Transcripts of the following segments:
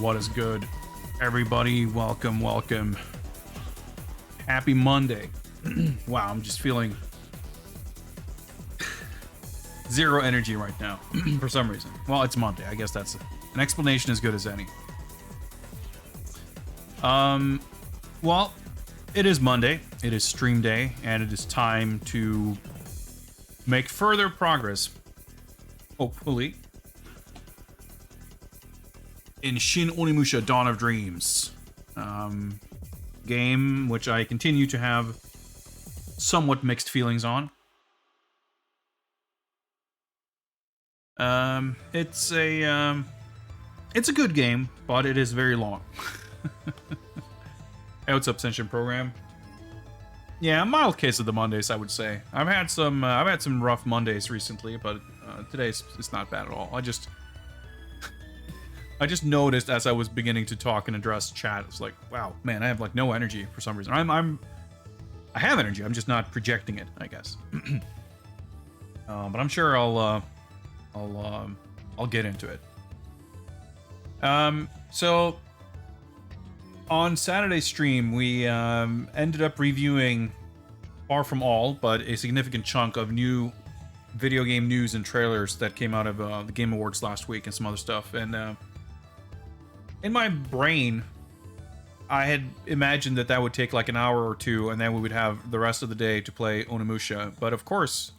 What is good, everybody? Welcome, welcome. Happy Monday. Wow, I'm just feeling zero energy right now for some reason. Well, it's Monday. I guess that's an explanation as good as any. Well, it is Monday. It is stream day, and it is time to make further progress, hopefully, in Shin Onimusha Dawn of Dreams. Game which I continue to have somewhat mixed feelings on. It's a good game, but it is very long. Hey, what's up, Senshin Program? Yeah, a mild case of the Mondays, I would say. I've had some rough Mondays recently, but today's it's not bad at all. I just noticed as I was beginning to talk and address chat, it's like, wow, man, I have like no energy for some reason. I have energy, I'm just not projecting it, I guess. But I'm sure I'll get into it. So on Saturday's stream, we ended up reviewing far from all, but a significant chunk of new video game news and trailers that came out of the Game Awards last week and some other stuff. And in my brain, I had imagined that would take like an hour or two, and then we would have the rest of the day to play Onimusha. But of course,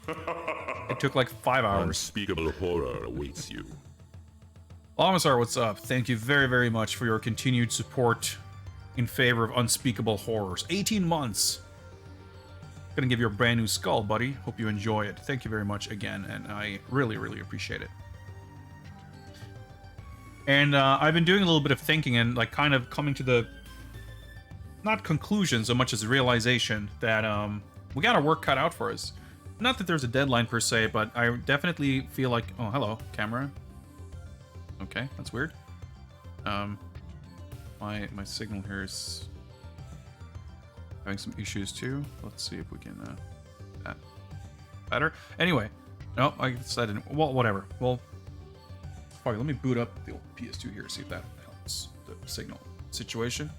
it took like 5 hours. Unspeakable horror awaits you. Lamasar, what's up? Thank you very, very much for your continued support in favor of Unspeakable Horrors. 18 months. Gonna give you a brand new skull, buddy. Hope you enjoy it. Thank you very much again, and I really, really appreciate it. And I've been doing a little bit of thinking and like kind of coming to the, not conclusion so much as realization that we got our work cut out for us. Not that there's a deadline per se, but I definitely feel like, oh, hello, camera. Okay, that's weird. My signal here is having some issues too. Let's see if we can that better. Anyway, no, I decided. Well, whatever. Well, fuck it, let me boot up the old PS2 here, see if that helps the signal situation.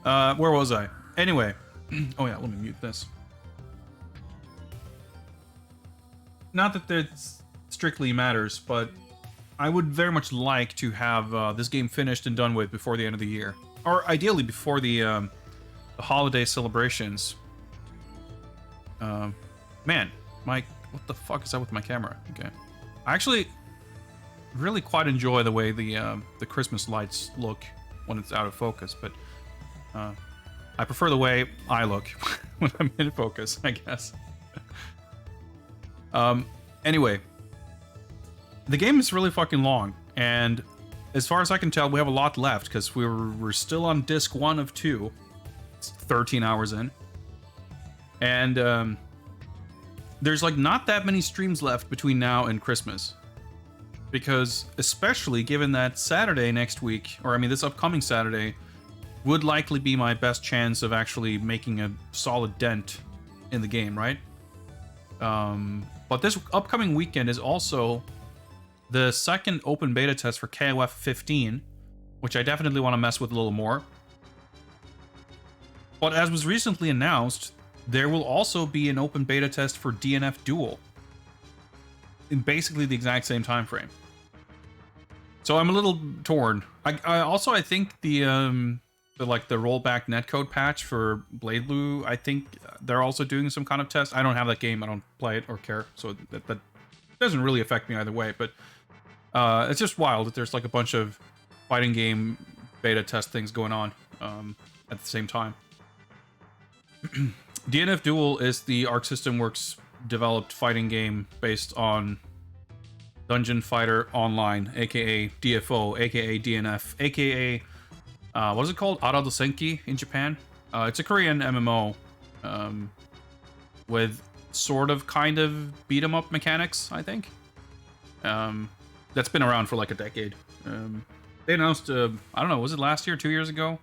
Where was I? Anyway, oh yeah, let me mute this. Not that that strictly matters, but I would very much like to have this game finished and done with before the end of the year, or ideally before the holiday celebrations. Man, what the fuck is that with my camera? Okay, I actually really quite enjoy the way the Christmas lights look when it's out of focus, but I prefer the way I look when I'm in focus, I guess. Anyway, the game is really fucking long, and as far as I can tell, we have a lot left because we're still on disc 1 of 2. It's 13 hours in, and there's like not that many streams left between now and Christmas, because especially given that Saturday next week, or I mean this upcoming Saturday, would likely be my best chance of actually making a solid dent in the game, right? But this upcoming weekend is also the second open beta test for KOF 15, which I definitely want to mess with a little more. But as was recently announced, there will also be an open beta test for DNF Duel in basically the exact same time frame. So I'm a little torn. I think the rollback netcode patch for Blade Blue, I think they're also doing some kind of test. I don't have that game. I don't play it or care, so that doesn't really affect me either way. But it's just wild that there's like a bunch of fighting game beta test things going on at the same time. DNF Duel is the Arc System Works developed fighting game based on Dungeon Fighter Online, aka DFO, aka DNF, aka what is it called? Ara Dosenki in Japan. It's a Korean MMO with sort of kind of beat 'em up mechanics, I think. That's been around for like a decade. They announced, I don't know, was it last year, 2 years ago?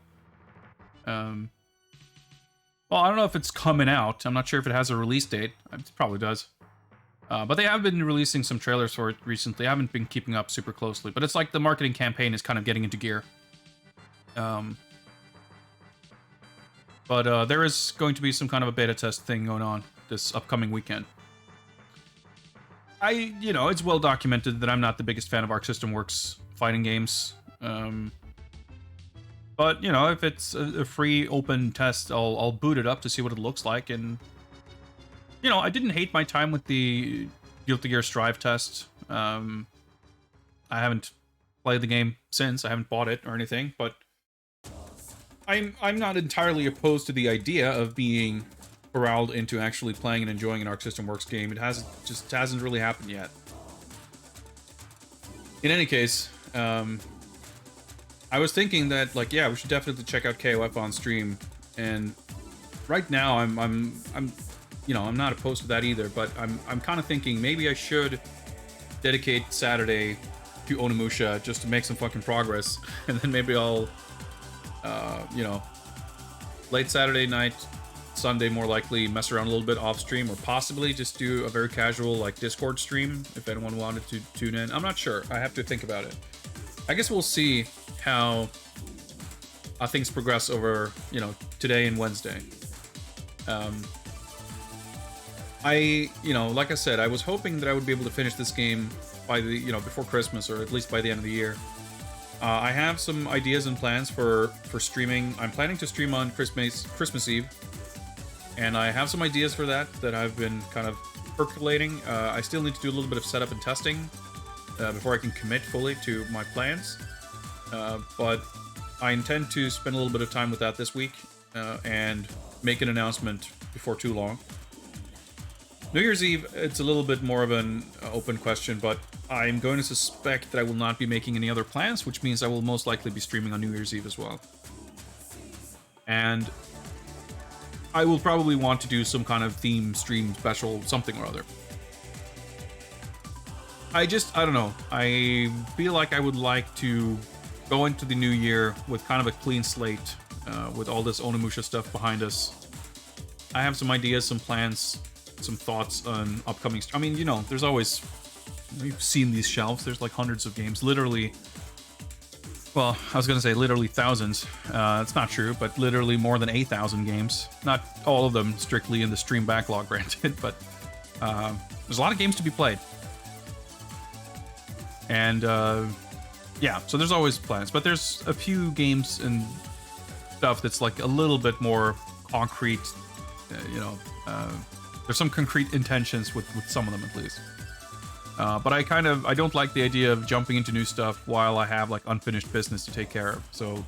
Well, I don't know if it's coming out. I'm not sure if it has a release date. It probably does. But they have been releasing some trailers for it recently. I haven't been keeping up super closely, but it's like the marketing campaign is kind of getting into gear. But there is going to be some kind of a beta test thing going on this upcoming weekend. It's well documented that I'm not the biggest fan of Arc System Works fighting games. But, if it's a free open test, I'll boot it up to see what it looks like. And, I didn't hate my time with the Guilty Gear Strive test. I haven't played the game since. I haven't bought it or anything, but I'm not entirely opposed to the idea of being corralled into actually playing and enjoying an Arc System Works game. It hasn't really happened yet. In any case, I was thinking that, like, yeah, we should definitely check out KOF on stream. And right now, I'm not opposed to that either. But I'm kind of thinking maybe I should dedicate Saturday to Onimusha just to make some fucking progress, and then maybe I'll, late Saturday night, Sunday more likely, mess around a little bit off stream, or possibly just do a very casual like Discord stream if anyone wanted to tune in. I'm not sure. I have to think about it. I guess we'll see how things progress over, today and Wednesday. Like I said, I was hoping that I would be able to finish this game by the, before Christmas, or at least by the end of the year. I have some ideas and plans for streaming. I'm planning to stream on Christmas Eve, and I have some ideas for that I've been kind of percolating. I still need to do a little bit of setup and testing before I can commit fully to my plans. But I intend to spend a little bit of time with that this week and make an announcement before too long. New Year's Eve, it's a little bit more of an open question, but I'm going to suspect that I will not be making any other plans, which means I will most likely be streaming on New Year's Eve as well. And I will probably want to do some kind of theme stream special, something or other. I don't know. I feel like I would like to go into the new year with kind of a clean slate, with all this Onimusha stuff behind us. I have some ideas, some plans, some thoughts on upcoming... I mean, there's always... You've seen these shelves. There's like hundreds of games. Literally... Well, I was going to say literally thousands. It's not true, but literally more than 8,000 games. Not all of them strictly in the stream backlog, granted, but there's a lot of games to be played. And, yeah, so there's always plans. But there's a few games and stuff that's like a little bit more concrete, there's some concrete intentions with some of them, at least. But I don't like the idea of jumping into new stuff while I have, like, unfinished business to take care of. So,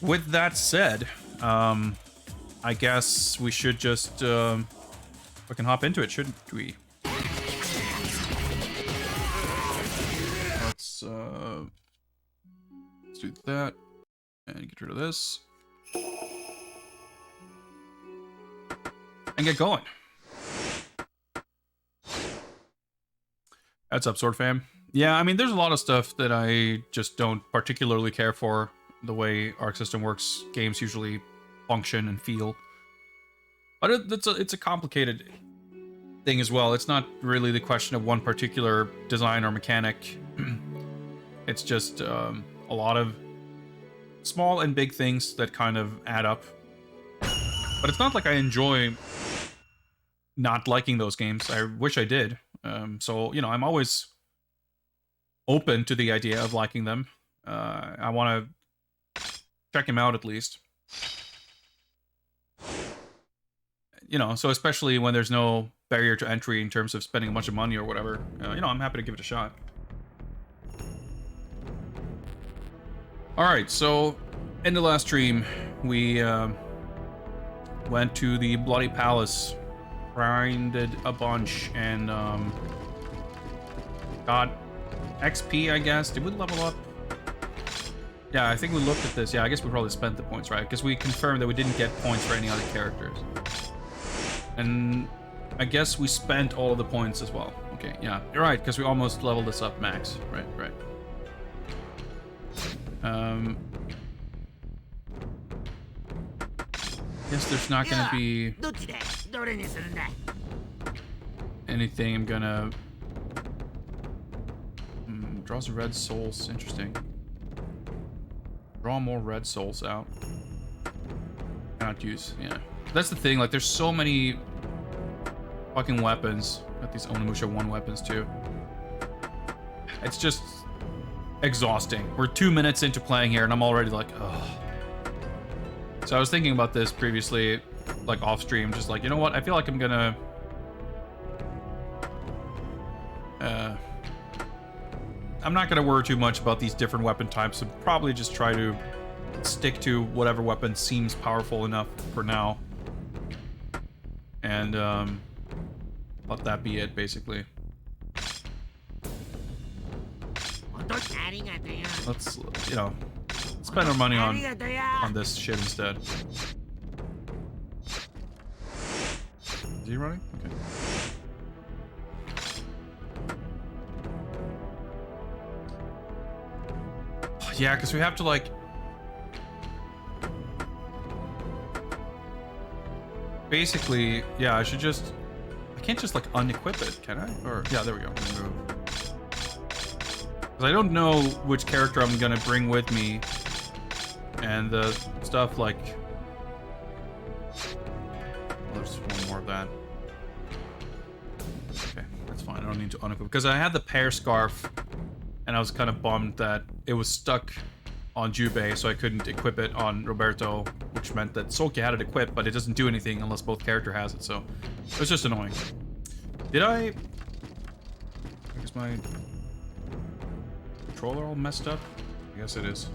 with that said, I guess we should just fucking hop into it, shouldn't we? Let's do that and get rid of this and get going. That's up, Sword Fam. Yeah, I mean, there's a lot of stuff that I just don't particularly care for, the way Arc System Works games usually function and feel. But it's a complicated thing as well. It's not really the question of one particular design or mechanic. It's just a lot of small and big things that kind of add up. But it's not like I enjoy not liking those games. I wish I did. So, I'm always open to the idea of liking them. I want to check him out at least. So especially when there's no barrier to entry in terms of spending a bunch of money or whatever, I'm happy to give it a shot. Alright, so in the last stream, we went to the Bloody Palace, grinded a bunch, and got XP, I guess. Did we level up? Yeah, I think we looked at this. Yeah, I guess we probably spent the points, right? Because we confirmed that we didn't get points for any other characters. And I guess we spent all of the points as well. Okay, yeah. You're right, because we almost leveled this up max. Right. Guess there's not going to be... anything I'm gonna... draws red souls. Interesting. Draw more red souls out. Cannot use. Yeah. That's the thing. Like, there's so many fucking weapons. Got these Onimusha 1 weapons, too. It's just exhausting. We're 2 minutes into playing here, and I'm already like, ugh. So I was thinking about this previously, like, off-stream. Just like, you know what? I feel like I'm gonna... I'm not gonna worry too much about these different weapon types, and probably just try to stick to whatever weapon seems powerful enough for now. And, let that be it, basically. Let's, you know, spend our money on this shit instead. Is he running? Okay. Yeah, because we have to, like... Basically, yeah, I should just... I can't just, like, unequip it, can I? Or, yeah, there we go. Because I don't know which character I'm gonna bring with me. And the stuff, like... Oh, there's one more of that. Okay, that's fine. I don't need to unequip. Because I had the pear scarf, and I was kind of bummed that it was stuck on Jubei, so I couldn't equip it on Roberto, which meant that Soki had it equipped, but it doesn't do anything unless both character has it, so it was just annoying. Did I guess my controller all messed up? I guess it is.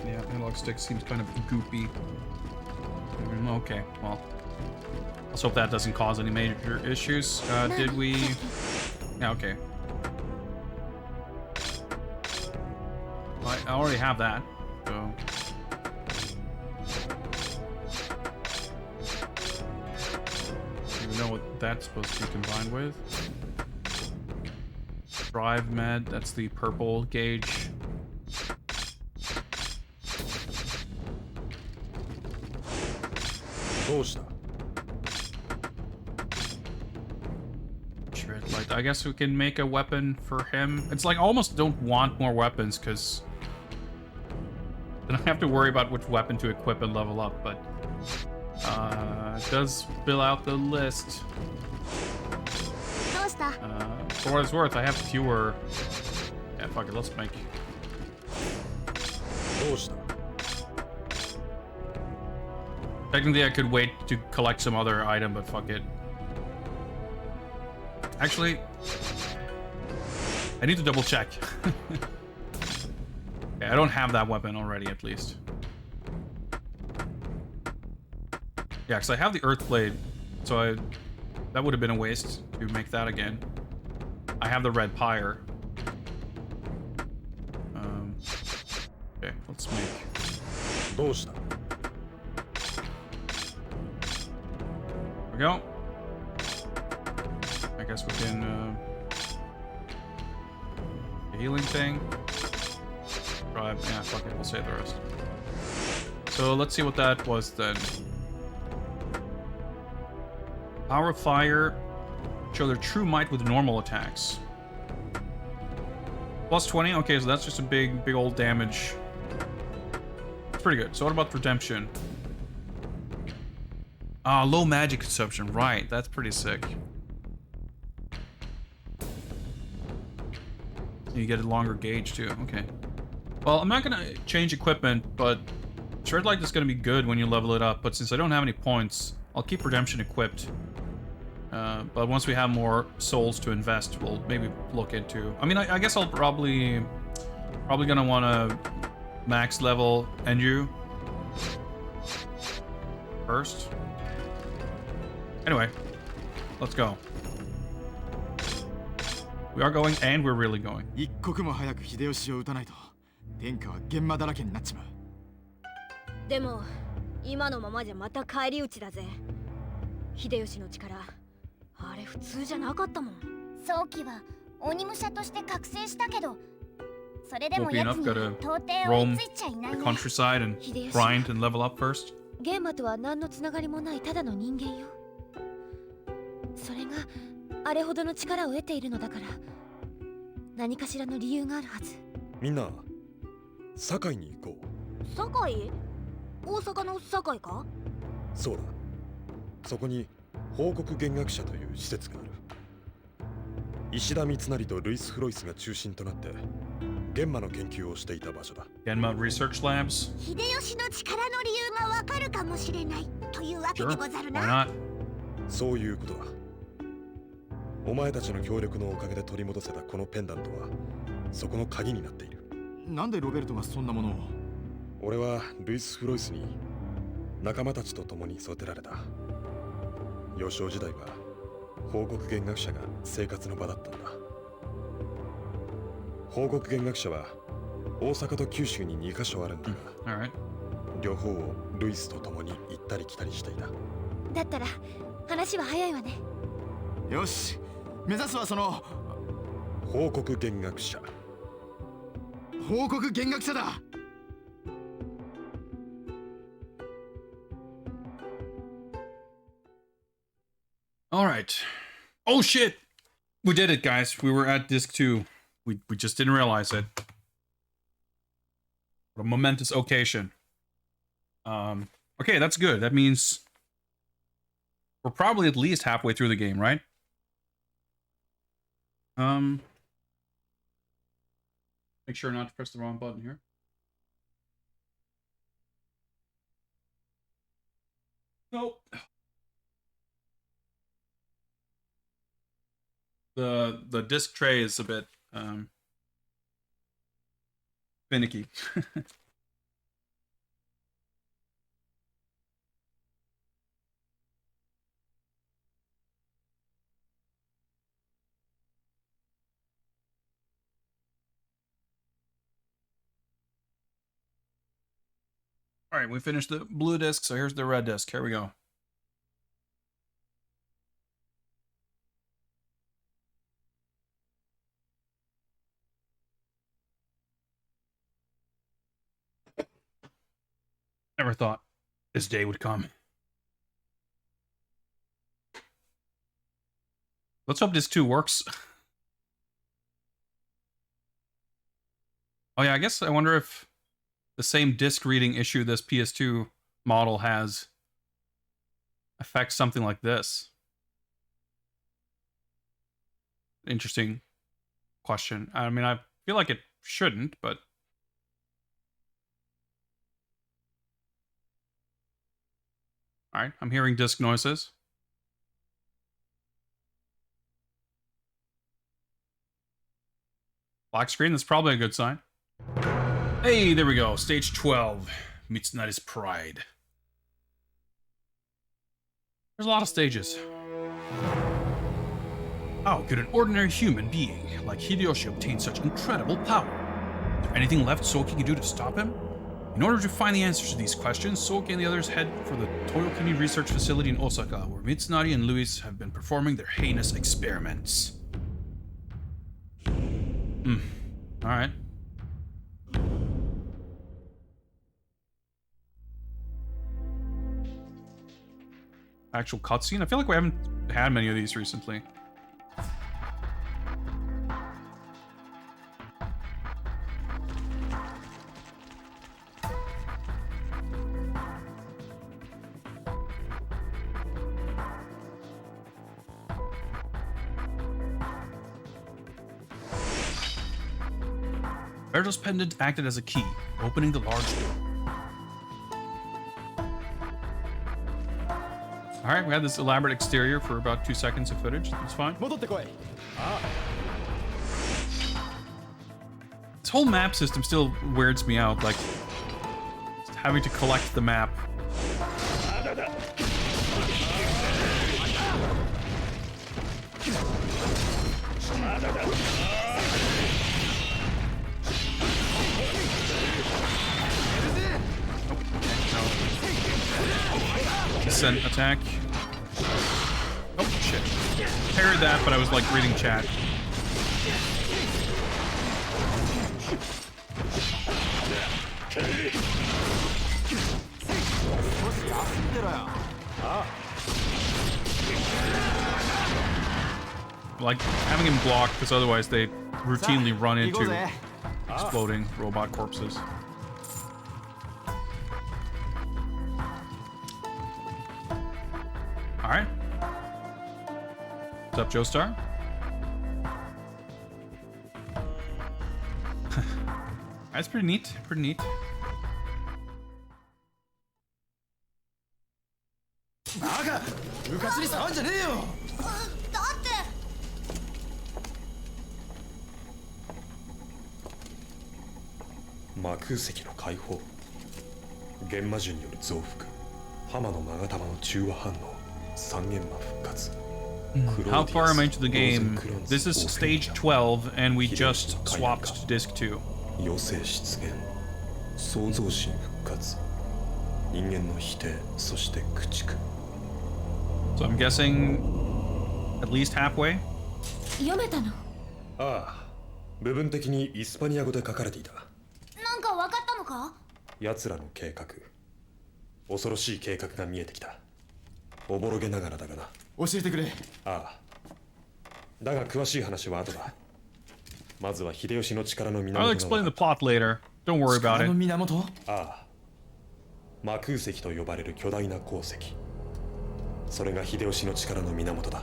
Yeah, analog stick seems kind of goopy. Okay, well, let's hope that doesn't cause any major issues. Did we... Yeah, okay. I already have that, so... Do you know what that's supposed to be combined with? Drive med, that's the purple gauge. Like, I guess we can make a weapon for him. It's like I almost don't want more weapons because then I have to worry about which weapon to equip and level up, but it does fill out the list. For what it's worth, I have fewer. Yeah, fuck it, let's make. Technically, I could wait to collect some other item, but fuck it. Actually, I need to double check. Okay, I don't have that weapon already, at least. Yeah, because I have the Earth Blade, so that would have been a waste to make that again. I have the Red Pyre. Okay, let's make... There we go. I guess we can, the healing thing. Drive, yeah, fuck it, we'll save the rest. So let's see what that was then. Power of Fire. Show their true might with normal attacks. Plus 20, okay, so that's just a big old damage. It's pretty good. So what about Redemption? Ah, low magic consumption, right, that's pretty sick. You get a longer gauge too, okay. Well, I'm not gonna change equipment, but Shred Light is gonna be good when you level it up, but since I don't have any points, I'll keep Redemption equipped. But once we have more souls to invest, we'll maybe look into... I mean, I guess I'll probably gonna wanna max level Enju first. Anyway, let's go. We are going, and we're really going. 一刻も早く秀吉を撃たないと天下は現場だらけになっちまう。でも今のままじゃまた返り討ちだぜ。秀吉の力、あれ普通じゃなかったもん。早期は鬼武者として覚醒したけど、それで Won't も be やつ enough. に Gotta 到底追 roam いついちゃいない the ね。 countryside and grind and level up first. ゲンマとは何のつながりもないただの人間よ。それがあれほどの力を得ているのだから、何かしらの理由があるはず。みんな堺に行こう。堺？大阪の堺か？そうだ、そこに報告弦楽社という施設がある。石田三成とルイス・フロイスが中心となって玄馬の研究をしていた場所だ。 Genma Research Labs? 秀吉の力の理由がわかるかもしれないというわけ Sure. でござる Why な。 not? そういうことだ。お前たちの協力のおかげで取り戻せたこのペンダントはそこの鍵になっている。なんでロベルトがそんなものを。俺はルイス・フロイスに仲間たちと共に育てられた。幼少時代は報告弦楽社が生活の場だったんだ。報告弦楽社は大阪と九州に2カ所あるんだが、 Alright. 両方をルイスと共に行ったり来たりしていた。だったら話は早いわね。よし、目指すはその報告弦楽社。報告弦楽社だ。Alright. Oh shit! We did it, guys. We were at disc 2. We just didn't realize it. What a momentous occasion. Okay, that's good. That means we're probably at least halfway through the game, right? Make sure not to press the wrong button here. Nope. The disc tray is a bit finicky. All right, we finished the blue disc, so here's the red disc. Here we go. Never thought this day would come. Let's hope disc 2 works. Oh yeah, I guess I wonder if the same disc reading issue this PS2 model has affects something like this. Interesting question. I mean, I feel like it shouldn't, but all right, I'm hearing disc noises. Black screen, that's probably a good sign. Hey, there we go. Stage 12. Mitsunari's Pride. There's a lot of stages. How could an ordinary human being like Hideyoshi obtain such incredible power? Is there anything left Soki can do to stop him? In order to find the answers to these questions, Soki and the others head for the Toyokuni Research Facility in Osaka, where Mitsunari and Luis have been performing their heinous experiments. Alright. Actual cutscene? I feel like we haven't had many of these recently. Berto's pendant acted as a key, opening the large door. Alright, we had this elaborate exterior for about 2 seconds of footage. That's fine. This whole map system still weirds me out, like having to collect the map. Descent attack. Oh shit. Parried that, but I was like reading chat. Like having him block, because otherwise they routinely run into exploding robot corpses. Alright. What's up, Joestar? That's pretty neat. Pretty neat. バカうかつに触んじゃねえよ。だって魔空石の解放、玄魔樹による増幅、ハマの勾玉の中和反応、三元魔復活。 How far am I into the game? This is stage 12, and we just swapped to disc 2. 妖精出現、創造神復活、人間の否定、そして駆逐。 So I'm guessing at least halfway. 読めたの？ああ、部分的にイスパニア語で書かれていた。なんかわかったのか？奴らの計画、恐ろしい計画が見えてきた。おぼろげながらだがな。教えてくれ。ああ、だが詳しい話は後だ。まずは秀吉の力の源 I'll explain the plot later. Don't worry about 力の it. 源？ああ、魔空石と呼ばれる巨大な鉱石。それが秀吉の力の源だ。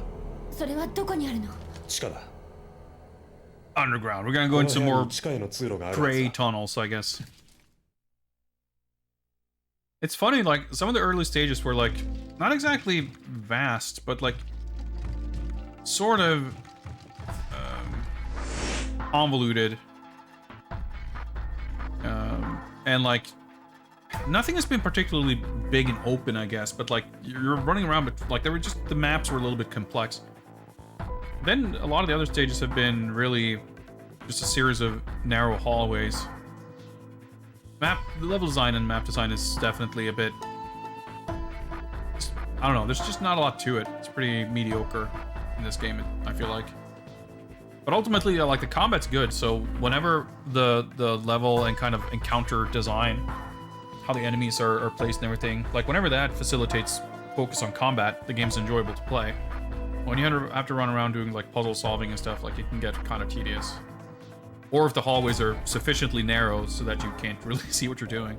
それはどこにあるの？地下だ。 Underground. We're gonna go into some more 地下への通路がある gray tunnels, I guess. It's funny, like, some of the early stages were, like, not exactly vast, but, like, sort of convoluted. And, like, nothing has been particularly big and open, I guess, but, like, you're running around, but, like, they were just, the maps were a little bit complex. Then a lot of the other stages have been really just a series of narrow hallways. The level design and map design is definitely a bit, I don't know, there's just not a lot to it. It's pretty mediocre in this game, I feel like. But ultimately, like, the combat's good, so whenever the level and kind of encounter design, how the enemies are placed and everything, like, whenever that facilitates focus on combat, the game's enjoyable to play. When you have to run around doing, like, puzzle solving and stuff, like, it can get kind of tedious. Or if the hallways are sufficiently narrow so that you can't really see what you're doing.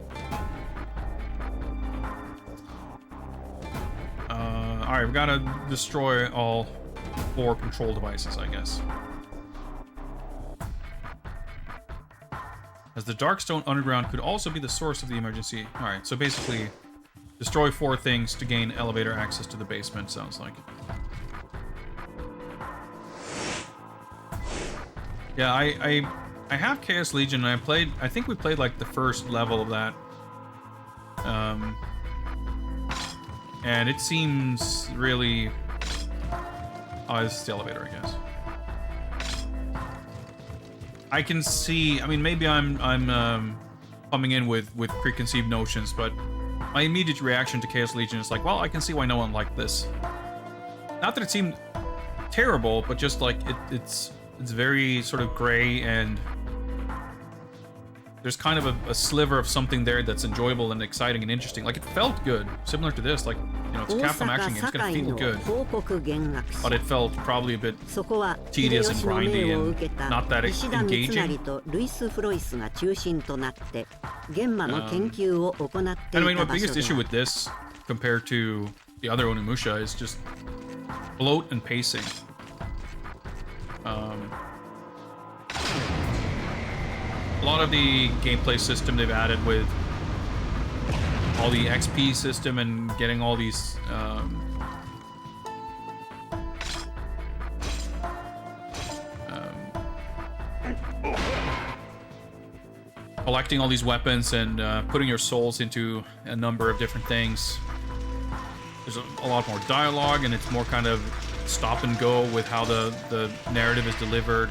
Alright, we've got to destroy all 4 control devices, I guess. As the Darkstone Underground could also be the source of the emergency. Alright, so basically, destroy 4 things to gain elevator access to the basement, sounds like. Yeah, I have Chaos Legion, and I think we played, like, the first level of that. And it seems really... Oh, this is the elevator, I guess. I can see, I mean, maybe I'm coming in with preconceived notions, but my immediate reaction to Chaos Legion is like, well, I can see why no one liked this. Not that it seemed terrible, but just like it's very sort of gray, and there's kind of a sliver of something there that's enjoyable and exciting and interesting. Like, it felt good, similar to this. Like, you know, it's a Capcom action game, it's gonna feel good. But it felt probably a bit tedious and grindy and not that engaging. And I mean, my biggest issue with this, compared to the other Onimusha, is just bloat and pacing. A lot of the gameplay system they've added with all the XP system and getting all these collecting all these weapons and putting your souls into a number of different things. There's a lot more dialogue, and it's more kind of stop and go with how the narrative is delivered.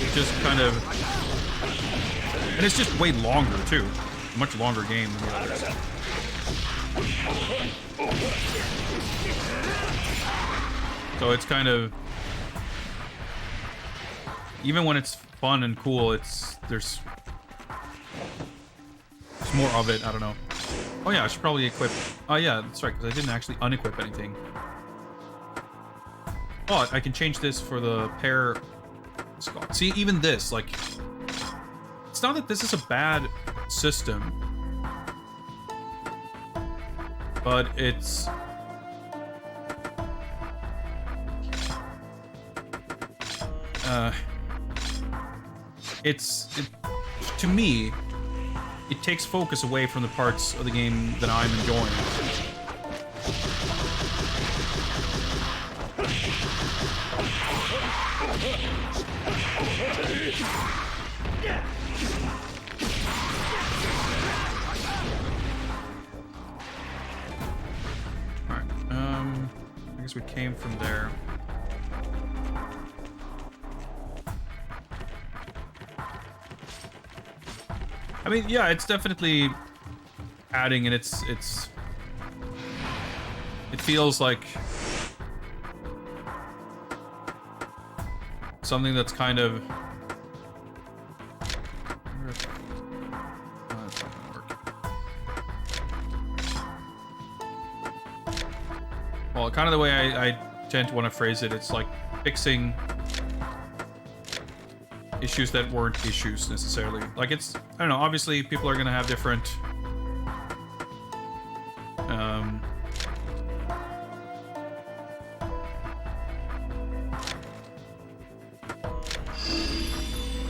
It just kind of, and it's just way longer too, a much longer game than the others. So it's kind of, even when it's fun and cool, there's more of it. I don't know. Oh yeah, I should probably equip. Oh yeah, that's right, because I didn't actually unequip anything. But I can change this for the pair. See, even this, like, it's not that this is a bad system, but it's to me, it takes focus away from the parts of the game that I'm enjoying. Alright, I guess we came from there. I mean, yeah, it's definitely adding, and it feels like something that's kind of that's not gonna work. Well, kind of the way I tend to want to phrase it, it's like fixing issues that weren't issues necessarily. Like, it's, I don't know, obviously people are gonna have different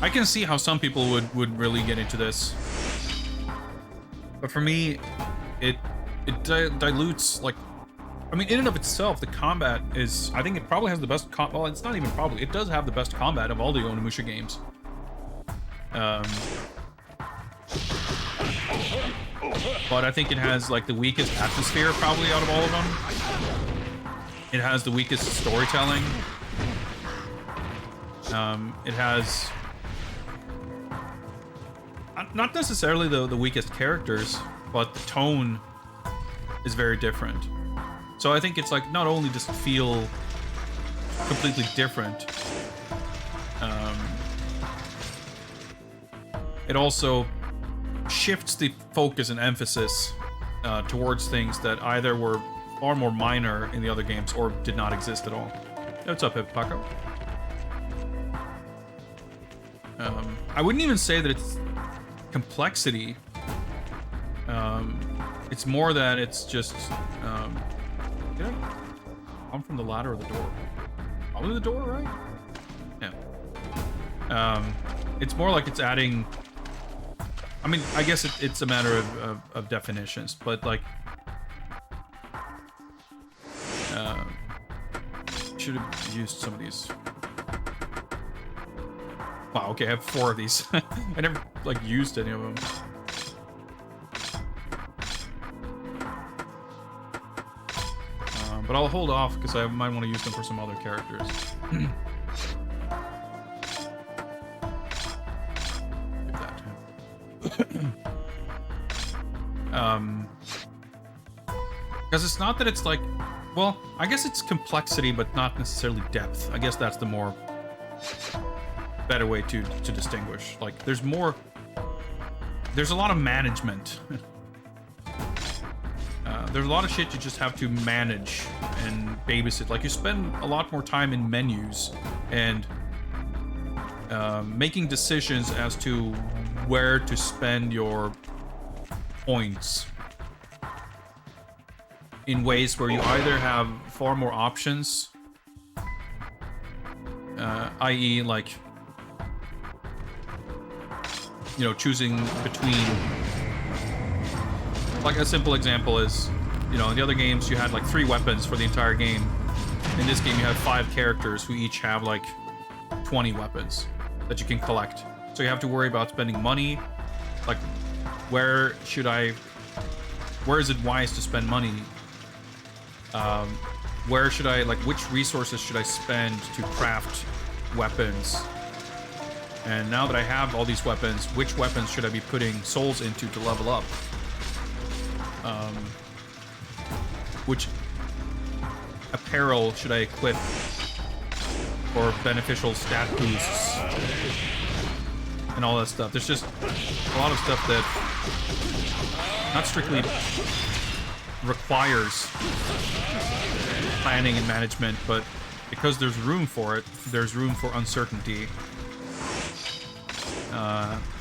I can see how some people would really get into this, but for me, it dilutes, like, I mean, in and of itself, the combat is, I think it probably has the best well, it's not even probably, it does have the best combat of all the Onimusha games. But I think it has, like, the weakest atmosphere probably out of all of them. It has the weakest storytelling. It has not necessarily the weakest characters, but the tone is very different. So I think it's like, not only does it feel completely different, it also shifts the focus and emphasis towards things that either were far more minor in the other games or did not exist at all. What's up, Paco? I wouldn't even say that it's complexity. It's more that it's just did I come from the ladder or the door? Probably the door, right? Yeah. It's more like it's adding, I mean, I guess it's a matter of definitions, but like should have used some of these. Wow, okay, I have 4 of these. I never, like, used any of them. But I'll hold off, because I might want to use them for some other characters. Give that to him. Because it's not that it's like, well, I guess it's complexity, but not necessarily depth. I guess that's the more better way to distinguish. Like, there's a lot of management. There's a lot of shit you just have to manage and babysit. Like, you spend a lot more time in menus and making decisions as to where to spend your points in ways where you either have far more options, i.e. like, you know, choosing between, like, a simple example is, you know, in the other games you had like 3 weapons for the entire game. In this game you have 5 characters who each have like 20 weapons that you can collect. So you have to worry about spending money, like where is it wise to spend money? Where should I, like, which resources should I spend to craft weapons? And now that I have all these weapons, which weapons should I be putting souls into to level up? Which apparel should I equip or beneficial stat boosts and all that stuff. There's just a lot of stuff that not strictly requires planning and management, but because there's room for it, there's room for uncertainty.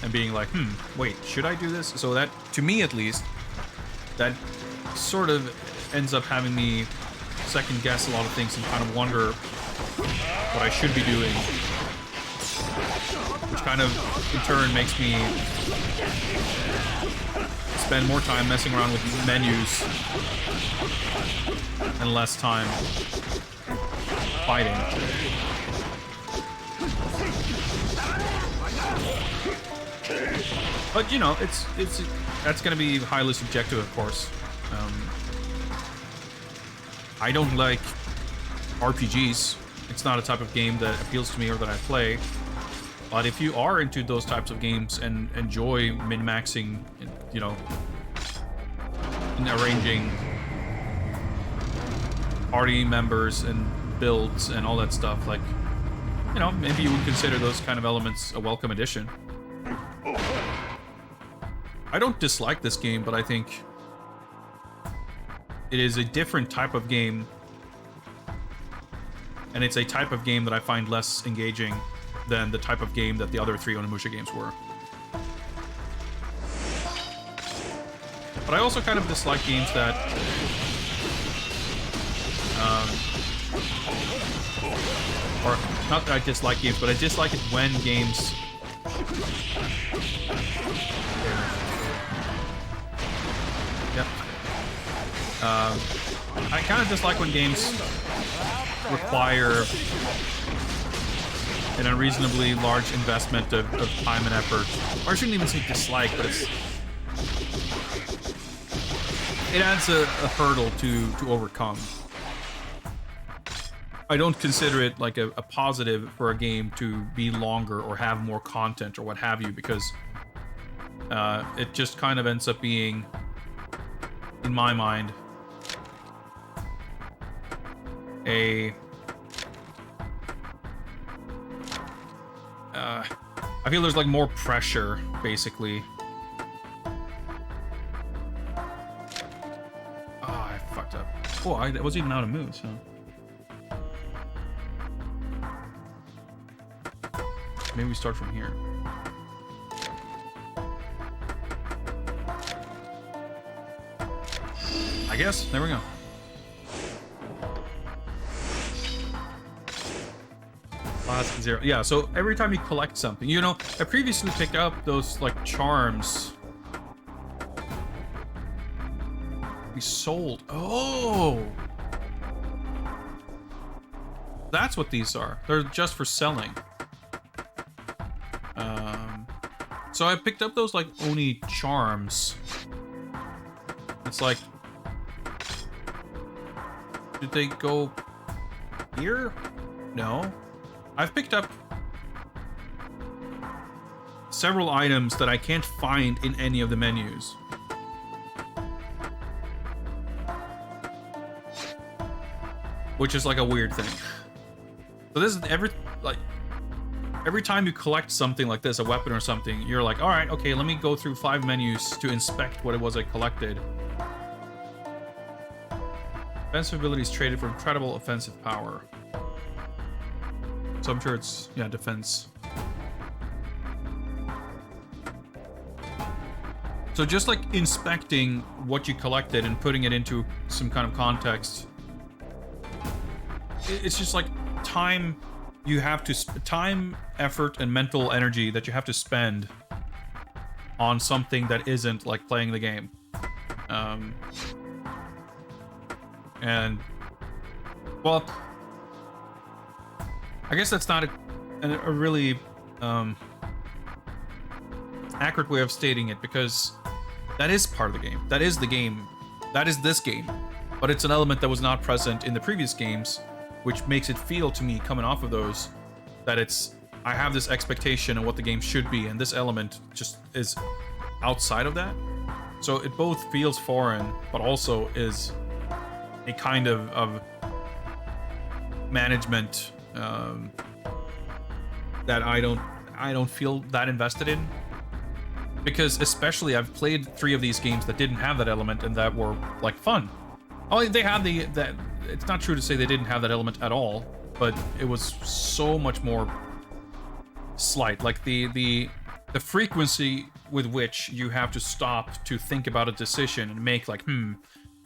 And being like, wait, should I do this? So that, to me at least, that sort of ends up having me second guess a lot of things and kind of wonder what I should be doing. Which kind of, in turn, makes me spend more time messing around with menus and less time fighting. But you know, it's that's gonna be highly subjective, of course. I don't like RPGs. It's not a type of game that appeals to me or that I play. But if you are into those types of games and enjoy min-maxing, you know, and arranging party members and builds and all that stuff, like, you know, maybe you would consider those kind of elements a welcome addition. I don't dislike this game, but I think it is a different type of game, and it's a type of game that I find less engaging than the type of game that the other 3 Onimusha games were. But I also kind of dislike games that or not that I dislike games, but I dislike it when games I kind of dislike when games require an unreasonably large investment of time and effort. Or I shouldn't even say dislike, but it adds a hurdle to overcome. I don't consider it like a positive for a game to be longer or have more content or what have you, because it just kind of ends up being, in my mind, I feel there's like more pressure, basically. Oh, I fucked up. Oh, I was even out of moves, huh? Maybe we start from here. I guess. There we go. Last 0. Yeah, so every time you collect something, you know, I previously picked up those, like, charms. We sold. Oh! That's what these are. They're just for selling. So I picked up those, like, Oni charms. It's like... Did they go here? No. I've picked up several items that I can't find in any of the menus. Which is like a weird thing. So this is every time you collect something like this, a weapon or something, you're like, all right, okay, let me go through 5 menus to inspect what it was I collected. Defensive abilities traded for incredible offensive power. So I'm sure it's, yeah, defense. So just like inspecting what you collected and putting it into some kind of context, it's just like time you have to time, effort, and mental energy that you have to spend on something that isn't like playing the game. And well, I guess that's not a really accurate way of stating it, because that is part of the game. That is the game. That is this game. But it's an element that was not present in the previous games, which makes it feel to me, coming off of those, that I have this expectation of what the game should be, and this element just is outside of that. So it both feels foreign, but also is a kind of management that I don't feel that invested in. Because especially I've played 3 of these games that didn't have that element and that were like fun. Oh, they had that. It's not true to say they didn't have that element at all, but it was so much more slight. Like the frequency with which you have to stop to think about a decision and make like,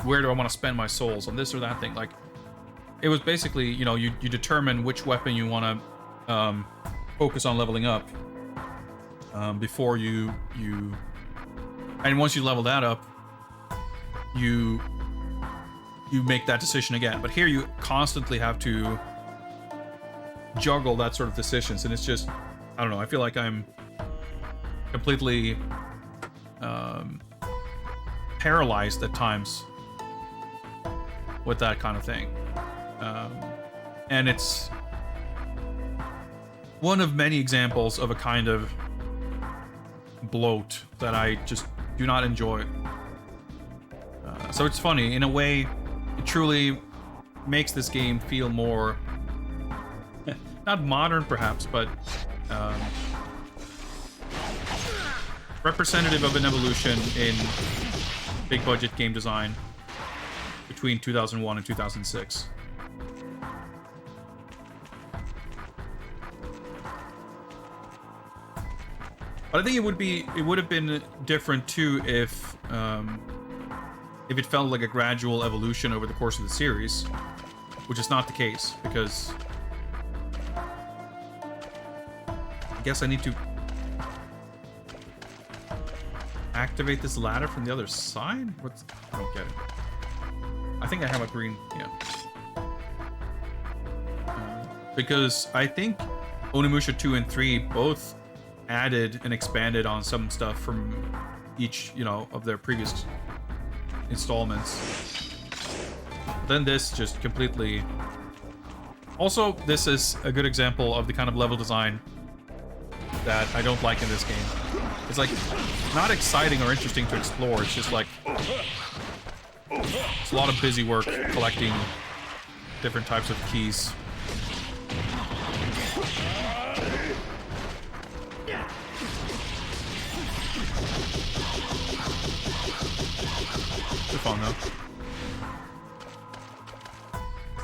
where do I want to spend my souls on this or that thing? Like, it was basically, you know, you determine which weapon you want to focus on leveling up before you and once you level that up, you make that decision again. But here you constantly have to juggle that sort of decisions, and it's just, I don't know, I feel like I'm completely paralyzed at times with that kind of thing. And it's one of many examples of a kind of bloat that I just do not enjoy. So it's funny, in a way, it truly makes this game feel more, not modern perhaps, but representative of an evolution in big budget game design between 2001 and 2006. But I think it would have been different too if it felt like a gradual evolution over the course of the series, which is not the case, because I guess I need to activate this ladder from the other side? I don't get it. I think I have a green, yeah. Because I think Onimusha 2 and 3 both added and expanded on some stuff from each, you know, of their previous installments. But then this just completely... Also, this is a good example of the kind of level design that I don't like in this game. It's like not exciting or interesting to explore. It's just like it's a lot of busy work collecting different types of keys. It's fun though.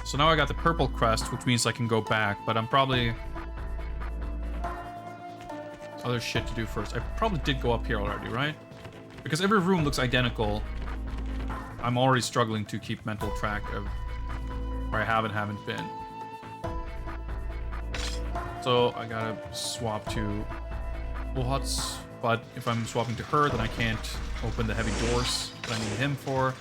So now I got the purple crest, which means I can go back, but I'm probably other shit to do first. I probably did go up here already, right? Because every room looks identical. I'm already struggling to keep mental track of where I haven't been. So I gotta swap to Bullhuts, but if I'm swapping to her, then I can't open the heavy doors that I need him for.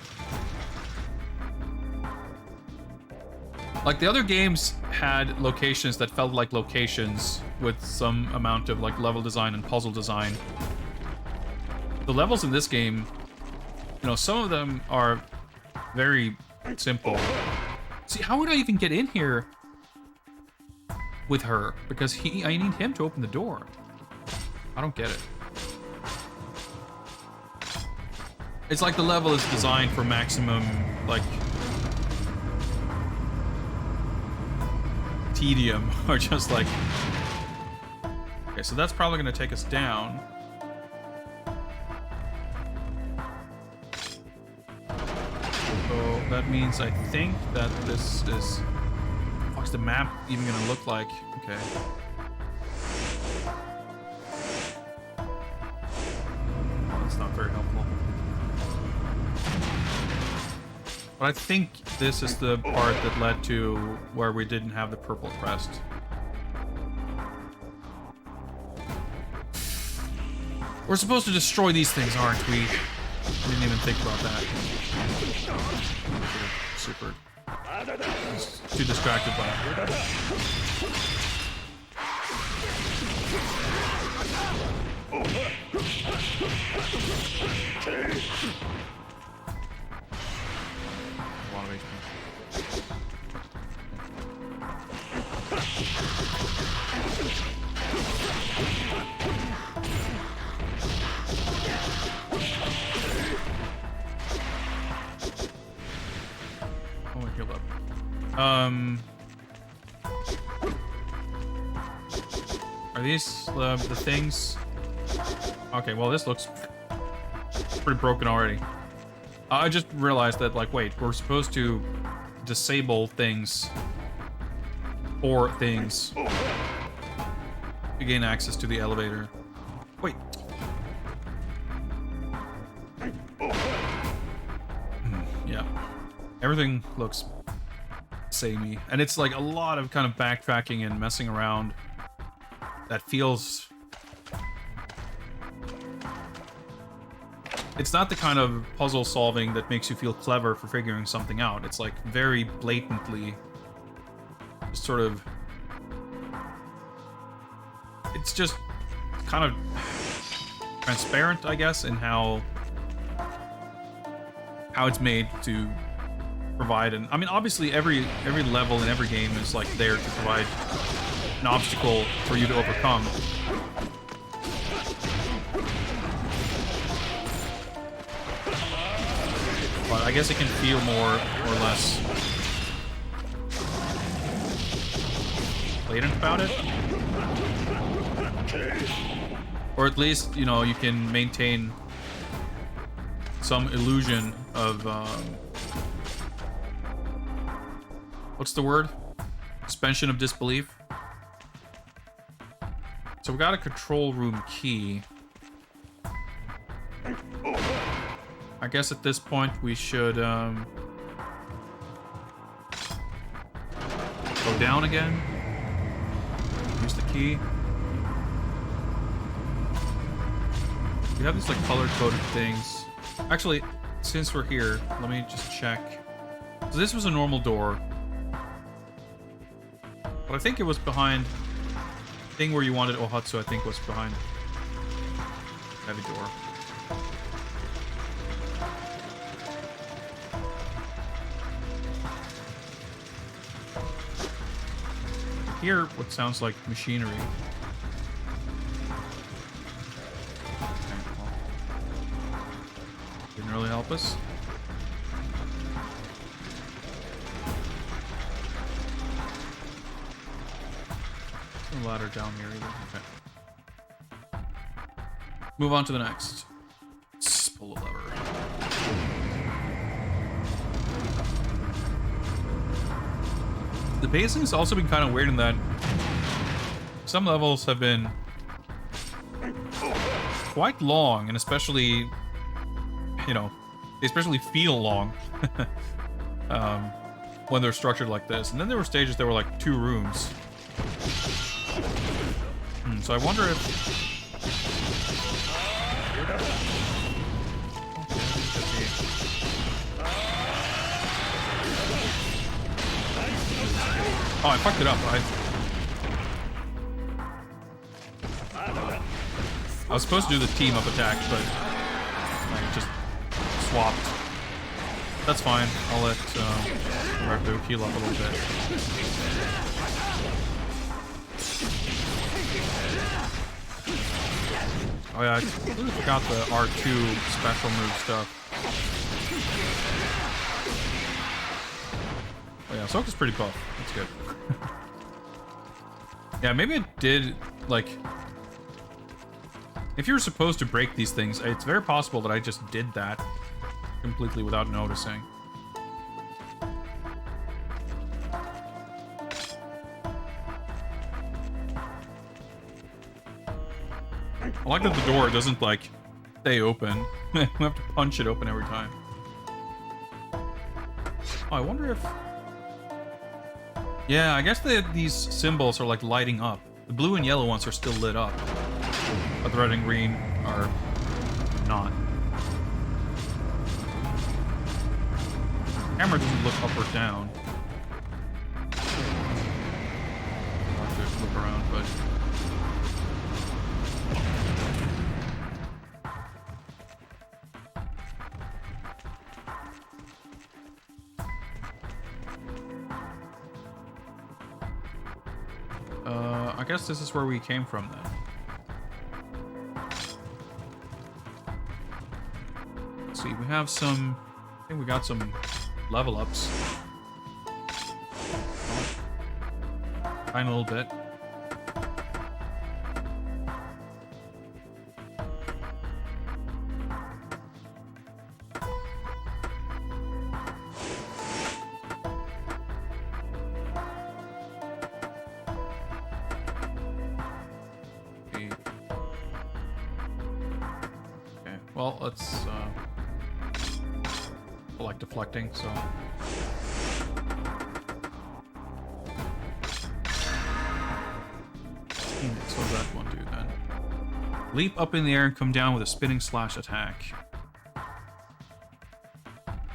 Like, the other games had locations that felt like locations with some amount of like level design and puzzle design. The levels in this game, you know, some of them are very simple. See, how would I even get in here with her? Because I need him to open the door. I don't get it. It's like the level is designed for maximum, like, tedium, or just like... Okay, so that's probably going to take us down. So that means I think that this is... What's the map even going to look like? Okay. Oh, that's not very helpful. But I think this is the part that led to where we didn't have the purple crest. We're supposed to destroy these things, aren't we? I didn't even think about that. Super. Too distracted by it. A lot of HP. Oh, I healed up. Are these the things? Okay, well this looks pretty broken already. I just realized that, like, wait, we're supposed to disable things or things to gain access to the elevator. Wait. Yeah. Everything looks samey. And it's like a lot of kind of backtracking and messing around that feels... It's not the kind of puzzle solving that makes you feel clever for figuring something out. It's like very blatantly just sort of... It's just kind of transparent, I guess, in how it's made to provide. And I mean, obviously every level in every game is like there to provide an obstacle for you to overcome. But I guess it can feel more or less blatant about it. Or at least, you know, you can maintain some illusion of, what's the word? Suspension of disbelief. So we got a control room key. I guess at this point we should go down again. Use the key. We have these like color-coded things. Actually, since we're here, let me just check. So this was a normal door. But I think it was behind... The thing where you wanted Ohatsu, I think, was behind heavy door. Here, what sounds like machinery. Didn't really help us. No ladder down here either. Okay. Move on to the next. Let's pull a lever. The pacing has also been kind of weird in that some levels have been quite long, and especially, you know, they especially feel long when they're structured like this. And then there were stages that were like 2 rooms. So I wonder if... Oh, I fucked it up. I was supposed to do the team-up attack, but I just swapped. That's fine. I'll let Raku heal up a little bit. Oh yeah, I completely forgot the R2 special move stuff. Oh yeah, Soka's pretty buff. That's good. Yeah, maybe it did, like... If you're supposed to break these things, it's very possible that I just did that completely without noticing. I like that the door doesn't, like, stay open. We have to punch it open every time. Oh, I wonder if... Yeah, I guess these symbols are, like, lighting up. The blue and yellow ones are still lit up. But the red and green are not. The camera doesn't look up or down. I'll have to look around, but... I guess this is where we came from then. Let's see, we have some... I think we got some level ups. Tiny little bit. well, let's I like deflecting, so so what does that one do then? Leap up in the air and come down with a spinning slash attack.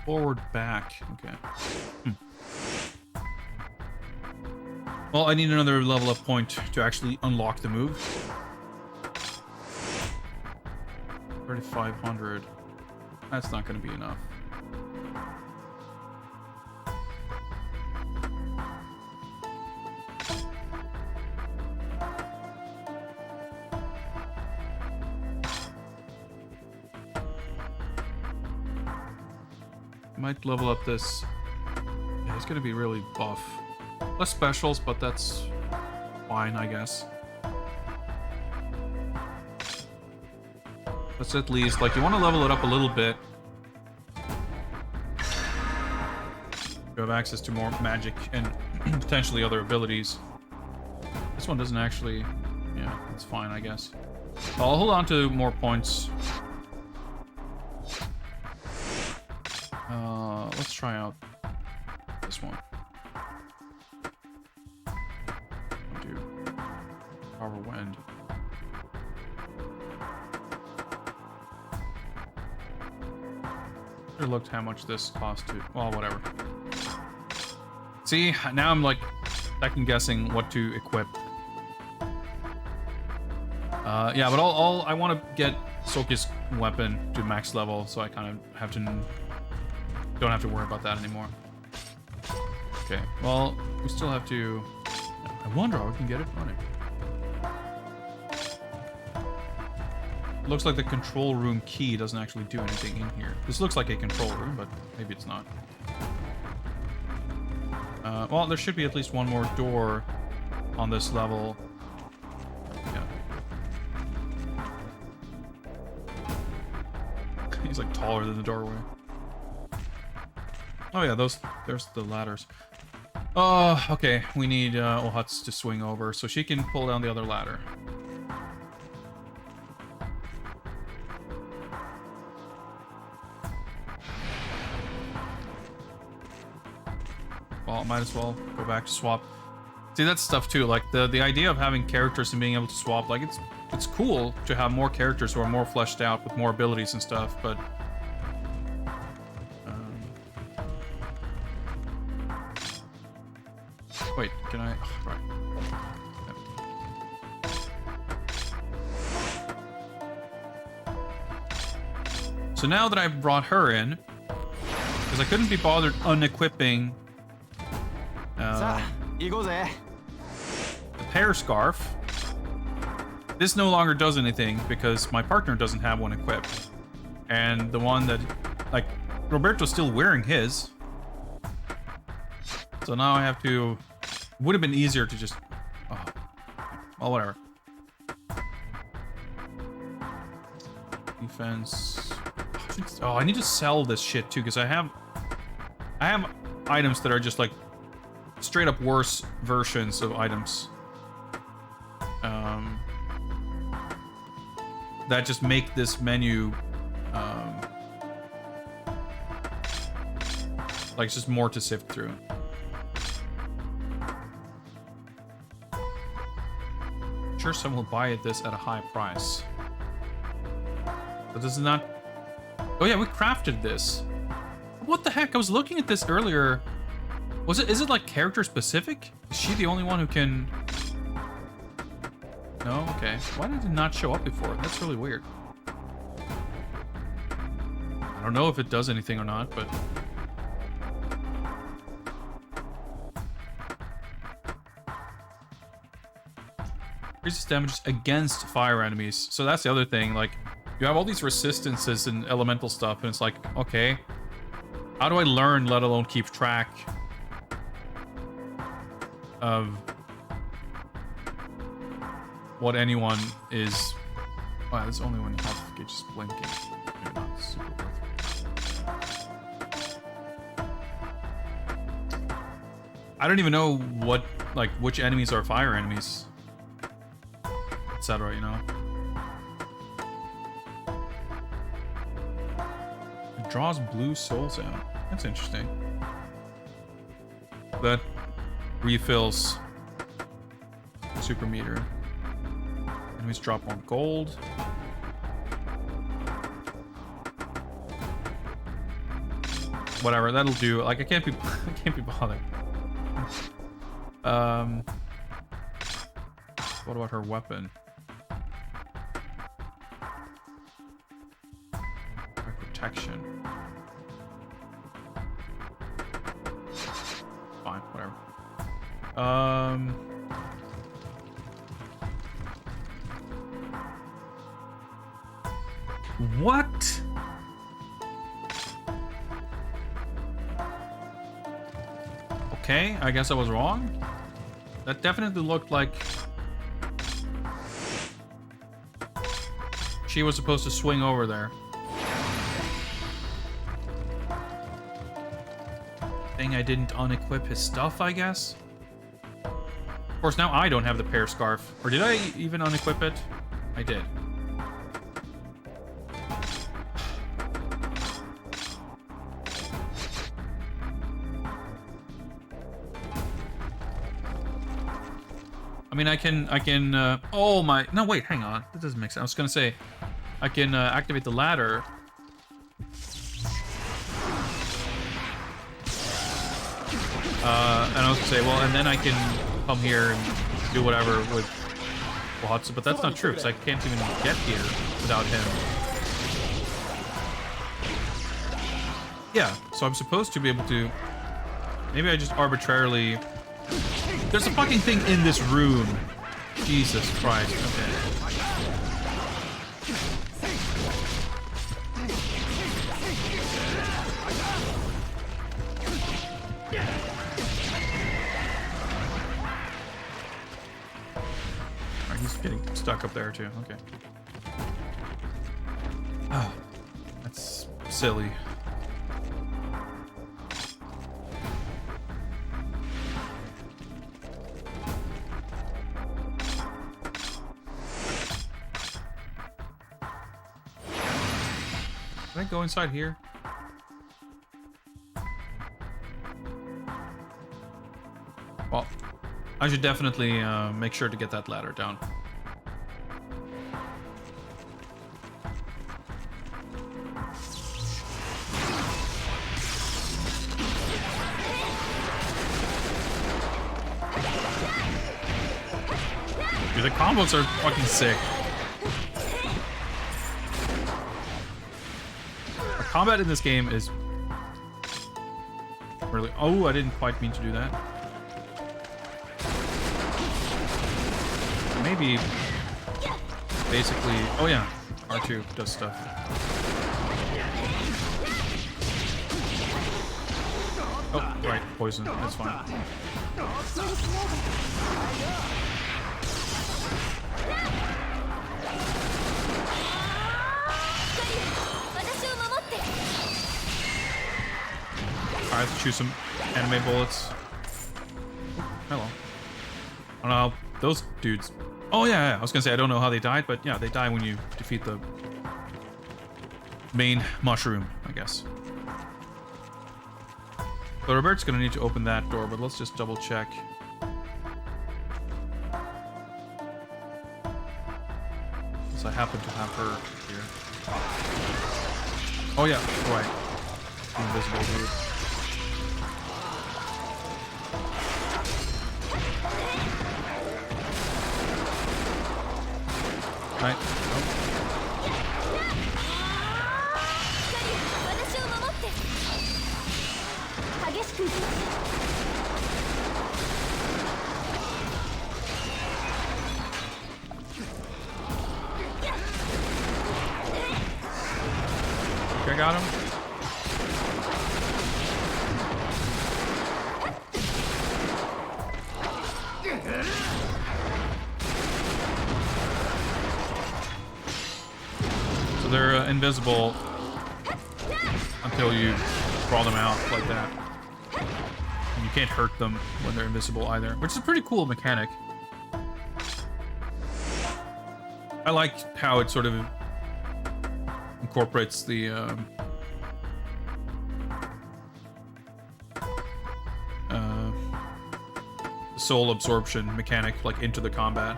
Forward, back. Okay. Well, I need another level up point to actually unlock the move. 3,500. That's not going to be enough. Might level up this. Yeah, he's going to be really buff. Less specials, but that's fine, I guess. That's at least, like, you want to level it up a little bit. You have access to more magic and potentially other abilities. This one doesn't actually... Yeah, it's fine, I guess. I'll hold on to more points. Let's try out this one. Do Power Wind. I looked how much this cost to. Well, whatever. See, now I'm like second guessing what to equip. Yeah, but I want to get Soki's weapon to max level, so I kind of have to. Don't have to worry about that anymore. Okay, well, we still have to... I wonder how we can get it running. Looks like the control room key doesn't actually do anything in here. This looks like a control room, but maybe it's not. Well, there should be at least one more door on this level. Yeah. He's like taller than the doorway. Oh yeah, there's the ladders. Oh, okay. We need Ohatsu to swing over so she can pull down the other ladder. Well, might as well go back to swap. See, that's stuff too. Like the idea of having characters and being able to swap, like it's cool to have more characters who are more fleshed out with more abilities and stuff, but wait, can I? Oh, right. Yep. So now that I've brought her in, because I couldn't be bothered unequipping the pear scarf, this no longer does anything because my partner doesn't have one equipped, and the one that, like, Roberto's still wearing his. So now I have to. Would have been easier to just... Oh. Well, whatever. Defense... Oh, I need to sell this shit, too, because I have items that are just, like, straight up worse versions of items. That just make this menu... like, it's just more to sift through. Sure, someone will buy this at a high price. But this is not... Oh yeah, we crafted this. What the heck? I was looking at this earlier. Is it like character specific? Is she the only one who can... No? Okay. Why did it not show up before? That's really weird. I don't know if it does anything or not, but... Increases damages against fire enemies. So that's the other thing, like, you have all these resistances and elemental stuff, and it's like, okay, how do I learn, let alone keep track of what anyone is... Wow, there's only one health gauge is blinking. Maybe not super worth it. I don't even know what, like, which enemies are fire enemies. Etc., you know. Draws blue souls out. That's interesting. That refills super meter. Enemies drop more gold. Whatever, that'll do. Like I can't be bothered. What about her weapon? Her protection. Fine, whatever. What? Okay, I guess I was wrong. That definitely looked like she was supposed to swing over there. Thing I didn't unequip his stuff, I guess. Of course, now I don't have the pear scarf. Or did I even unequip it? I did. I mean, I can, oh my, no, wait, hang on. That doesn't make sense. I was gonna say, I can activate the ladder. And I was gonna say, well, and then I can come here and do whatever with Watson, but that's not true, because I can't even get here without him. Yeah, so I'm supposed to be able to, maybe I just arbitrarily, there's a fucking thing in this room. Jesus Christ, okay. Alright, he's getting stuck up there too, okay. Oh, that's silly. Can I go inside here? Well, I should definitely make sure to get that ladder down. Dude, the combos are fucking sick. Combat in this game is really... Oh, I didn't quite mean to do that. Maybe... Basically... Oh yeah, R2 does stuff. Oh, right, poison. That's fine. I have to choose some anime bullets. Hello. I don't know how those dudes... Oh yeah, I was gonna say I don't know how they died, but yeah, they die when you defeat the main mushroom, I guess. So Robert's gonna need to open that door, but let's just double check. Because I happen to have her here. Oh yeah, right. The invisible dude. Right. Okay, I got him. So they're invisible until you draw them out like that. And you can't hurt them when they're invisible either, which is a pretty cool mechanic. I like how it sort of incorporates the soul absorption mechanic like into the combat.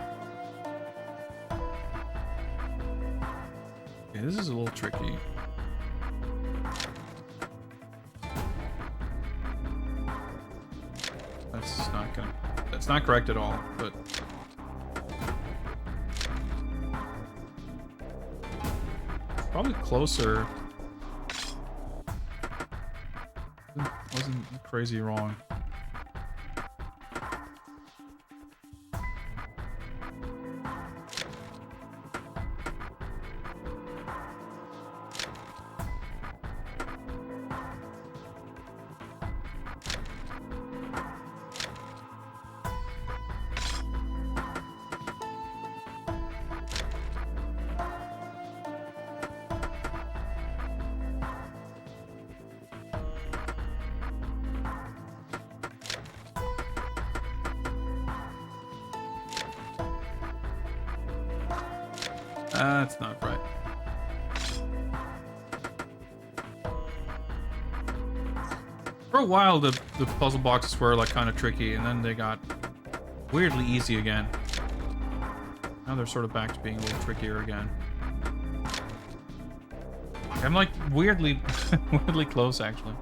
Okay, this is a little tricky. That's not correct at all, but probably closer. Wasn't crazy wrong. That's not right. For a while, the puzzle boxes were like kind of tricky, and then they got weirdly easy again. Now they're sort of back to being a little trickier again. I'm like weirdly, weirdly close actually.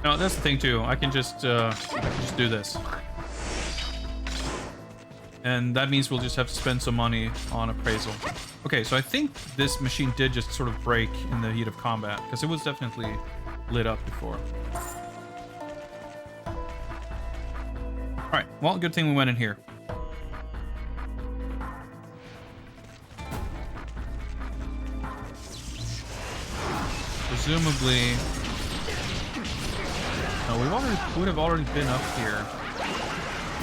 No, that's the thing too. I can just do this, and that means we'll just have to spend some money on appraisal. Okay, so I think this machine did just sort of break in the heat of combat because it was definitely lit up before. All right. Well, good thing we went in here. Presumably. No, would have already been up here.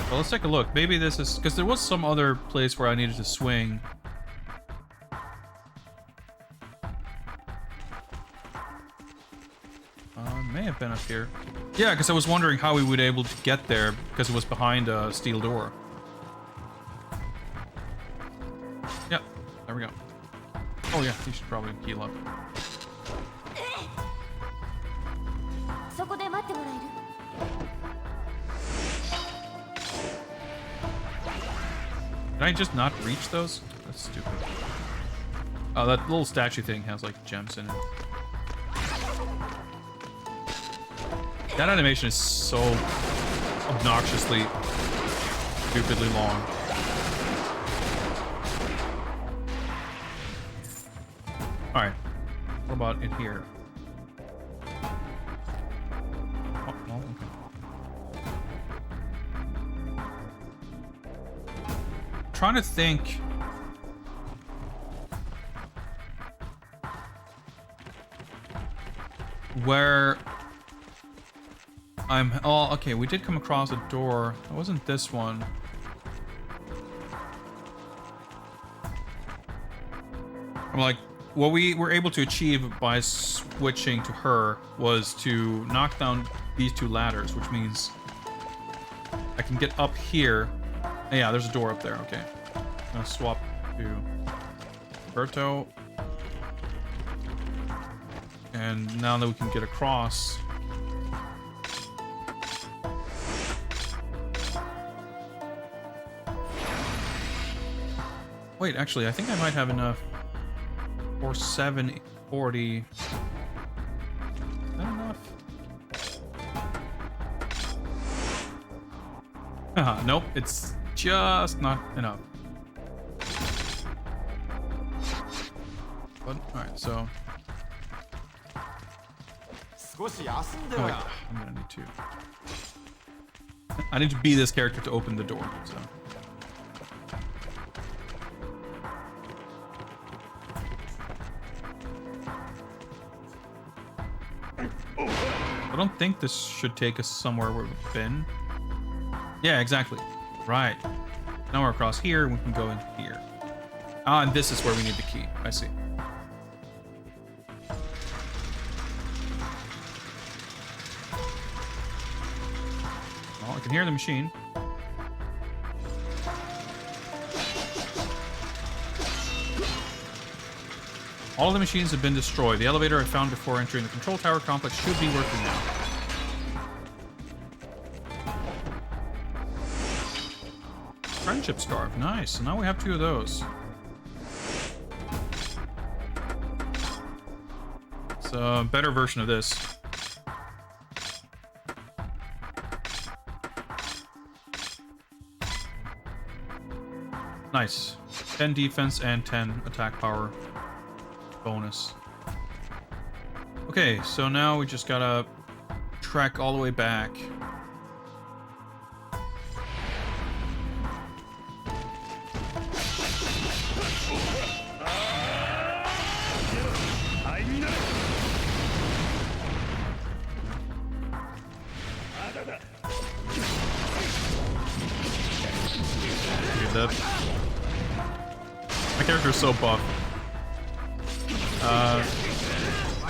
Well, let's take a look. Maybe this is because there was some other place where I needed to swing. May have been up here. Yeah, because I was wondering how we would be able to get there because it was behind a steel door. Yep, there we go. Oh yeah, you should probably heal up. Did I just not reach those? That's stupid. Oh, that little statue thing has like gems in it. That animation is so obnoxiously, stupidly long. Alright. What about in here? Oh, no, okay. Trying to think. Where I'm. Oh, okay. We did come across a door. It wasn't this one. I'm like, what we were able to achieve by switching to her was to knock down these two ladders, which means I can get up here. Yeah, there's a door up there. Okay. I'm gonna swap to Roberto. And now that we can get across. Wait, actually, I think I might have enough for 740. Is that enough? Nope, it's just not enough. But, alright, so. Oh, wait, I'm gonna need to. I need to be this character to open the door, so. I don't think this should take us somewhere where we've been. Yeah, exactly. Right. Now we're across here, and we can go in here. Ah, and this is where we need the key. I see. Well, I can hear the machine. All of the machines have been destroyed. The elevator I found before entering the control tower complex should be working now. Friendship scarf. Nice. So now we have 2 of those. It's a better version of this. Nice. 10 defense and 10 attack power bonus. Okay, so now we just gotta trek all the way back. My character is so buff.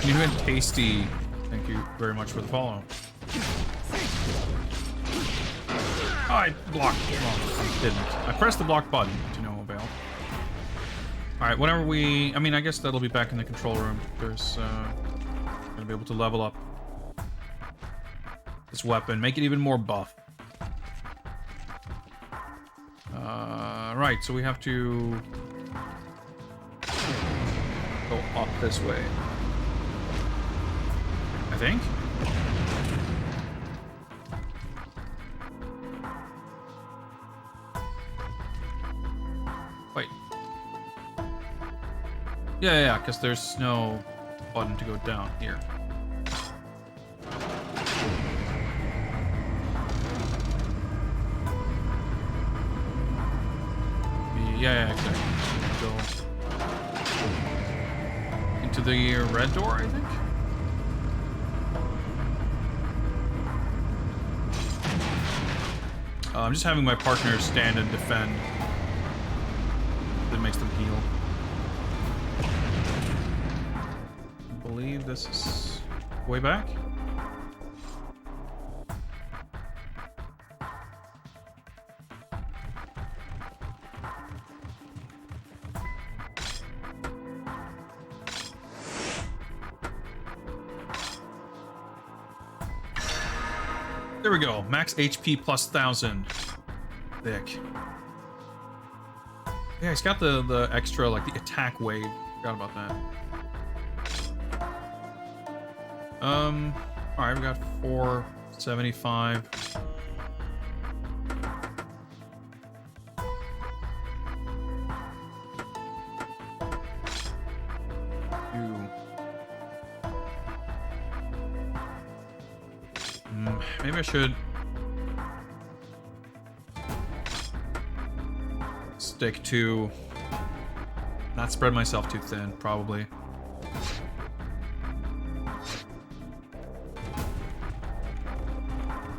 You and Tasty, thank you very much for the follow. Oh, I blocked. Well, I didn't. I pressed the block button to no avail. Alright, whenever we... I mean, I guess that'll be back in the control room. There's... gonna be able to level up this weapon, make it even more buff. Right, so we have to go up this way, I think. Wait. Yeah, because there's no button to go down here. Yeah, exactly. Go into the red door, I think. I'm just having my partners stand and defend. That makes them heal. I believe this is way back. There we go. Max HP plus 1,000. Thick. Yeah, he's got the extra, like, the attack wave. Forgot about that. Alright, we got 475. Maybe I should stick to not spread myself too thin, probably.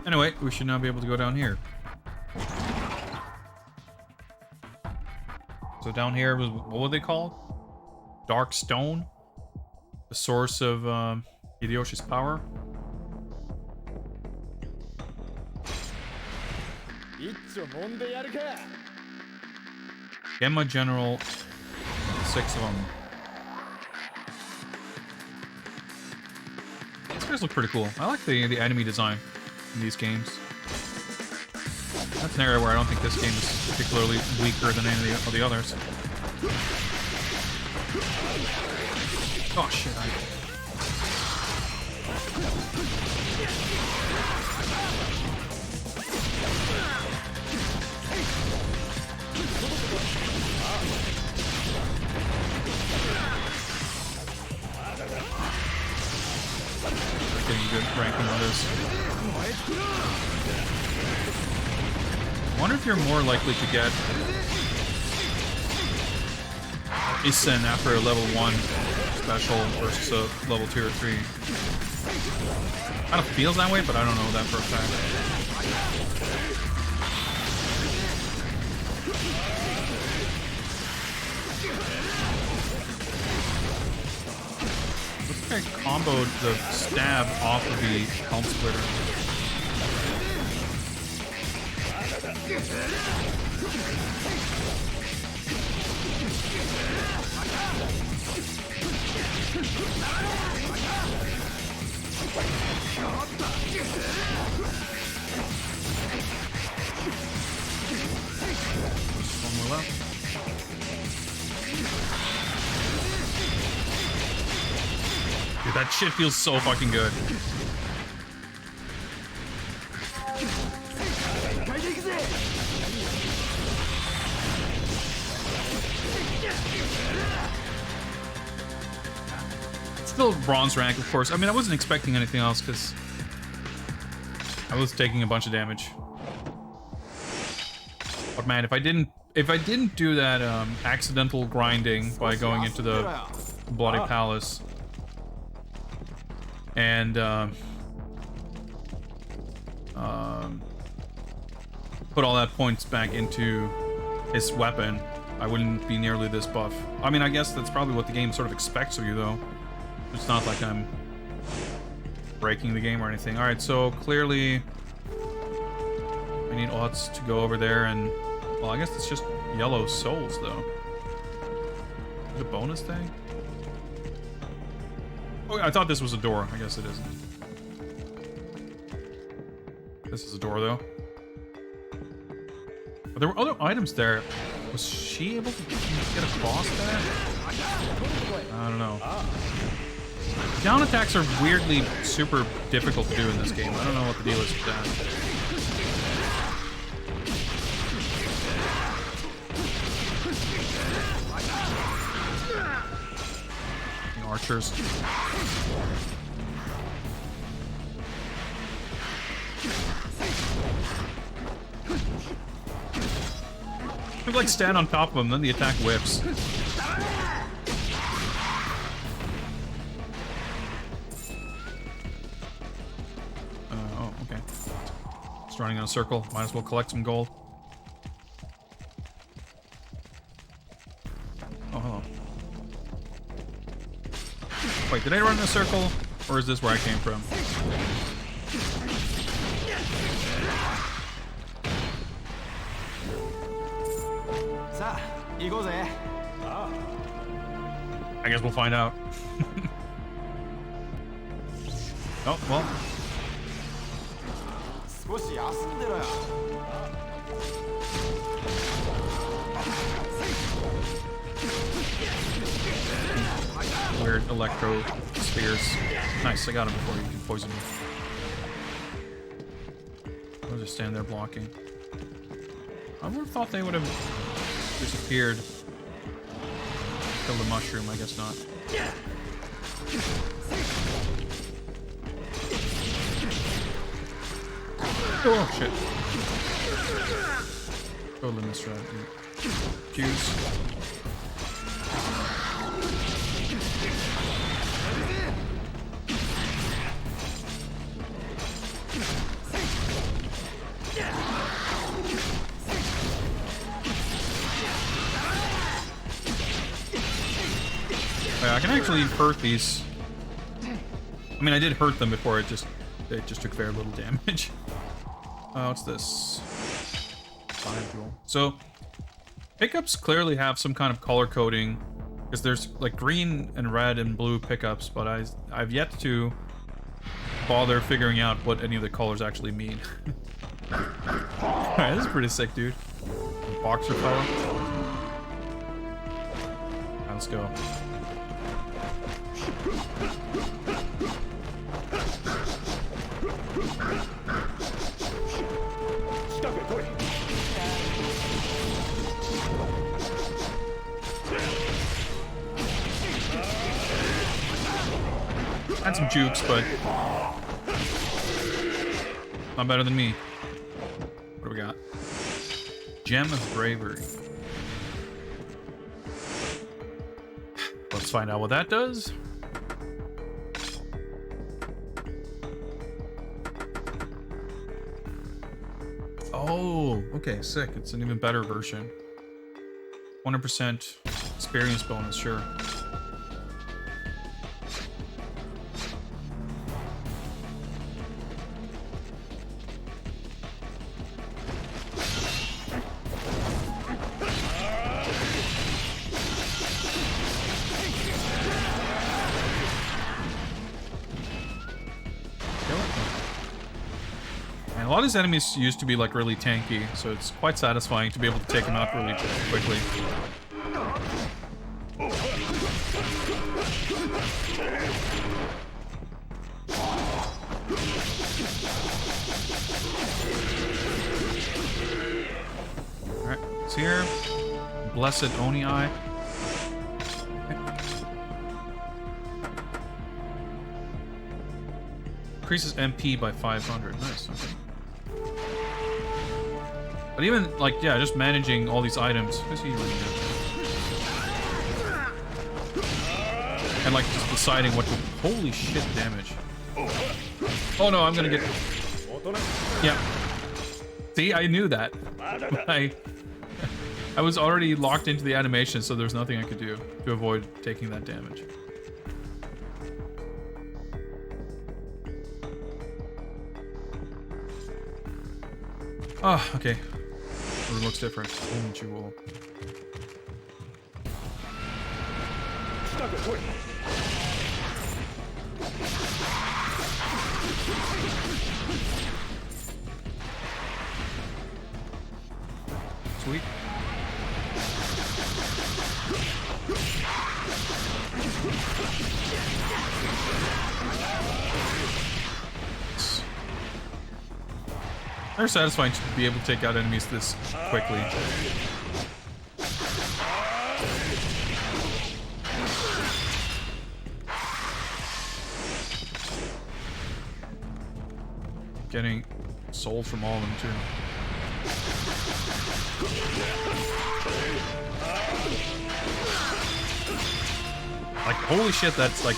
Anyway, we should now be able to go down here. So down here was, what were they called? Dark Stone? The source of Hideyoshi's power? Gemma General, 6 of them. These guys look pretty cool. I like the enemy design in these games. That's an area where I don't think this game is particularly weaker than any of the others. Oh shit, getting good ranking on this. I wonder if you're more likely to get Isen after a level 1 special versus a level 2 or 3. Kind of feels that way, but I don't know that for a fact. think I comboed the stab off of the helm splitter. One more left. Dude, that shit feels so fucking good. Still bronze rank, of course. I mean, I wasn't expecting anything else because I was taking a bunch of damage. But man, if I didn't do that accidental grinding by going into the Bloody Palace and put all that points back into his weapon, I wouldn't be nearly this buff. I mean, I guess that's probably what the game sort of expects of you, though. It's not like I'm breaking the game or anything. Alright, so clearly I need Otz to go over there and... Well, I guess it's just yellow souls, though. Is it a bonus thing? Oh, I thought this was a door. I guess it isn't. This is a door, though. But there were other items there. Was she able to get across there? I don't know. Down attacks are weirdly super difficult to do in this game. I don't know what the deal is with that. The archers. You like stand on top of them, then the attack whips. Oh, okay. Just running in a circle. Might as well collect some gold. Oh, hello. Wait, did I run in a circle? Or is this where I came from? I guess we'll find out. Oh, well. Weird electro spheres. Nice, I got him before you can poison me. I'll just stand there blocking. I would have thought they would have disappeared. Kill the mushroom, I guess not. Oh shit. Totally misread. Q's. Yeah, I can actually hurt these. I mean, I did hurt them before. It just took very little damage. What's this? Five jewel. So pickups clearly have some kind of color coding, because there's like green and red and blue pickups, but I've yet to bother figuring out what any of the colors actually mean. Alright, this is pretty sick, dude. Boxer color. Alright, let's go. Had some jukes, but not better than me. What do we got? Gem of Bravery. Let's find out what that does. Oh, okay, sick. It's an even better version. 100% experience bonus, sure. And a lot of these enemies used to be like really tanky, so it's quite satisfying to be able to take them out really quickly. Alright, it's here. Blessed Oni Eye. Increases MP by 500. Nice. Okay. But even, like, yeah, just managing all these items. Who's he really good? And, like, just deciding what to... Holy shit, damage. Oh, no, I'm gonna get... Yeah. See, I knew that. I was already locked into the animation, so there's nothing I could do to avoid taking that damage. Ah, okay. It looks different. Jewel. Sweet. Very satisfying to be able to take out enemies this quickly. Getting soul from all of them too. Like, holy shit, that's like...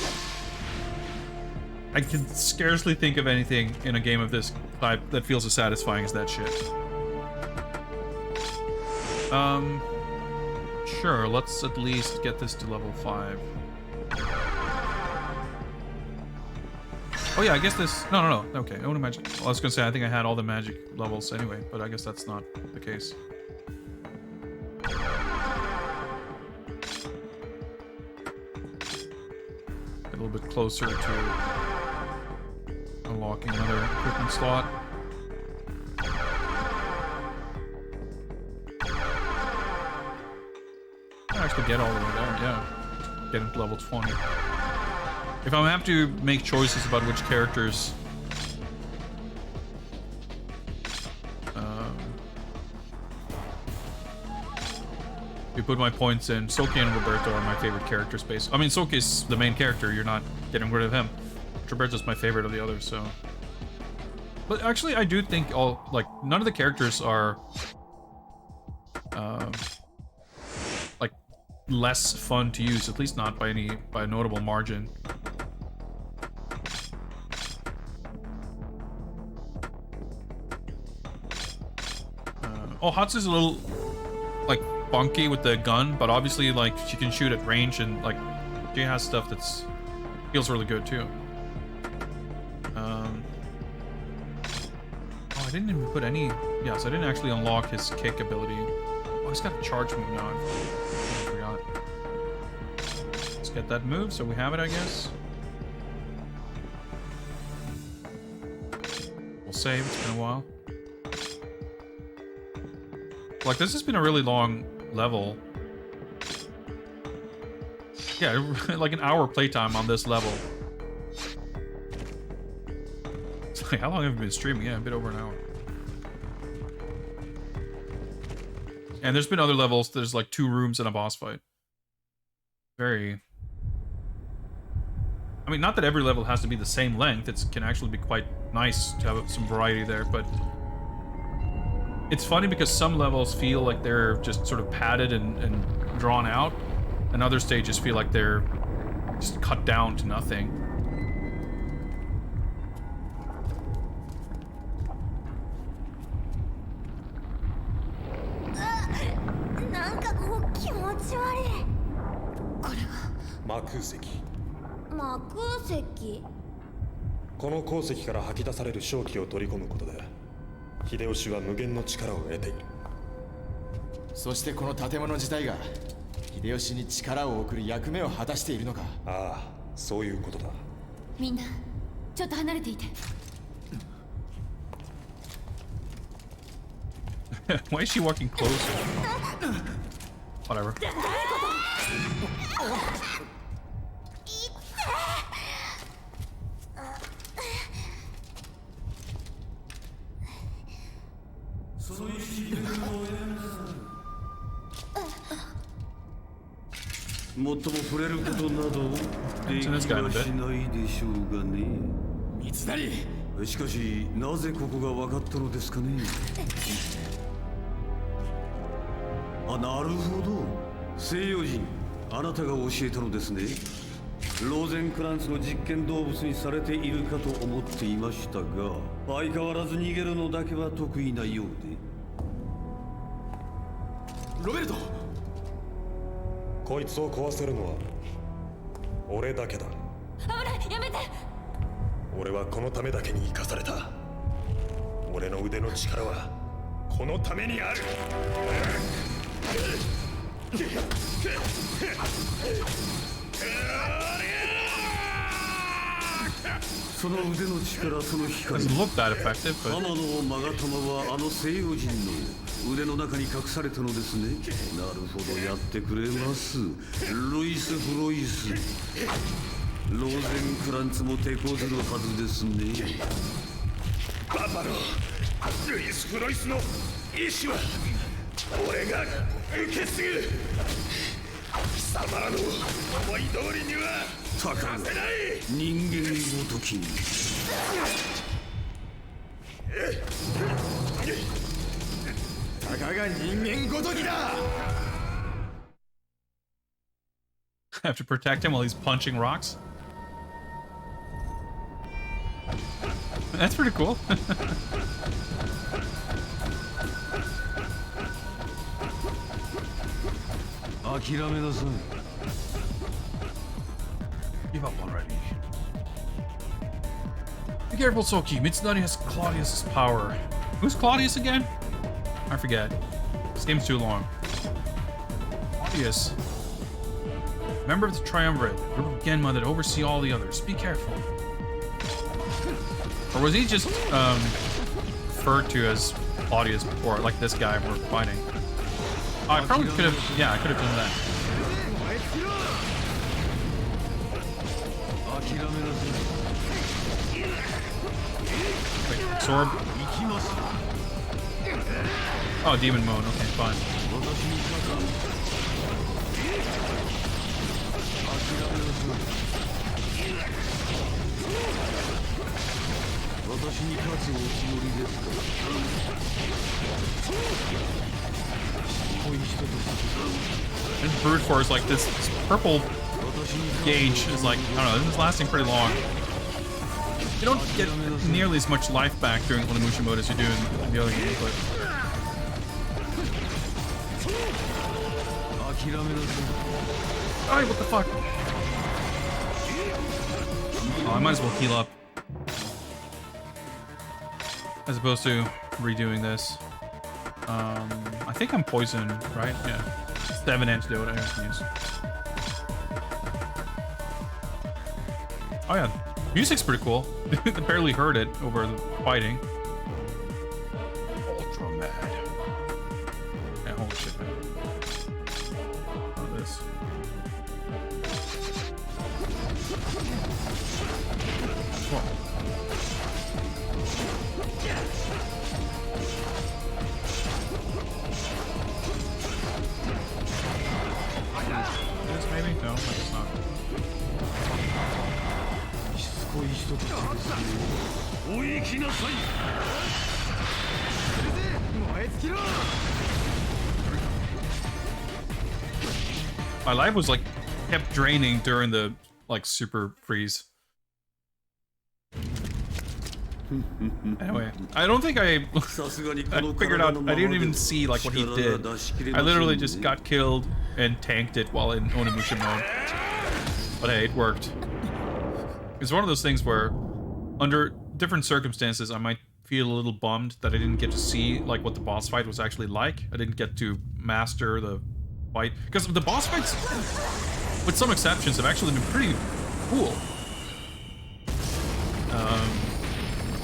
I can scarcely think of anything in a game of this type that feels as satisfying as that shit. Sure, let's at least get this to level 5. Oh yeah, I guess this... No. Okay, I want to magic. Well, I was gonna say, I think I had all the magic levels anyway, but I guess that's not the case. Get a little bit closer to unlocking another equipment slot. I actually get all the way there, yeah. Get into level 20. If I have to make choices about which characters you put my points in, Soki and Roberto are my favorite character space. I mean, Soki's the main character, you're not getting rid of him. Roberto's my favorite of the others, so... But actually, I do think all, like, none of the characters are like, less fun to use, at least not by a notable margin. Oh, Hatsu's a little, like, bunky with the gun, but obviously, like, she can shoot at range, and, like, she has stuff that's feels really good, too. Oh, I didn't even put any... Yeah, so I didn't actually unlock his kick ability. Oh, he's got a charge move now. I forgot. Let's get that move, so we have it, I guess. We'll save, it's been a while. Like, this has been a really long level. Yeah, like an hour playtime on this level. It's like, how long have you been streaming? Yeah, a bit over an hour. And there's been other levels. There's like 2 rooms and a boss fight. Very... I mean, not that every level has to be the same length. It can actually be quite nice to have some variety there, but... It's funny because some levels feel like they're just sort of padded and drawn out, and other stages feel like they're just cut down to nothing. Maku-seki? この鉱石から吐き出される瘴気を取り込むことで秀吉は無限の力を得ている。そしてこの建物自体が秀吉に力を送る役目を果たしているのか。ああ、そういうことだ。みんなちょっと離れていて。Why is she walking closer? Whatever. It's in this guy in a bit. 三成しかしなぜここが分かったのですかね。あ、なるほど。西洋人、あなたが教えたのですね。ローゼンクランツの実験動物にされているかと思っていましたが、相変わらず逃げるのだけは得意なようで。ロベルト。こいつを壊せるのは俺だけだ。危ないやめて。俺はこのためだけに生かされた。俺の腕の力はこのためにある。その腕の力、その光。 Doesn't look that effective, 天 but のマガタマはあの西洋人の腕の中に隠されたのですね。なるほど、やってくれます。ルイス・フロイス。ローゼンクランツも手こずるはずですね。ババロルイス・フロイスの意志は俺が受け継ぐ。貴様らの思い通りにはたかがさせない。人間ごときに。たかが人間ごときだ。 have to protect him while he's punching rocks. That's pretty cool. Give up already. Be careful, Soki. Mitsunari has Claudius's power. Who's Claudius again? I forget. This game's too long. Claudius. Member of the Triumvirate, group of Genma that oversee all the others. Be careful. Or was he just referred to as Claudius before, like this guy we're fighting? Oh, I probably could have. Yeah, I could have done that. Wait, absorb. Oh, demon mode. Okay, fine. And brute force, like this purple gauge is like, I don't know, this is lasting pretty long. You don't get nearly as much life back during Onimusha mode as you do in the other game, but Alright, what the fuck? Oh, I might as well heal up. As opposed to redoing this. I think I'm poisoned, right? Yeah. 7 antidote I can use. Oh yeah, music's pretty cool. I barely heard it over the fighting. Ultra mad. Yeah, holy shit, man. This. Whoa. This maybe? No, I guess not. My life was like kept draining during the like super freeze. Anyway, I don't think I figured out. I didn't even see like what he did. I literally just got killed and tanked it while in Onimusha mode. But hey, it worked. It's one of those things where, under different circumstances, I might feel a little bummed that I didn't get to see like what the boss fight was actually like. I didn't get to master the fight because the boss fights, with some exceptions, have actually been pretty cool.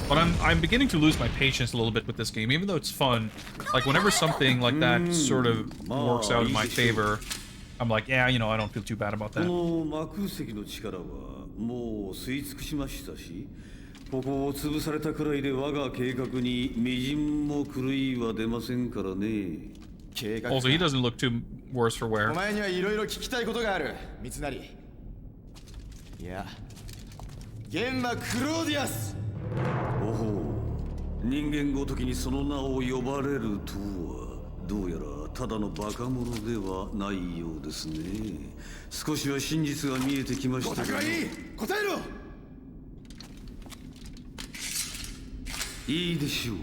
But I'm beginning to lose my patience a little bit with this game, even though it's fun. Like whenever something like that sort of works out in my favor, I'm like, yeah, you know, I don't feel too bad about こ that. の魔空石の力はもう吸い尽くしましたし、ここを潰されたくらいで我が計画に微塵も狂いは出ませんからね。計画 Also, he doesn't look too worse for お wear. 前にはいろいろ聞きたいことがある三成。いや現場クローディアス。おほう、人間ごときにその名を呼ばれるとはどうやらただのバカ者ではないようですね。少しは真実が見えてきました。お宅はいい、答えろ。いいでしょう。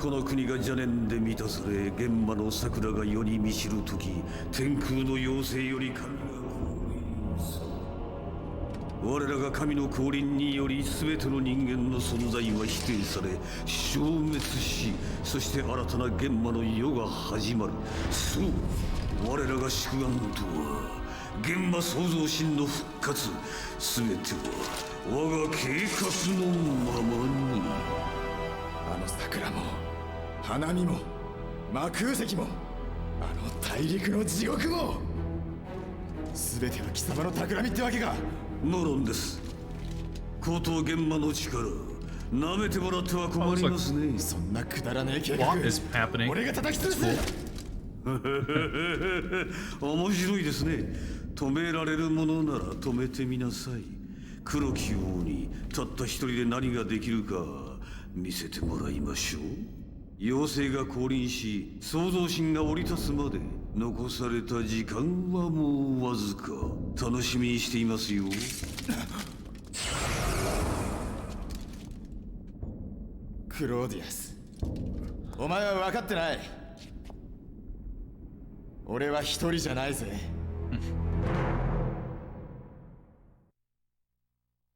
この国が邪念で満たされ、現場の桜が世に満ちるとき、天空の妖精より神が降臨さ。我らが神の降臨により全ての人間の存在は否定され消滅し、そして新たな現場の世が始まる。そう、我らが祝願とは現場創造神の復活。全ては我が計画のままに。あの桜も花見も魔空石もあの大陸の地獄も全ては貴様の企みってわけか。無論です。高等現場の力舐めてもらっては困りますね。そんなくだらねえ計画 What is happening? 俺が叩き潰す。面白いですね。止められるものなら止めてみなさい。黒き王にたった一人で何ができるか見せてもらいましょう。妖精が降臨し創造神が降り立つまで残された時間はもうわずか。楽しみにしていますよ。クローディアス、お前は分かってない。俺は一人じゃないぜ。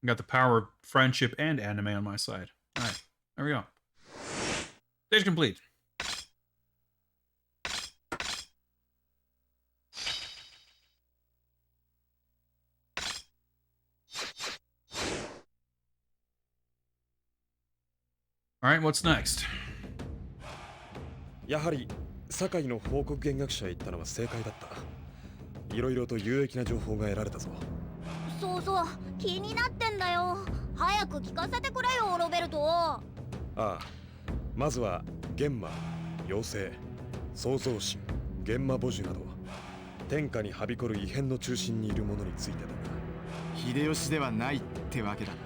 Got the power of friendship and anime on my side. All right, there we go. Stage complete. All right, what's next? やはり堺の報告見学者へ行ったのは正解だった。いろいろと有益な情報が得られたぞ。そうそう、気になってんだよ。早く聞かせてくれよ、ロベルト。ああ、まずは玄魔、妖精、創造神、玄魔母樹など天下にはびこる異変の中心にいる者についてだが。秀吉ではないってわけだな。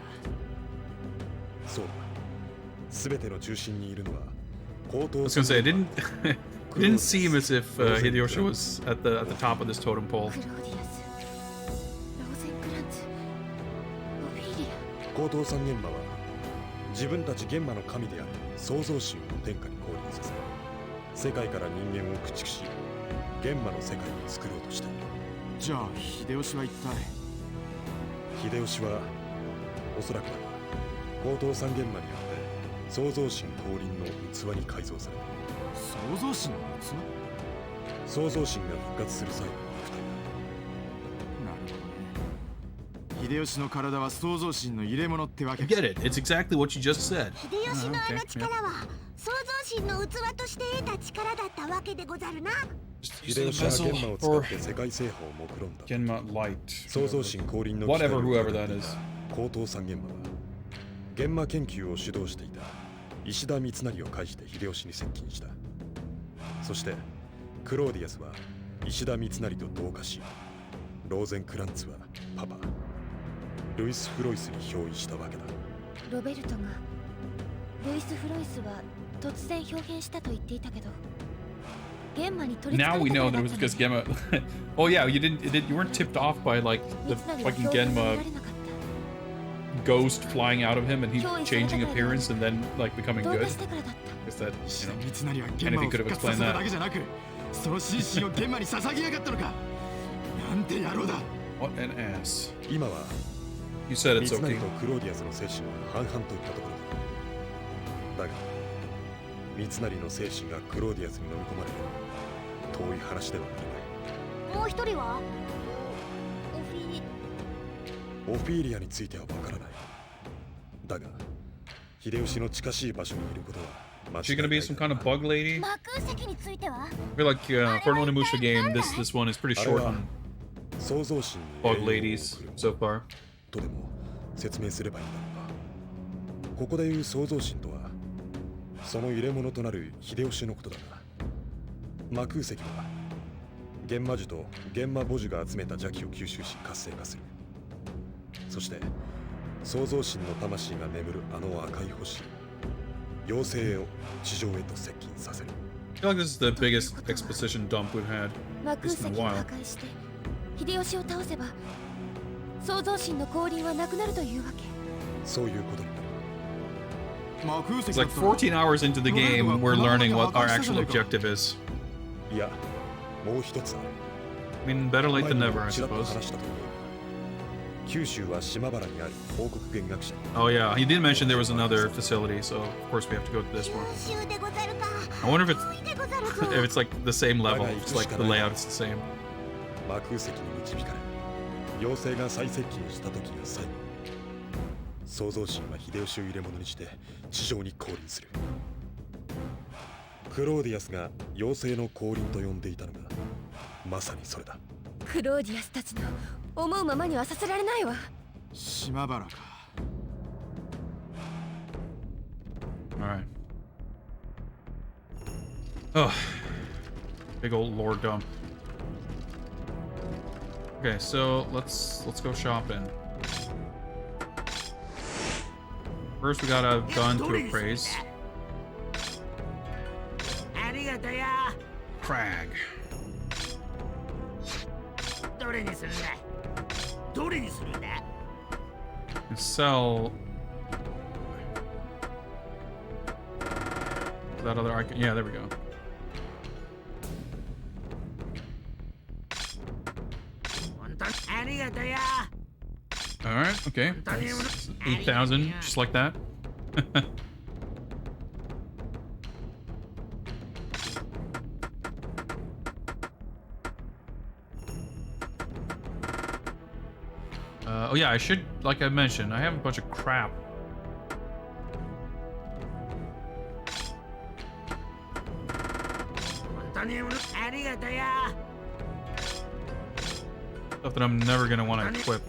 そうだ。すべての中心にいるのは高等。I was gonna say, it didn't seem as if Hideyoshi was at the top of this totem pole. クローディアス、ローゼンクランツ、オフィリア。高等三玄魔は自分たち玄魔の神である創造神を天下に降臨させ、世界から人間を駆逐し玄魔の世界を作ろうとした。じゃあ秀吉は一体。秀吉はおそらくだが高等三玄魔によって創造神降臨の器に改造された。創造神の器。創造神が復活する際の肉体だ。なるほどね。秀吉の体は創造神の入れ物ってわけ I get it. It's exactly what you just said. 秀吉のあ okay, の力は創造神の器として得た力だったわけでござるな。秀吉は玄魔を使って世界制覇を目論んだ。 Genma Light. 創造神降臨の Whatever, whoever that is. 高等三玄魔は玄魔研究を主導していた石田三成を介して秀吉に接近した。そしてクローディアスは石田三成と同化し、ローゼンクランツはパパルイス・フロイスに憑依したわけだ。ロベルトがルイス・フロイスは突然表現したと言っていたけど、玄魔に取り憑か Now れ we た know から that だ it った was の because Genma. Oh yeah, you weren't tipped off by like the 三成は fucking 表現され Genma られなかった。 ghost flying out of him and he 憑依された changing からだ。 appearance and then like becoming 同 good. 化してからだった。 Is that, 石 you 田 know? 三成は玄魔を Anything could have 復活さ explained せた that. だけじゃなく、その心身を玄魔に捧げやがったのか。なんて野郎だ。 What an ass. 今は You said 三 it's 成 okay. とクローディアスの精神は半々といったところだ。だが三成の精神がクローディアスに飲み込まれる遠い話ではあるまい。もう一人はオフィリ。オフィーリアについてはわからない。だが、秀吉の近しい場所にいることは間 Is she 違いな gonna い be some kind of bug lady? 魔空石については I feel like for an Onimusha game, this one is pretty あれ short は on 創造神に bug 栄養を ladies 送る so far. とでも説明すればいいんだろうが、ここでいう創造神とはその入れ物となる秀吉のことだが、魔空石は玄魔樹と玄魔母樹が集めた邪気を吸収し活性化する。そして創造神の魂が眠るあの赤い星、妖精を地上へと接近させる。 I feel like this is the biggest exposition dump we've had 魔空 at 石 least を in a 破 while. 壊して秀吉を倒せば創造神の降臨はなくなるというわけ。そういうことになる。 It's like 14 hours into the game, we're learning what our actual objective is. いや、もう一つある。 I mean, better late than 前に never, も I ちらっと suppose. 話したと思うが、九州は島原にある報告見学者に Oh yeah, he did mention there was another facility, so of course we have to go to this one. 優秀でござるか I wonder if 多いでござるぞ if it's like the same level, if it's like the layout is the same. 魔空石に導かれ、妖精が再接近した時が最後。創造神は秀吉を入れ物にして地上に降臨する。クローディアスが妖精の降臨と呼んでいたのがまさにそれだ。クローディアスたちの思うままにはさせられないわ。島原か。 Alright. Oh, big old lore dump. Okay, so let's go shopping. First, we got a gun to appraise. ありがとよ Crag. どれにするんだどれにするんだ And sell that other icon. Yeah, there we go. All right. Okay. That's 8,000, just like that. Oh yeah, I should, like I mentioned, I have a bunch of crap. Stuff that I'm never gonna want to equip.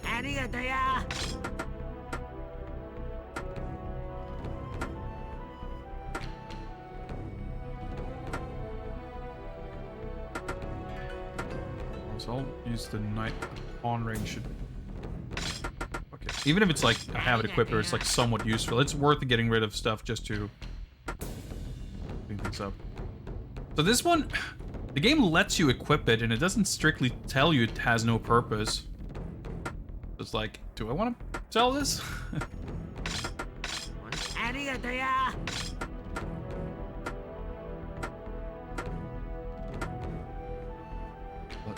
So I'll use the knight pawn range. Should okay. Even if it's like I have it equipped or it's like somewhat useful, it's worth getting rid of stuff just to clean things up. So this one, the game lets you equip it and it doesn't strictly tell you it has no purpose. It's like, do I want to sell this?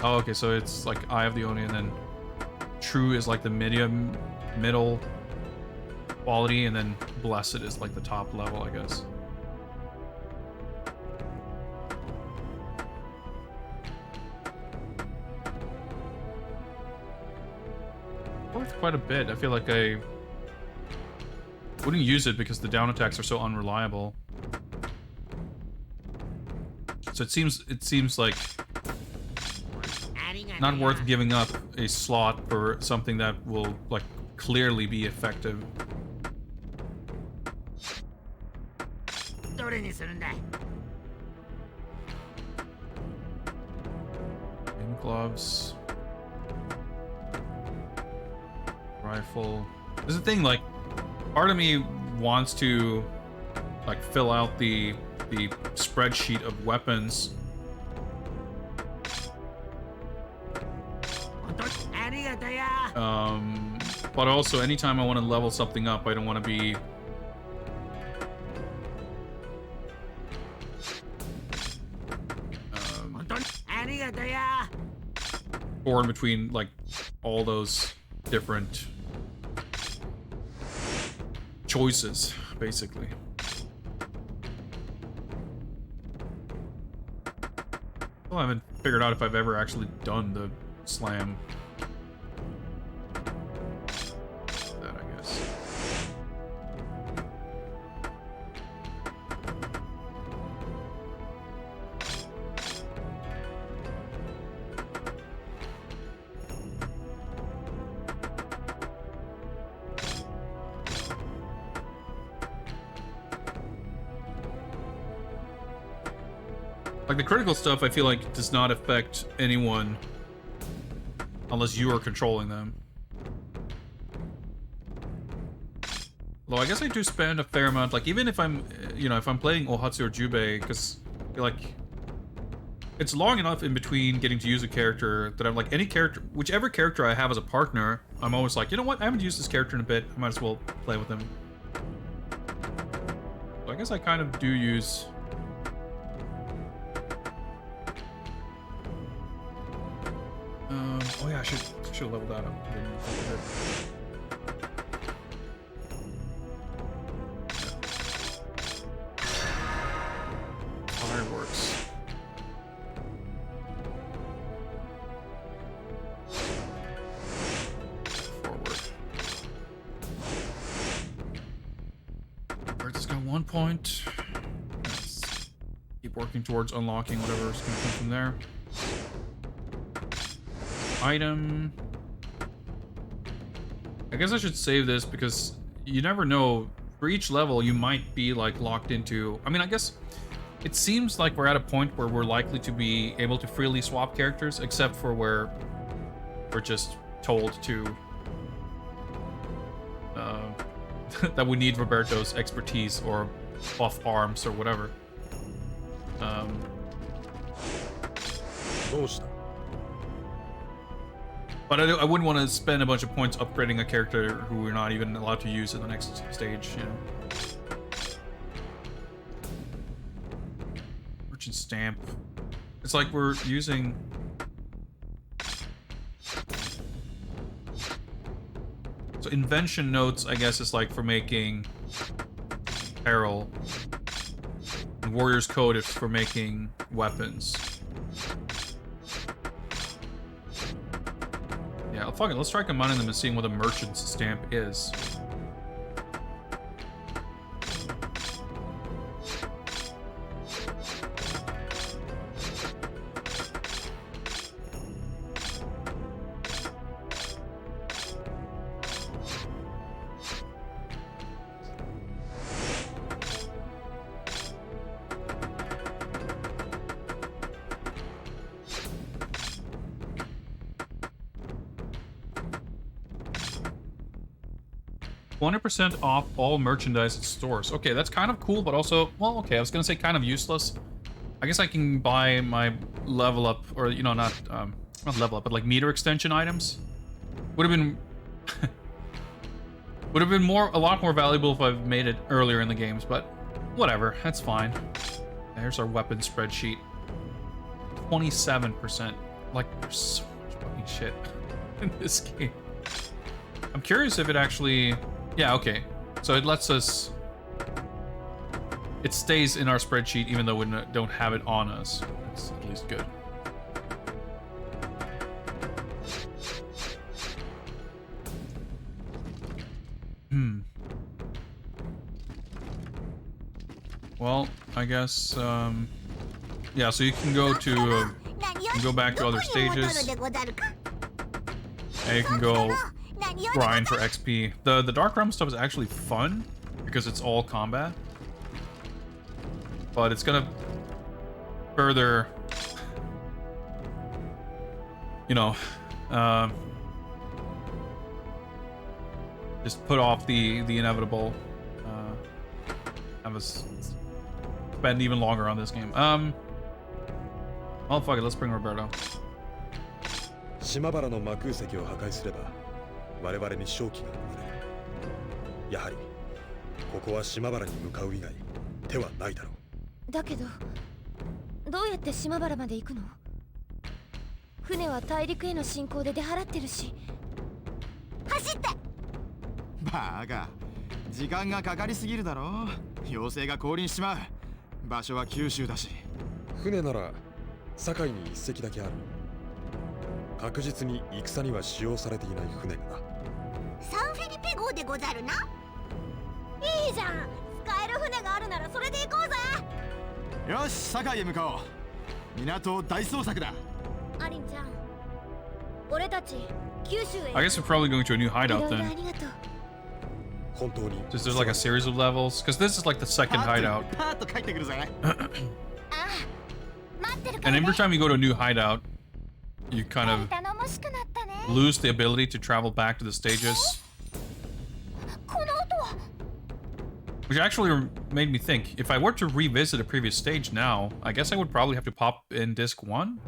Oh, okay, so it's like Eye of the Oni and then True is like the middle quality and then Blessed is like the top level, I guess. Worth quite a bit. I feel like I wouldn't use it because the down attacks are so unreliable. So it seems like not worth giving up a slot for something that will like clearly be effective. Game gloves. Rifle. This is the thing, like, part of me wants to like fill out the spreadsheet of weapons. But also anytime I want to level something up, I don't want to be torn between like all those different choices, basically. Well, I haven't figured out if I've ever actually done the slam. That, I guess. Like the critical stuff, I feel like does not affect anyone unless you are controlling them. Although I guess I do spend a fair amount, like even if I'm, you know, if I'm playing Ohatsu or Jubei, because I feel like it's long enough in between getting to use a character that I'm like, any character, whichever character I have as a partner, I'm always like, you know what, I haven't used this character in a bit, I might as well play with him. So I guess I kind of do use... oh yeah, I should level that up. I didn't even think of it. Fireworks. Forward. Alright, just got 1 point. Let's keep working towards unlocking whatever's gonna come from there. Item. I guess I should save this because you never know. For each level, you might be like locked into. I mean, I guess it seems like we're at a point where we're likely to be able to freely swap characters, except for where we're just told to that we need Roberto's expertise or buff arms or whatever. But I wouldn't want to spend a bunch of points upgrading a character who we're not even allowed to use in the next stage, you know. Merchant stamp. It's like we're using... So invention notes, I guess, is like for making apparel. And warrior's code is for making weapons. Yeah, fuck it, let's try combining them and seeing what a merchant's stamp is. %20 off all merchandise at stores. Okay, that's kind of cool, but also, well, okay, I was gonna say kind of useless. I guess I can buy my level up, or, you know, not level up, but like meter extension items. Would have been... would have been a lot more valuable if I've made it earlier in the games, but whatever, that's fine. There's our weapon spreadsheet. 27%. Like, there's so much fucking shit in this game. I'm curious if it actually... Yeah, okay. So it lets us... It stays in our spreadsheet even though we don't have it on us. That's at least good. Well, I guess... yeah, so you can go to... you can go back to other stages. And you can go... grind for XP. The Dark Realm stuff is actually fun because it's all combat, but it's gonna further, you know, just put off the inevitable. Have us spend even longer on this game. Oh fuck it, let's bring Roberto. 島原の魔空石を破壊すれば我々に勝機が生まれる。やはりここは島原に向かう以外手はないだろう。だけどどうやって島原まで行くの？船は大陸への侵攻で出払ってるし。走って。バカ、時間がかかりすぎるだろ。妖精が降臨しまう。場所は九州だし。船なら堺に一隻だけある。確実に戦には使用されていない船がな。サンフェリペ号でござるな。いいじゃん。使える船があるならそれで行こうぜ。よし、堺へ向かおう。港を大捜索だ。アリンちゃん、俺たち九州へ。 I guess we're probably going to a new hideout then. ありがとう。 本当に Just there's like a series of levels, because this is like the second hideout. パーッと帰ってくるぜ。ああ、から And ね every time you go to a new hideout, you kind of 頼もしくなったね lose the ability to travel back to the stages. この音は Which actually made me think, if I were to revisit a previous stage now, I guess I would probably have to pop in disc 1?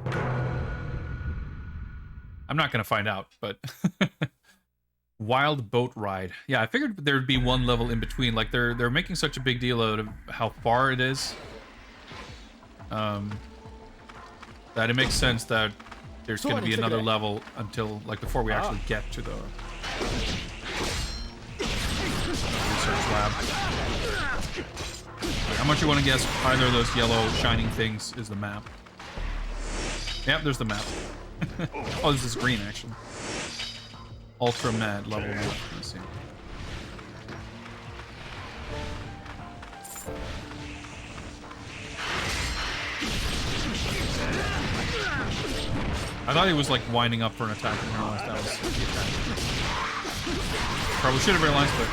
I'm not gonna find out, but... Wild Boat Ride. Yeah, I figured there'd be one level in between. Like, they're making such a big deal out of how far it is. That it makes sense that there's gonna be another level until, like, before we actually get to the... research lab. How much you want to guess either of those yellow shining things is the map? Yep, there's the map. Oh, this is green, actually. Ultra Mad level 1. Let's see. I thought he was like winding up for an attack and I realized that was the attack. Probably should have realized, but...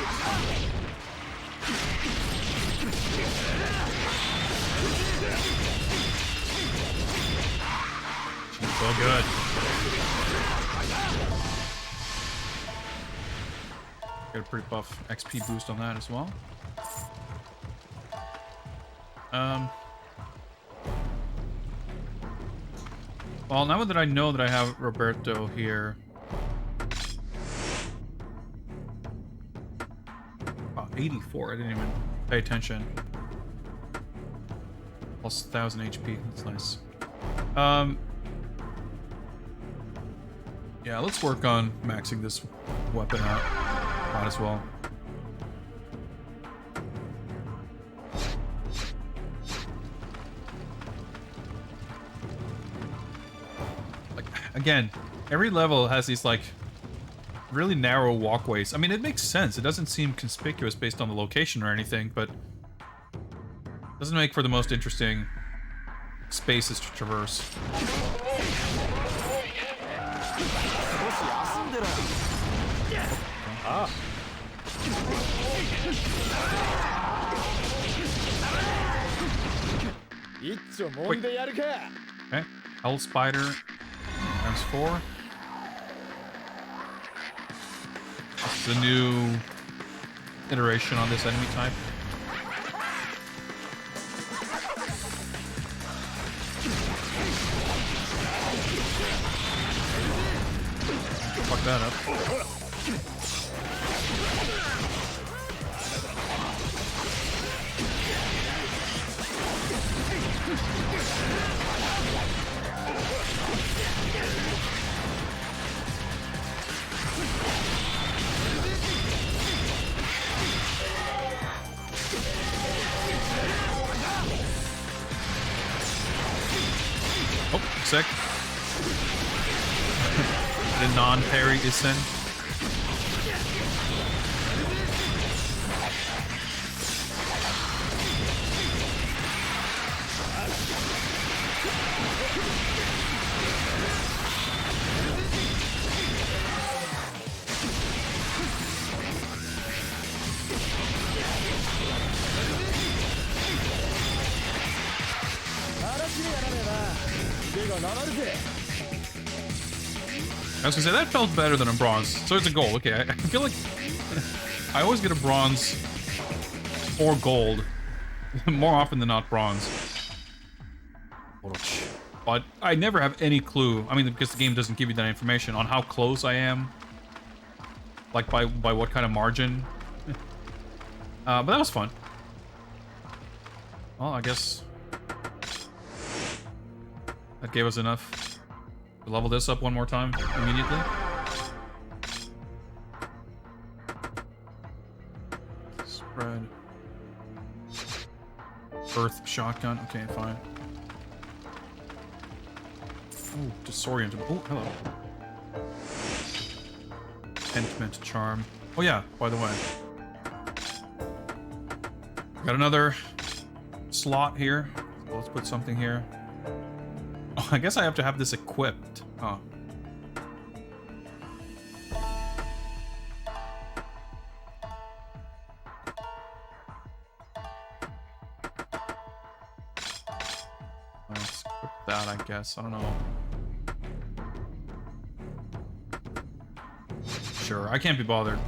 So good. Get a pretty buff XP boost on that as well. Well, now that I know that I have Roberto here... Oh, 84. I didn't even pay attention. Plus 1,000 HP. That's nice. Yeah, let's work on maxing this weapon out. Might as well. Like, again, every level has these, like, really narrow walkways. I mean, it makes sense. It doesn't seem conspicuous based on the location or anything, but it doesn't make for the most interesting spaces to traverse. Okay, Hell Spider times 4. This is a new iteration on this enemy type. Fuck that up. Oh, sick. The non-parry descent. I was gonna say, that felt better than a bronze. So it's a gold. Okay, I feel like I always get a bronze or gold. More often than not bronze. But I never have any clue. I mean, because the game doesn't give you that information on how close I am. Like, by what kind of margin. But that was fun. Well, I guess that gave us enough. Level this up one more time immediately. Spread. Earth shotgun. Okay, fine. Oh, disoriented. Oh, hello. Pentiment charm. Oh yeah, by the way. Got another slot here. So let's put something here. Oh, I guess I have to have this equipped. Oh. Let's equip that, I guess. I don't know. Sure, I can't be bothered.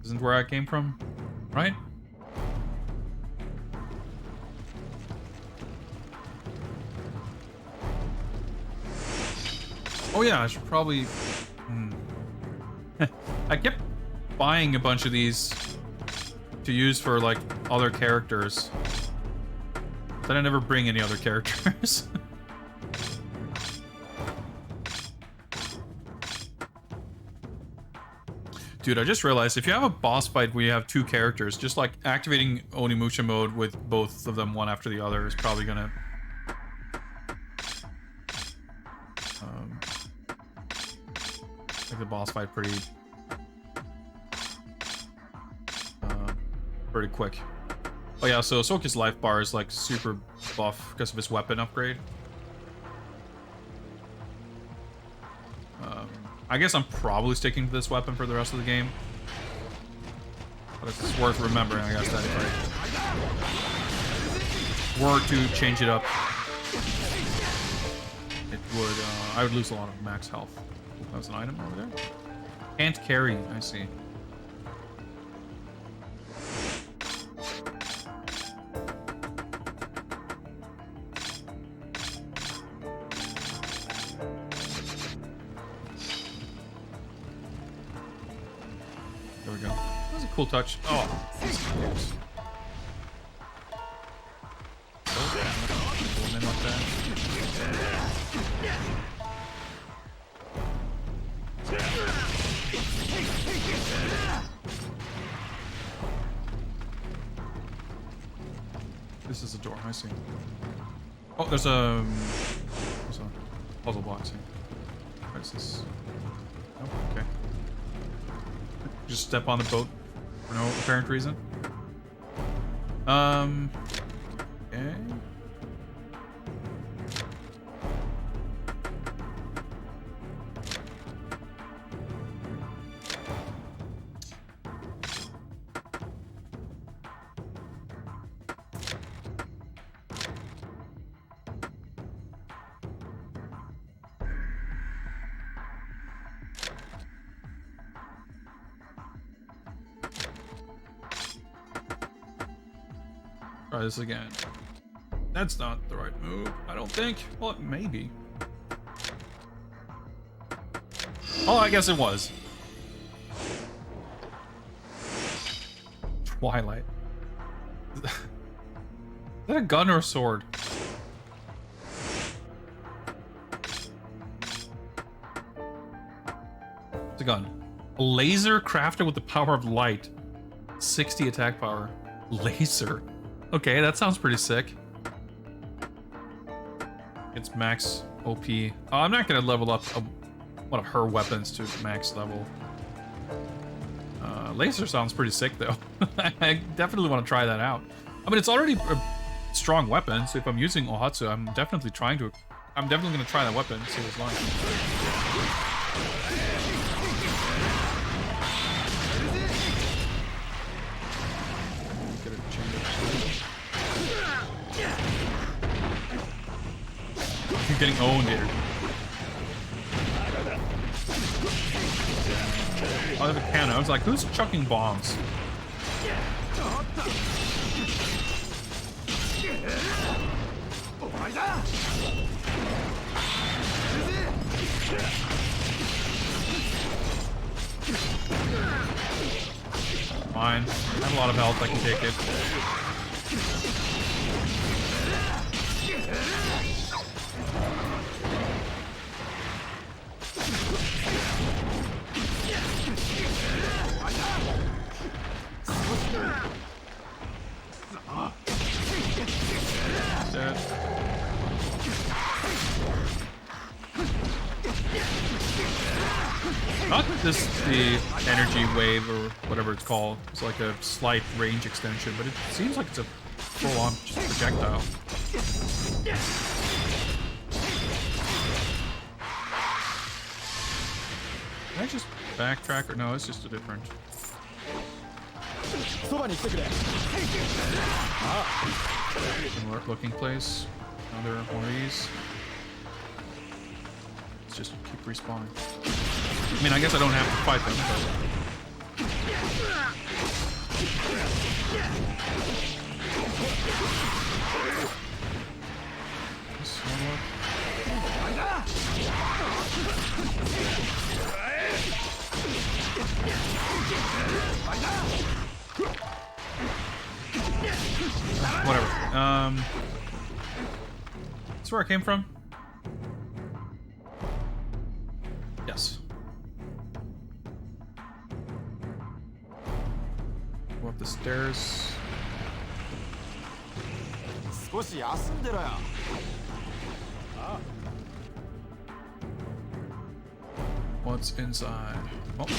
Isn't where I came from, right? Oh yeah, I should probably... I kept buying a bunch of these to use for, like, other characters. But I never bring any other characters. Dude, I just realized if you have a boss fight where you have two characters, just like activating Onimusha mode with both of them one after the other is probably gonna make the boss fight pretty quick. Oh yeah, so Soka's life bar is like super buff because of his weapon upgrade. I guess I'm probably sticking to this weapon for the rest of the game. But it's worth remembering, I guess, that if I were to change it up, it would, I would lose a lot of max health. That was an item over there. Can't carry, I see. There we go. That was a cool touch. Oh. Pulling in like that. This is a door, I see. Oh, there's a puzzle box here. What is this? Oh, okay. Just step on the boat for no apparent reason. Okay. Try this again. That's not the right move, I don't think. Well, it may be. Oh, I guess it was. Twilight. Is that a gun or a sword? It's a gun. A laser crafted with the power of light. 60 attack power. Laser. Okay, that sounds pretty sick. It's max OP. Oh, I'm not gonna level up one of her weapons to max level. Laser sounds pretty sick though. I definitely want to try that out. I mean, it's already a strong weapon, so if I'm using Ohatsu, I'm definitely gonna try that weapon, see what it's like. You're getting owned here. I have a cannon. I was like, who's chucking bombs? Fine. I have a lot of health. I can take it. Dead. Not this the energy wave or whatever it's called. It's like a slight range extension, but it seems like it's a full-on projectile. Can I just backtrack or no? It's just a different. Looking place. Another one of these. Let's just keep respawning. I mean, I guess I don't have to fight them, but... This one look. Whatever. That's where I came from. Yes. Go up the stairs. 少し休んでろよ。 What's inside? Oh, dudes.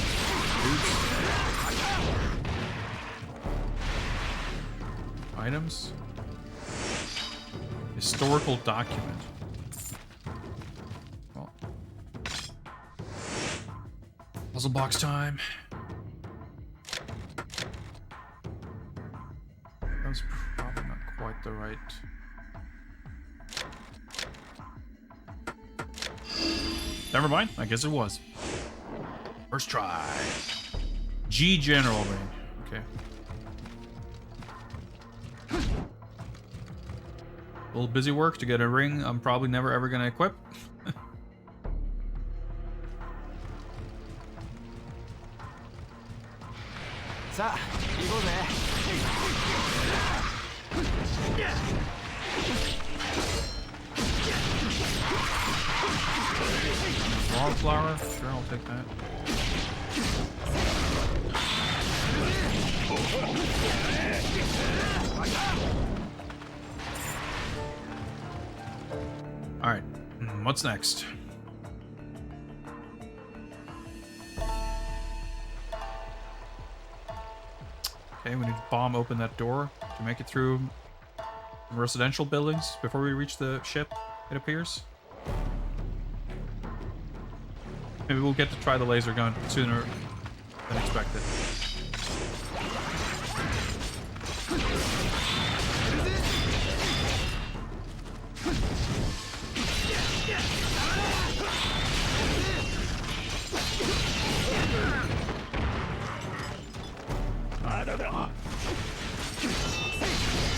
Items. Historical document. Well. Puzzle box time. That's probably not quite the right. Never mind. I guess it was. First try. G general ring. Okay. A little busy work to get a ring I'm probably never ever gonna equip. Wallflower? Sure, I'll take that. Alright, what's next? Okay, we need to bomb open that door to make it through residential buildings before we reach the ship, it appears. Maybe we'll get to try the laser gun sooner than expected.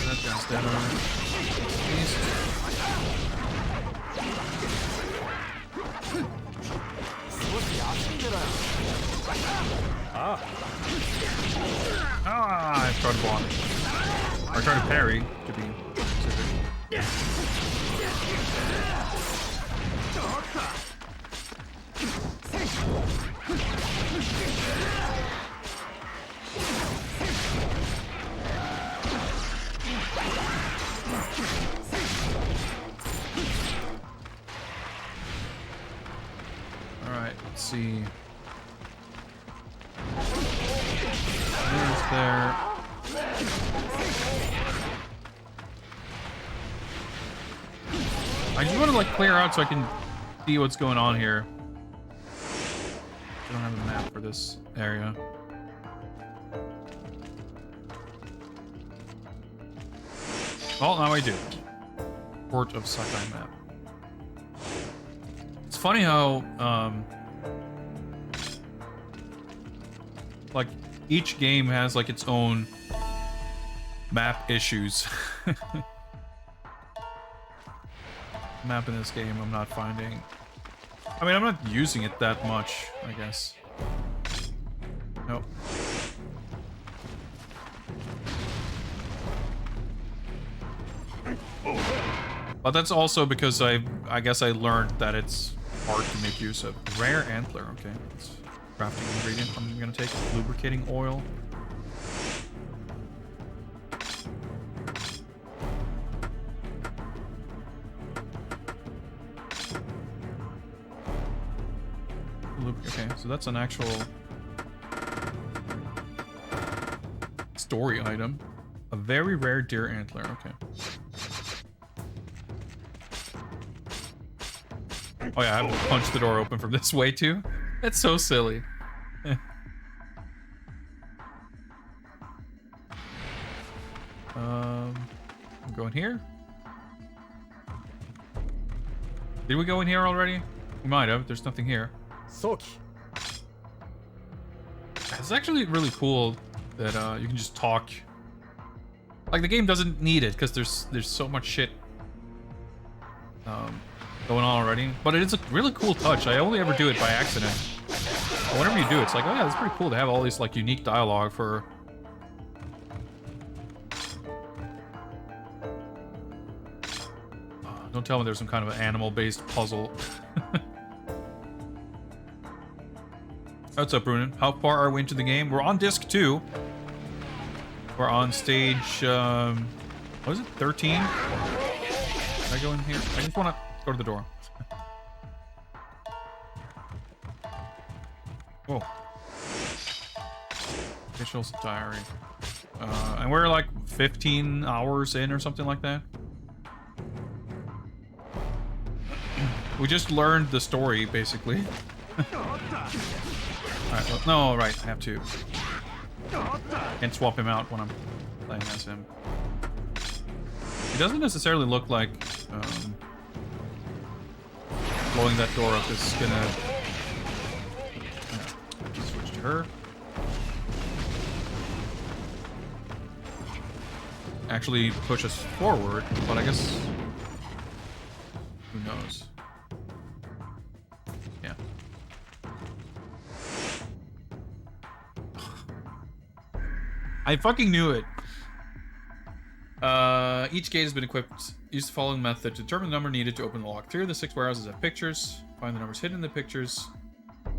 That guy's dead already. I tried to block. Or tried to parry, to be specific. Alright, let's see. There's there. I just want to like clear out so I can see what's going on here. I don't have a map for this area. Oh, now I do. Port of Sakai map. It's funny how like each game has like its own map issues. Map in this game I'm not finding. I mean, I'm not using it that much, I guess. Nope. But that's also because I guess I learned that it's hard to make use of. Rare antler, okay. That's crafting ingredient I'm gonna take. Lubricating oil. Okay, so that's an actual story item. A very rare deer antler, okay. Oh yeah, I have to punch the door open from this way too? That's so silly. Go in here. Did we go in here already? We might have. There's nothing here. Soki. It's actually really cool that you can just talk. Like, the game doesn't need it because there's so much shit going on already. But it's a really cool touch. I only ever do it by accident. But whenever you do, it's like, oh yeah, it's pretty cool to have all these like unique dialogue for. Don't tell me there's some kind of an animal-based puzzle. What's up, Brunin? How far are we into the game? We're on disc 2. We're on stage, what is it, 13? Can I go in here? I just want to go to the door. Whoa. Official's diary. And we're like 15 hours in or something like that. We just learned the story, basically. Alright, well, no, right, I have to. Can't swap him out when I'm playing as him. He doesn't necessarily look like blowing that door up is gonna switch to her. Actually push us forward, but I guess who knows? Yeah. I fucking knew it. Each gate has been equipped. Use the following method to determine the number needed to open the lock. 3 of the 6 warehouses have pictures. Find the numbers hidden in the pictures.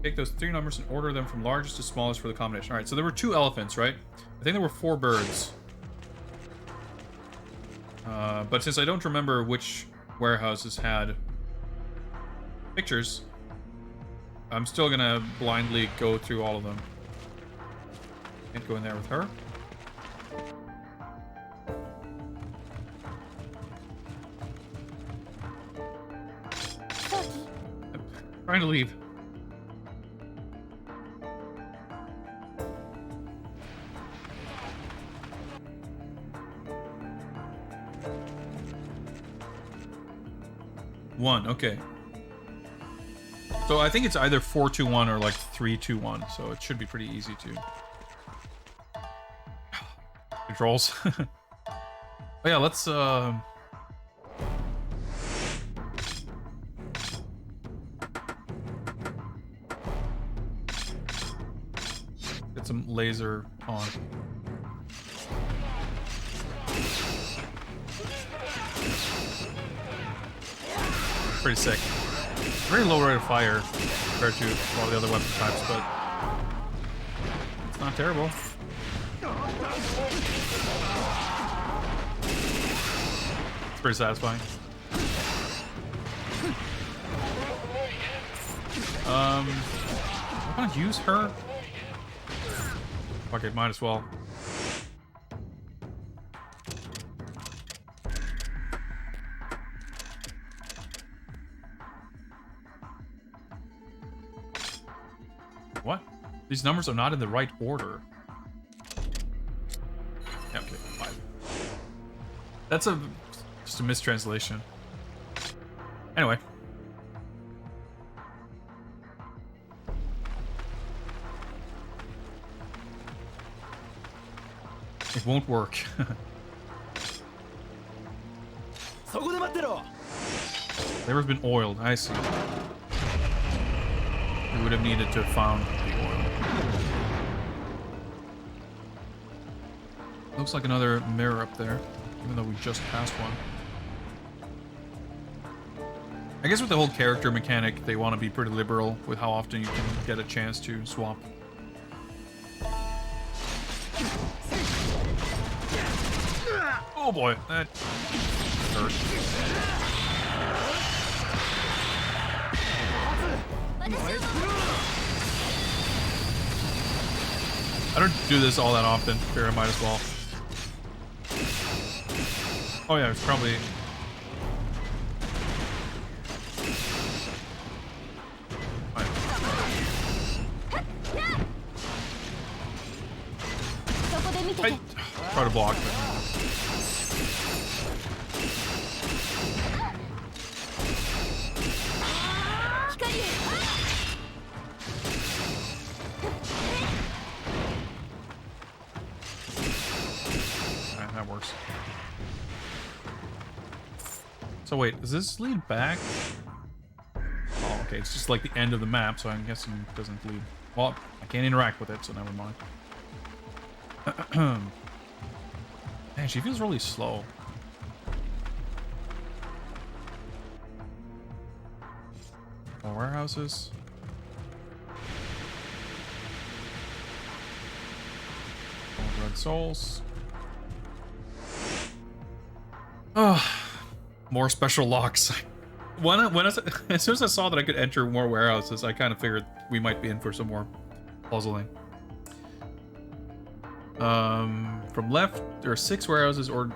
Take those 3 numbers and order them from largest to smallest for the combination. Alright, so there were 2 elephants, right? I think there were 4 birds. But since I don't remember which warehouses had pictures, I'm still gonna blindly go through all of them. Can't go in there with her. I'm trying to leave. One, okay. So I think it's either 4-2-1 or like 3-2-1, so it should be pretty easy to. Controls. Oh yeah, let's get some laser on. Pretty sick. Very low rate of fire compared to all the other weapon types, but it's not terrible. It's pretty satisfying. I'm gonna use her. Fuck it, might as well. What? These numbers are not in the right order. Yeah, okay, 5. That's just a mistranslation. Anyway. It won't work. Lever's been oiled, I see. We would have needed to have found the oil. Looks like another mirror up there, even though we just passed one. I guess with the whole character mechanic, they want to be pretty liberal with how often you can get a chance to swap. Oh boy, that hurt. I don't do this all that often. Here, I might as well. Oh yeah, it's probably. I try to block, but that works. So wait, does this lead back? Oh, okay, it's just like the end of the map, so I'm guessing it doesn't lead. Well, I can't interact with it, so never mind. Man, she feels really slow. Warehouses. Red souls. Oh, more special locks. As soon as I saw that I could enter more warehouses, I kind of figured we might be in for some more puzzling. From left, there are 6 warehouses, or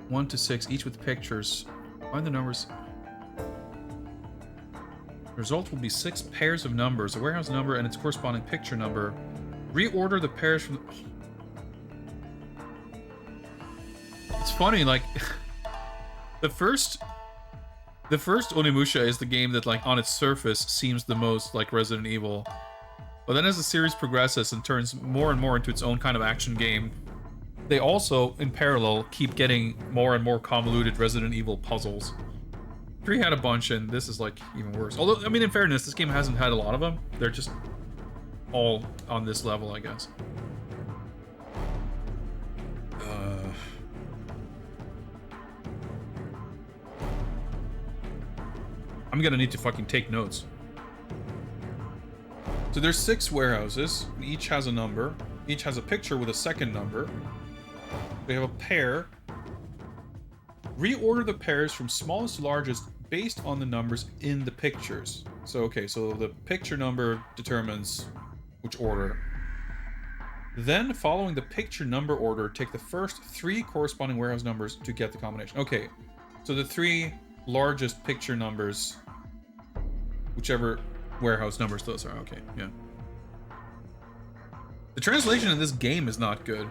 1 to 6, each with pictures. Find the numbers. The result will be 6 pairs of numbers, a warehouse number and its corresponding picture number. Reorder the pairs from It's funny, like the first Onimusha is the game that, like, on its surface seems the most like Resident Evil. But then as the series progresses and turns more and more into its own kind of action game, they also, in parallel, keep getting more and more convoluted Resident Evil puzzles. 3 had a bunch, and this is, like, even worse. Although, I mean, in fairness, this game hasn't had a lot of them. They're just all on this level, I guess. I'm gonna need to fucking take notes. So there's 6 warehouses. Each has a number. Each has a picture with a second number. We have a pair. Reorder the pairs from smallest to largest based on the numbers in the pictures. So, okay, so the picture number determines which order. Then, following the picture number order, take the first 3 corresponding warehouse numbers to get the combination. Okay, so the 3 largest picture numbers, whichever warehouse numbers those are. Okay, yeah. The translation in this game is not good,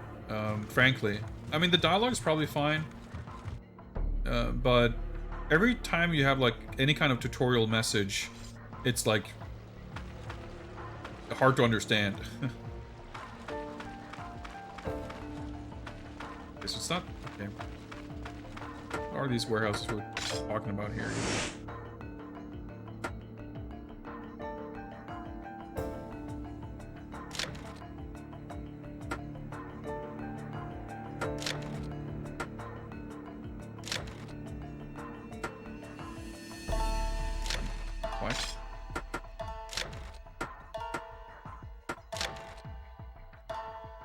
frankly. I mean, the dialogue is probably fine, but every time you have, like, any kind of tutorial message, it's, like, hard to understand. Okay, so it's not... Okay. What are these warehouses we're talking about here? What?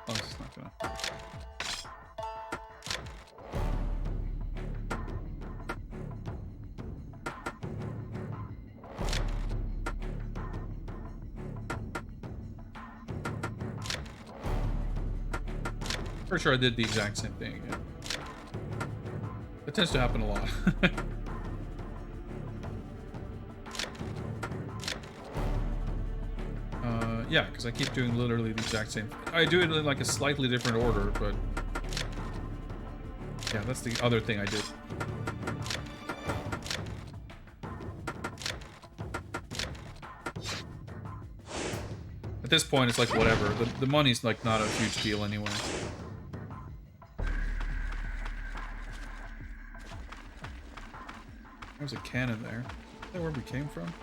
Oh, this is not gonna... Pretty sure I did the exact same thing again. It tends to happen a lot. Yeah, because I keep doing literally the exact same. I do it in, like, a slightly different order, but yeah, that's the other thing I did. At this point, it's like whatever. The money's, like, not a huge deal anyway. There's a cannon there. Is that where we came from?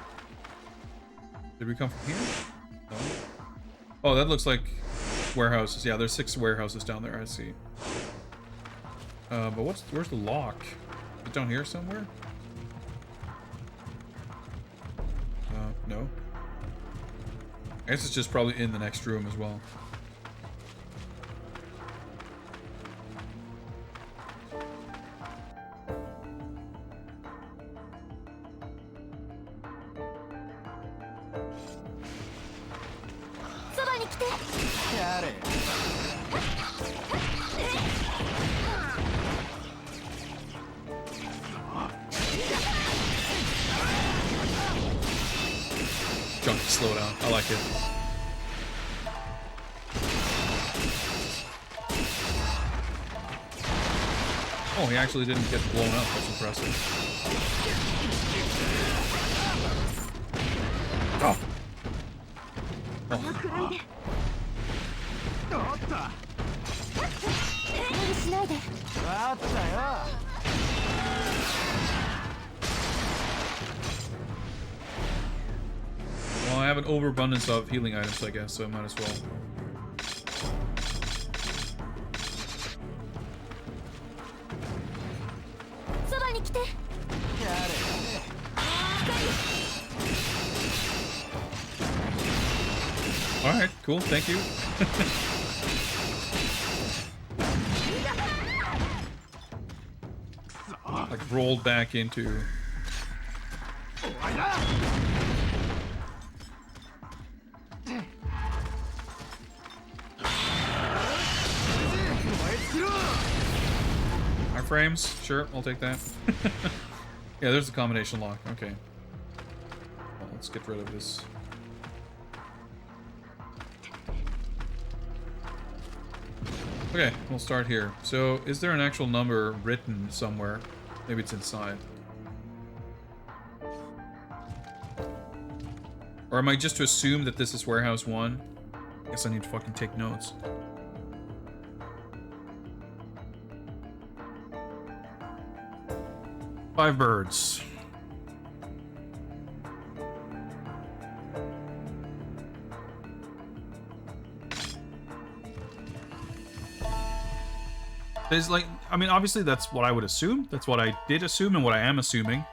Did we come from here? No. Oh, that looks like warehouses. Yeah, there's 6 warehouses down there, I see. But where's the lock? Is it down here somewhere? No. I guess it's just probably in the next room as well. Jump to slow down. I like it. Oh, he actually didn't get blown up. That's impressive. Oh. Oh. しないで。あったよ。 Well, I have an overabundance of healing items, I guess, so I might as well. Alright, cool, thank you. Like rolled back into... Frames, sure, I'll take that. Yeah, there's the combination lock. Okay. Well, let's get rid of this. Okay, we'll start here. So, is there an actual number written somewhere? Maybe it's inside. Or am I just to assume that this is Warehouse 1? I guess I need to fucking take notes. Five birds. There's like, I mean, obviously that's what I would assume. That's what I did assume and what I am assuming.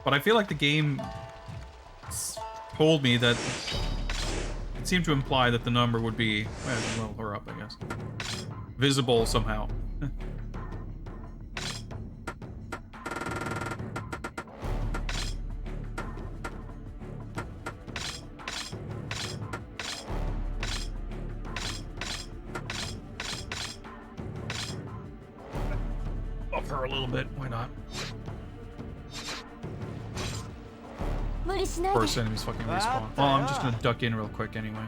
But I feel like the game told me that it seemed to imply that the number would be, well, her up, I guess, visible somehow. Her a little bit, why not? First enemies fucking respawn. Well, I'm just gonna duck in real quick anyway.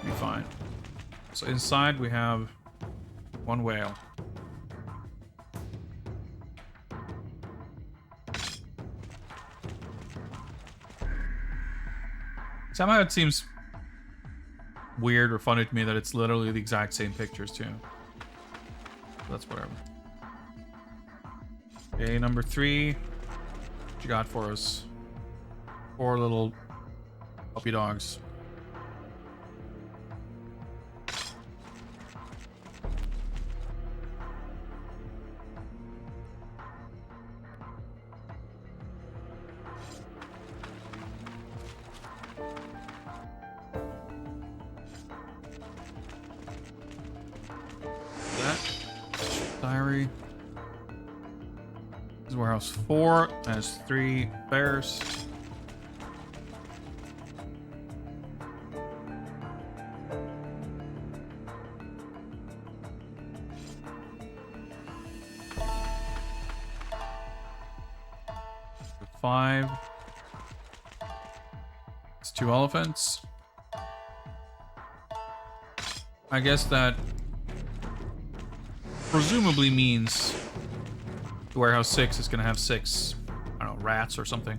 Be fine. So inside we have one whale. Somehow it seems weird or funny to me that it's literally the exact same pictures too. That's whatever. Okay, number 3. What you got for us? 4 little puppy dogs. Diary. This is Warehouse 4. Has 3 bears. Five. It's 2 elephants. I guess that presumably means the Warehouse 6 is gonna have 6, I don't know, rats or something.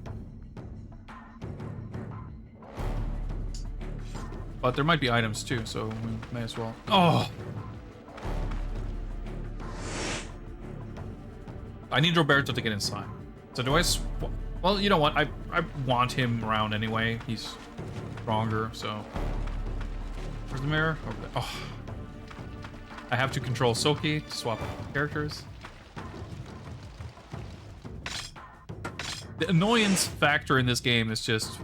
But there might be items too, so we may as well. Oh! I need Roberto to get inside. So do I well, you know what? I want him around anyway. He's stronger, so... Where's the mirror? Over there. Oh. I have to control Soki to swap characters. The annoyance factor in this game is just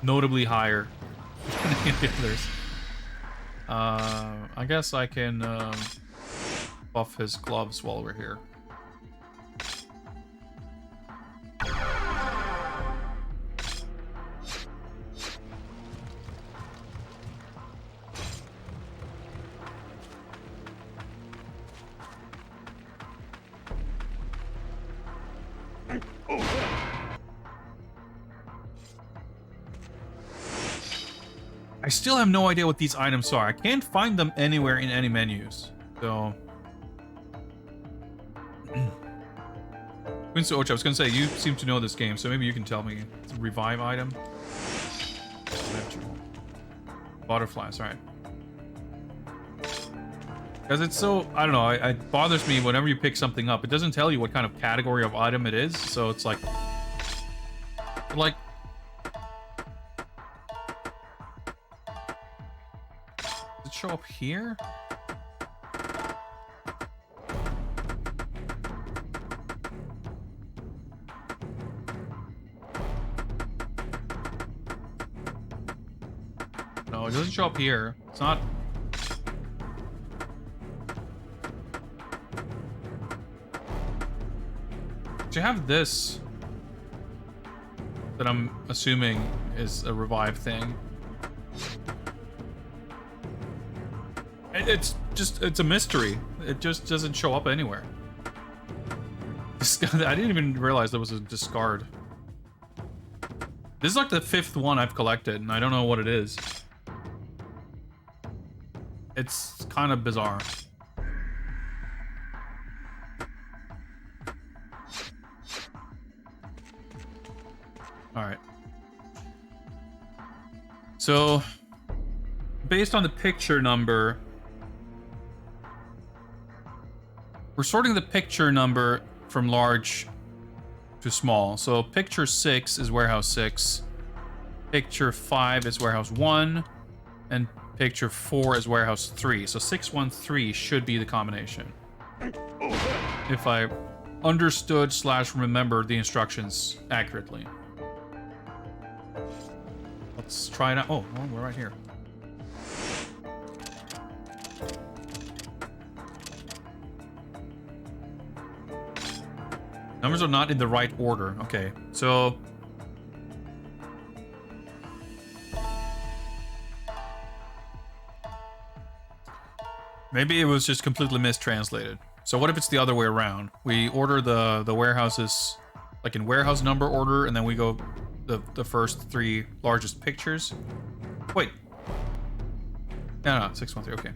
notably higher than any of the others. I guess I can buff his gloves while we're here. I still have no idea what these items are. I can't find them anywhere in any menus. So... Quincy Ocha, I was gonna say, you seem to know this game, so maybe you can tell me. It's a revive item. Butterflies, alright. Because it's so, I don't know, it bothers me whenever you pick something up. It doesn't tell you what kind of category of item it is, so it's like... Does it show up here? No, it doesn't show up here. It's not... You have this that I'm assuming is a revive thing. It's a mystery. It just doesn't show up anywhere. I didn't even realize there was a discard. This is like the 5th one I've collected, and I don't know what it is. It's kind of bizarre. Alright. So, based on the picture number, we're sorting the picture number from large to small. So picture 6 is warehouse 6, picture 5 is warehouse 1, and picture 4 is warehouse 3. So 613 should be the combination. If I understood / remembered the instructions accurately. Let's try it out. Oh, well, we're right here. Numbers are not in the right order. Okay, so... maybe it was just completely mistranslated. So what if it's the other way around? We order the warehouses like in warehouse number order, and then we go the first 3 largest pictures. Wait. No, 613. Okay.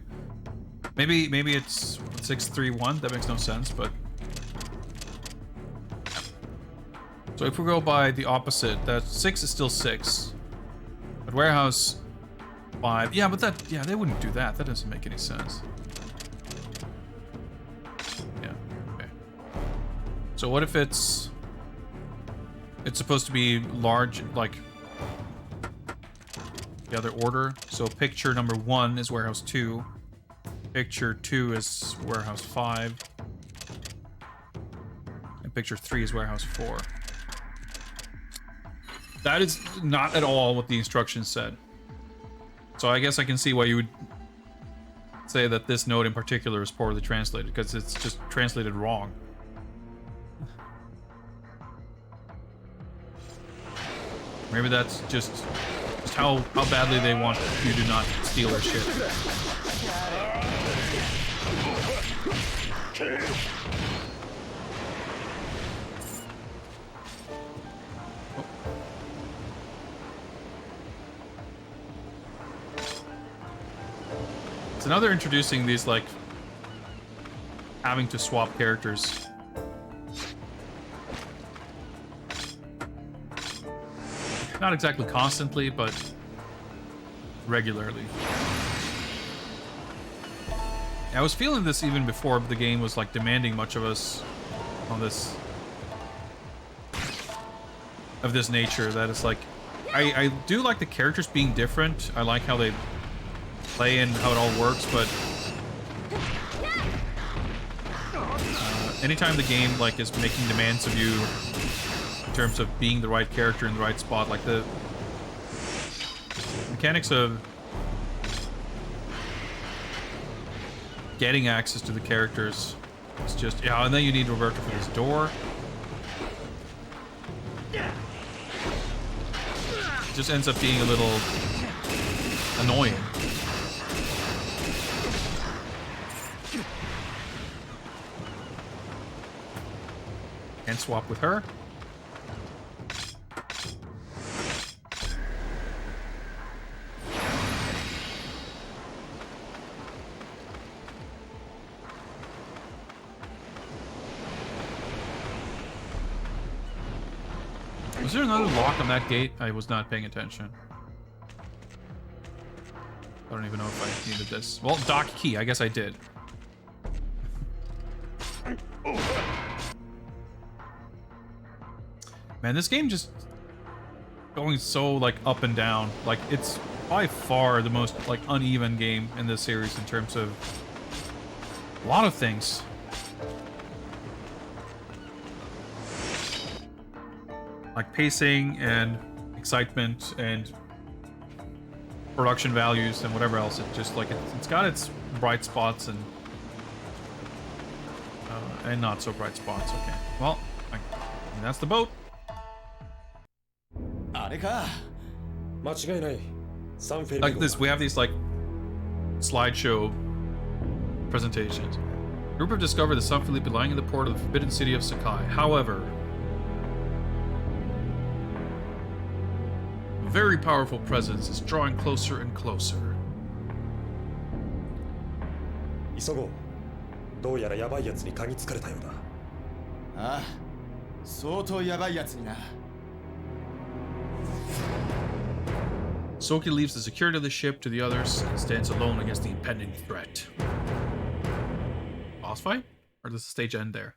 Maybe it's 631. That makes no sense, but so if we go by the opposite, that 6 is still 6. But warehouse 5. Yeah, but they wouldn't do that. That doesn't make any sense. Yeah. Okay. So what if it's supposed to be large, like the other order? So picture number 1 is warehouse 2. Picture 2 is warehouse 5. And picture 3 is warehouse 4. That is not at all what the instructions said. So I guess I can see why you would say that this note in particular is poorly translated, because it's just translated wrong. Maybe that's just how badly they want you to not steal their shit. Oh. It's another introducing these, like, having to swap characters. Not exactly constantly, but regularly. I was feeling this even before the game was like demanding much of us on this of this nature. That it's like I do like the characters being different. I like how they play and how it all works, but anytime the game like is making demands of you in terms of being the right character in the right spot, like the mechanics of getting access to the characters, it's just, yeah, and then you need Roberto for this door. It just ends up being a little annoying. Can't swap with her. Was there another lock on that gate? I was not paying attention. I don't even know if I needed this. Well, dock key. I guess I did. Man, this game just going so like up and down. Like it's by far the most like uneven game in this series in terms of a lot of things. Like pacing and excitement and production values and whatever else. It just like it's got its bright spots and not so bright spots. Okay, well, that's the boat. あれか。間違いない。サンフェリ Like ピ this, 号 we have these like slideshow presentations. Group have discovered the San Felipe lying in the port of the forbidden city of Sakai. However, a very powerful presence is drawing closer and closer. 急ごう。どうやらヤバいやつに嗅ぎつかれたようだ。ああ、相当ヤバいやつにな。Soki leaves the security of the ship to the others and stands alone against the impending threat. Boss fight? Or does the stage end there?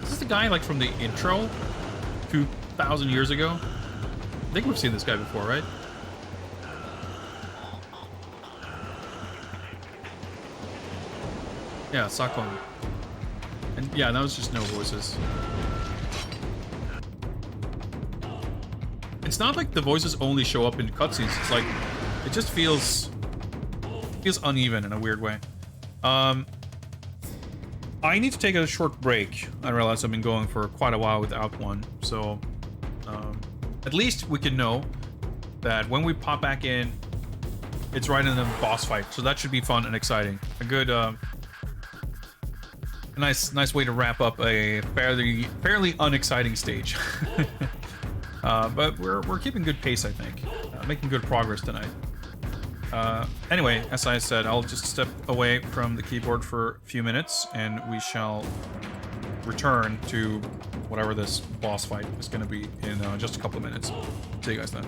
Is this the guy like from the intro 2,000 years ago? I think we've seen this guy before, right? Yeah, Sakon. And yeah, that was just no voices. It's not like the voices only show up in cutscenes. It's like it just feels uneven in a weird way. I need to take a short break. I realize I've been going for quite a while without one, so at least we can know that when we pop back in, it's right in the boss fight. So that should be fun and exciting. A good. A nice way to wrap up a fairly unexciting stage. But we're keeping good pace, I think. Making good progress tonight. Anyway, as I said, I'll just step away from the keyboard for a few minutes, and we shall return to whatever this boss fight is going to be in just a couple of minutes. See you guys then.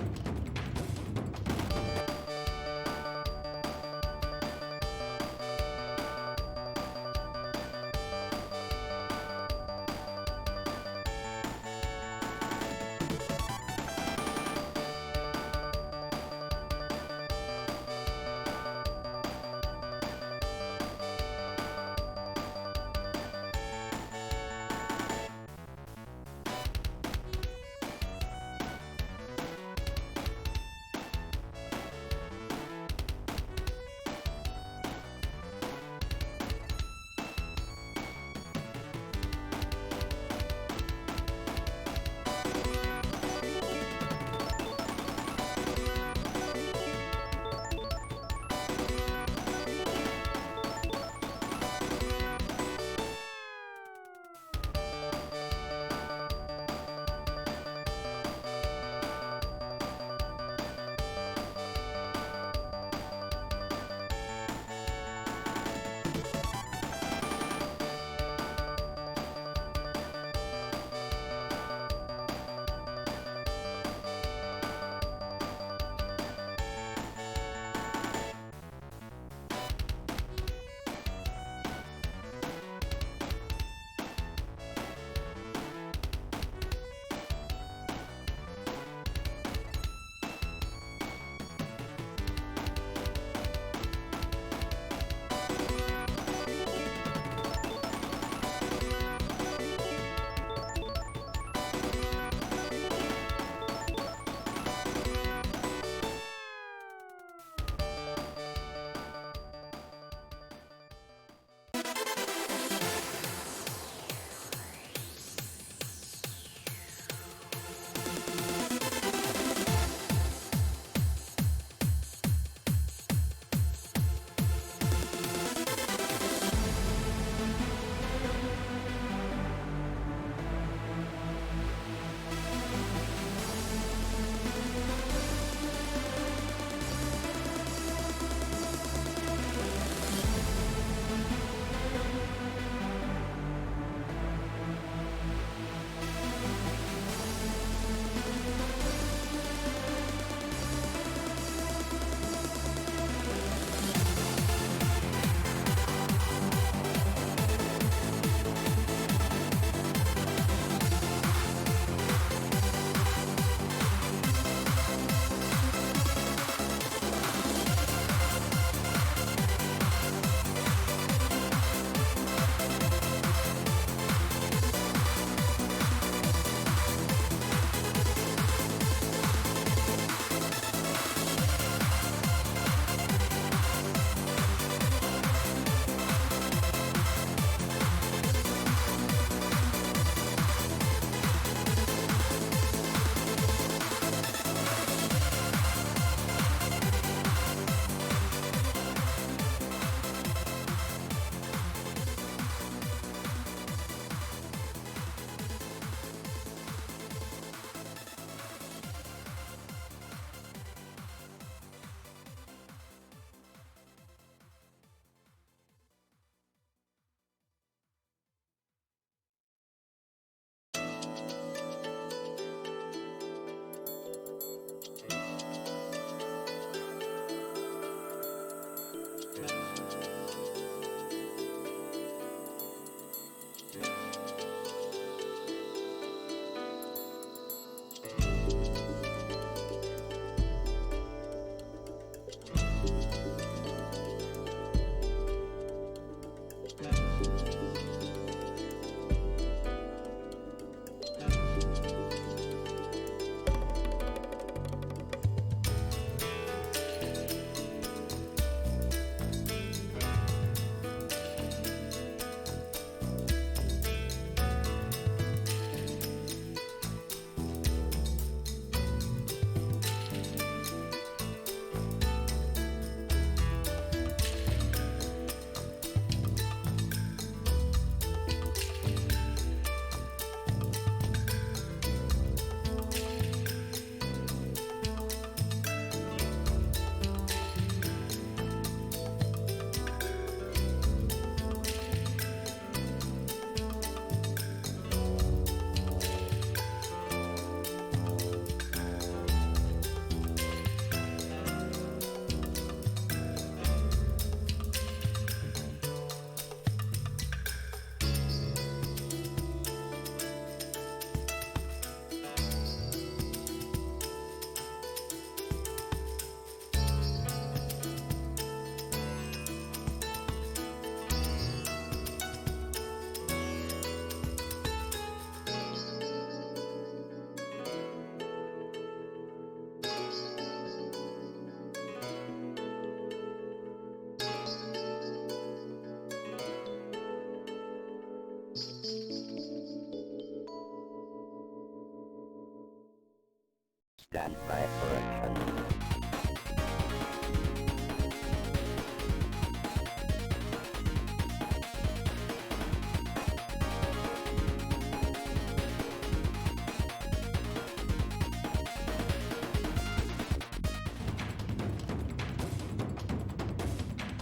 Stand by for action.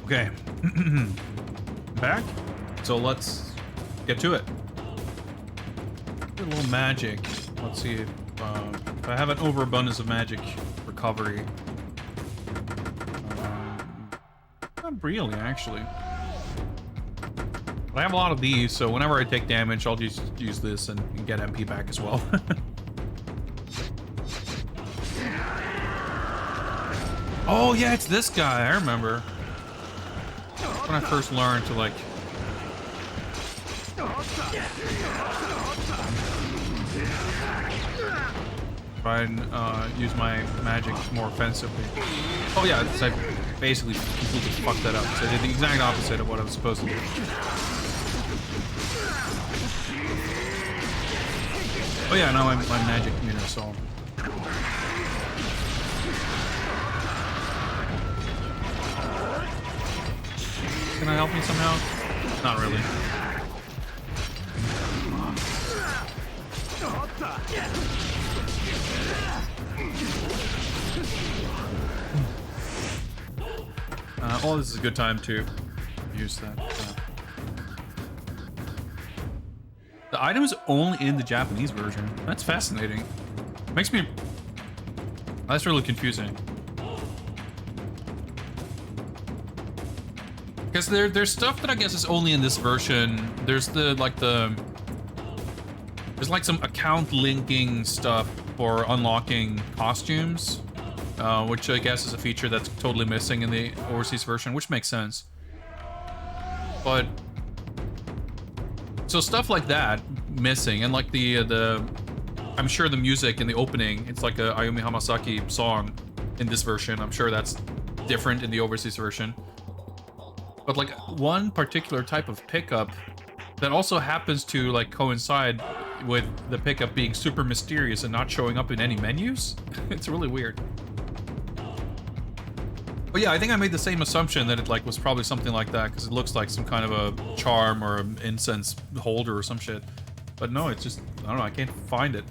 Okay. Back. So let's get to it. A little magic. Let's see if I have an overabundance of magic recovery. Not really, actually. But I have a lot of these, so whenever I take damage, I'll just use this and get MP back as well. Oh yeah, it's this guy. I remember. When I first learned to like try and use my magic more offensively. Oh yeah, I basically completely fucked that up. So I did the exact opposite of what I was supposed to do. Oh yeah, now I'm magic immunity, so. Can I help me somehow? Not really. Oh, this is a good time to use that. The item is only in the Japanese version. That's fascinating. Makes me... That's really confusing. Because there's stuff that I guess is only in this version. There's there's like some account linking stuff for unlocking costumes, which I guess is a feature that's totally missing in the overseas version, which makes sense. But so stuff like that missing, and like the I'm sure the music in the opening, it's like a Ayumi Hamasaki song in this version. I'm sure that's different in the overseas version. But like one particular type of pickup that also happens to like coincide with the pickup being super mysterious and not showing up in any menus. It's really weird. But yeah, I think I made the same assumption that it like was probably something like that because it looks like some kind of a charm or an incense holder or some shit. But no, it's just, I don't know, I can't find it.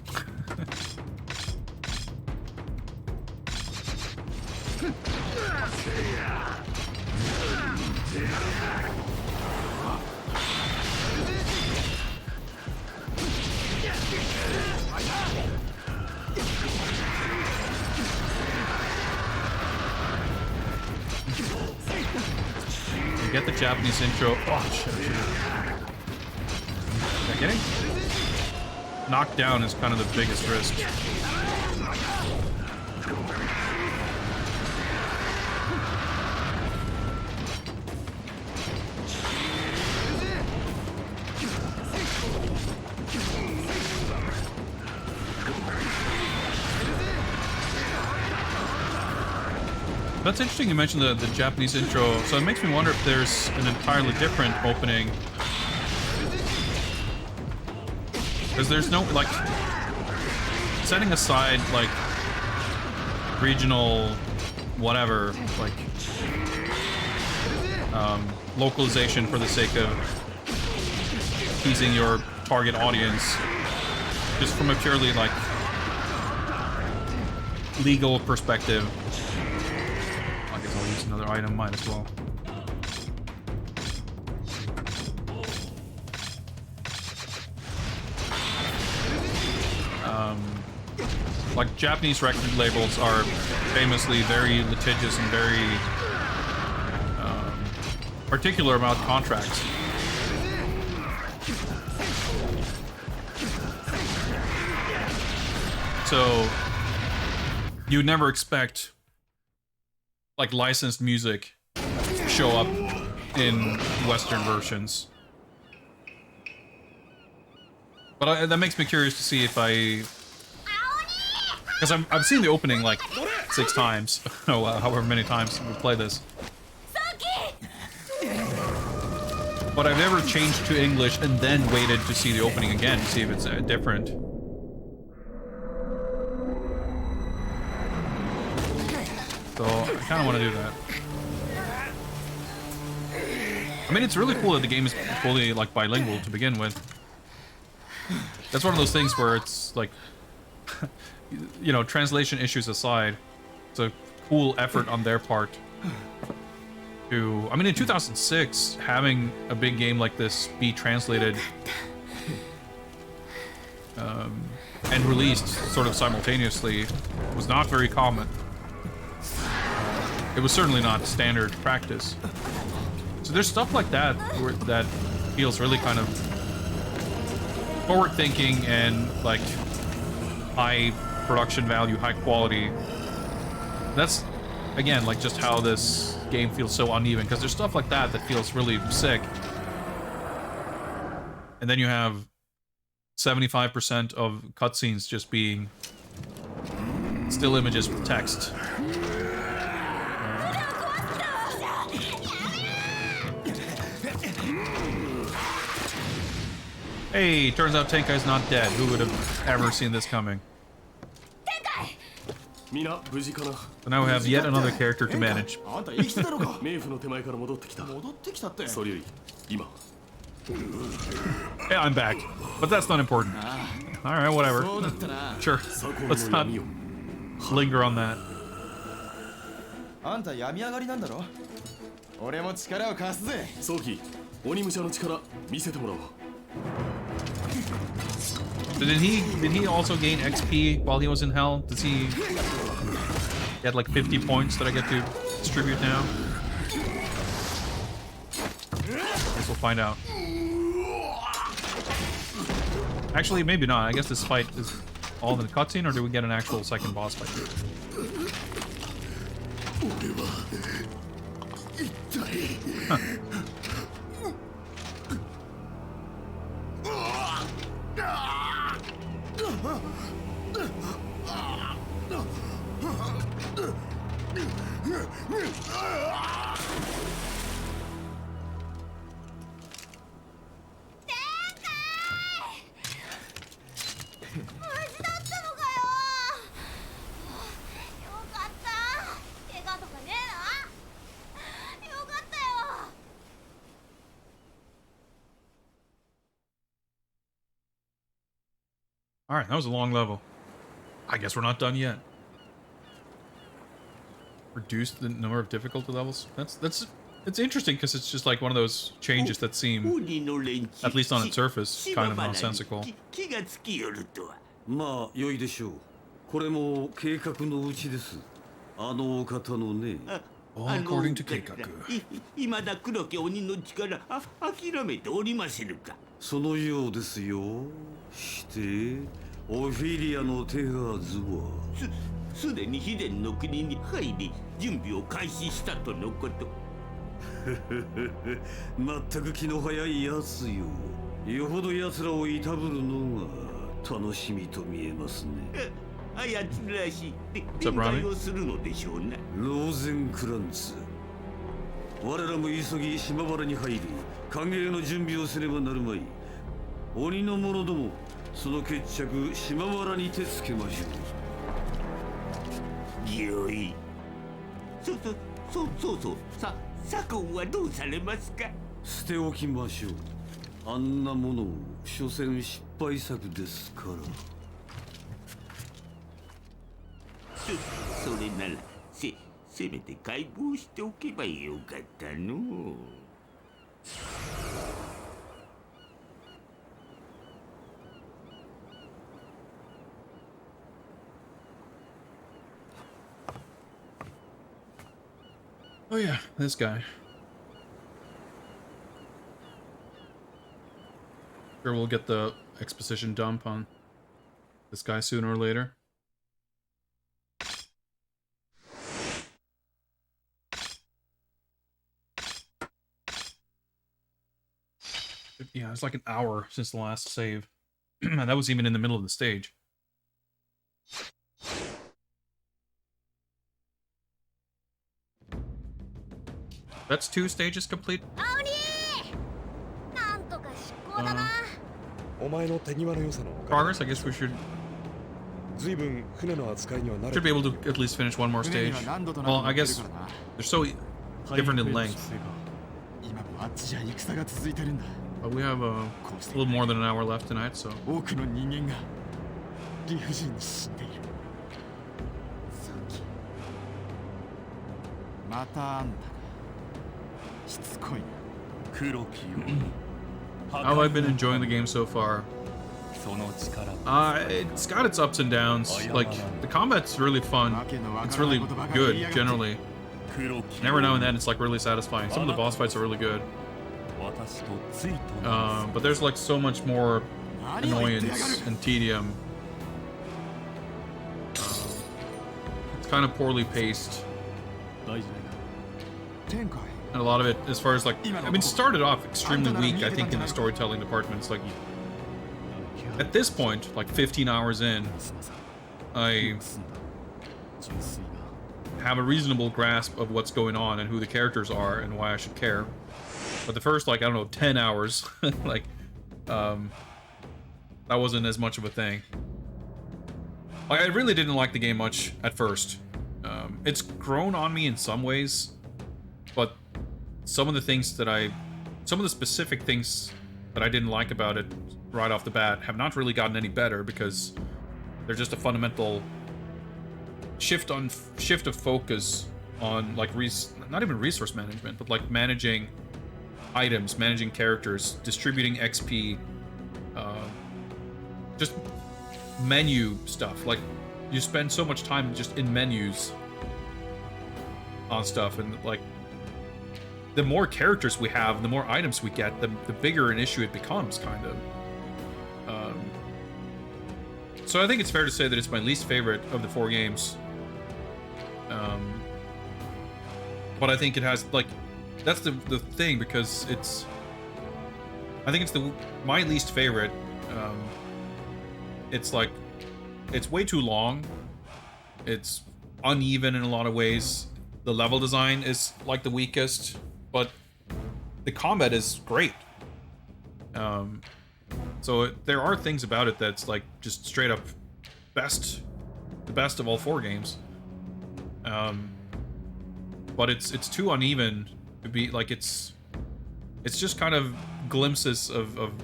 Get the Japanese intro. Oh shit. Yeah, getting knocked down is kind of the biggest risk. That's interesting you mentioned the Japanese intro, so it makes me wonder if there's an entirely different opening. Because there's no, like, setting aside, like, regional whatever, like, localization for the sake of teasing your target audience, just from a purely, like, legal perspective. I'll use another item, might as well. Like Japanese record labels are famously very litigious and very particular about contracts. So you'd never expect like licensed music show up in Western versions. But that makes me curious to see if because I've seen the opening like 6 times. No, however many times we play this. But I've never changed to English and then waited to see the opening again to see if it's different. So I kind of want to do that. I mean, it's really cool that the game is fully like bilingual to begin with. That's one of those things where it's like, you know, translation issues aside, it's a cool effort on their part to, I mean, in 2006, having a big game like this be translated and released sort of simultaneously was not very common. It was certainly not standard practice. So there's stuff like that that feels really kind of forward-thinking and like high production value, high quality. That's, again, like just how this game feels so uneven, because there's stuff like that that feels really sick. And then you have 75% of cutscenes just being still images with text. Hey, turns out Tenkai's not dead. Who would have ever seen this coming? So now we have yet another character to manage. Yeah, I'm back. But that's not important. Alright, whatever. Sure. Let's not linger on that. So did he also gain XP while he was in hell? Does he get like 50 points that I get to distribute now? Guess we'll find out. Actually, maybe not. I guess this fight is all in the cutscene, or do we get an actual second boss fight? Huh. Alright, that was a long level. I guess we're not done yet. Reduce the number of difficulty levels? It's interesting because it's just like one of those changes that seem, at least on its surface, kind of nonsensical. まあ良いでしょう。これも計画のうちです。あのお方のね。All according to 計画。今だ黒き鬼の力諦めておりませぬか。そのようですよ。してオフィリアの手はずはすでに秘伝の国に入り準備を開始したとのこと。全く気の早いやつよ。よほど奴らをいたぶるのが楽しみと見えますね。あやつらしいで臨界をするのでしょうな。ローゼンクランツ。我らも急ぎ島原に入り歓迎の準備をせねばなるまい。鬼の者ども、その決着島原に手つけましょう。よい。そう左近はどうされますか。捨ておきましょう。あんなものを所詮失敗作ですから。それならせめて解剖しておけばよかったの。Oh yeah, this guy. Sure, we'll get the exposition dump on this guy sooner or later. Yeah, it's like an hour since the last save. And that was even in the middle of the stage. That's 2 stages complete. Progress, I guess we should 随分船の扱いには慣れ Should て be い able る to at least finish one more 船に stage. は何度と Well, な I く乗って guess るからな。 they're so different in length. 今もあっちじゃ戦が続いてるんだ。 But we have a little more than an hour left tonight, so 多くの人間が理不尽に死んでいる。早期またあんたか。しつこいな。黒きよ how have I been enjoying the game so far? その力 It's got its ups and downs. Like the combat's really fun. It's really good generally. 黒き And every now and then it's like really satisfying. Some of the boss fights are really good. 私とついとな But there's like so much more 何を言ってやがる。 annoyance and tedium. It's kind of poorly paced. 大事ない天海。 And a lot of it, as far as like, I mean, it started off extremely weak, I think, in the storytelling department. It's like, at this point, like 15 hours in, I 済んだ。純粋な。 have a reasonable grasp of what's going on and who the characters are and why I should care. But the first, like, I don't know, 10 hours, like, that wasn't as much of a thing. Like, I really didn't like the game much at first. It's grown on me in some ways, but some of the specific things that I didn't like about it right off the bat have not really gotten any better because they're just a fundamental shift of focus on like not even resource management, but like managing items, managing characters, distributing XP, just menu stuff. Like you spend so much time just in menus on stuff, and like the more characters we have, the more items we get, the bigger an issue it becomes, kind of. So I think it's fair to say that it's my least favorite of the 4 games. But I think it has, like, that's the thing, because I think it's my least favorite. It's like, it's way too long. It's uneven in a lot of ways. The level design is like the weakest, but the combat is great. So there are things about it that's like just straight up the best of all 4 games. But it's too uneven to be like, it's just kind of glimpses of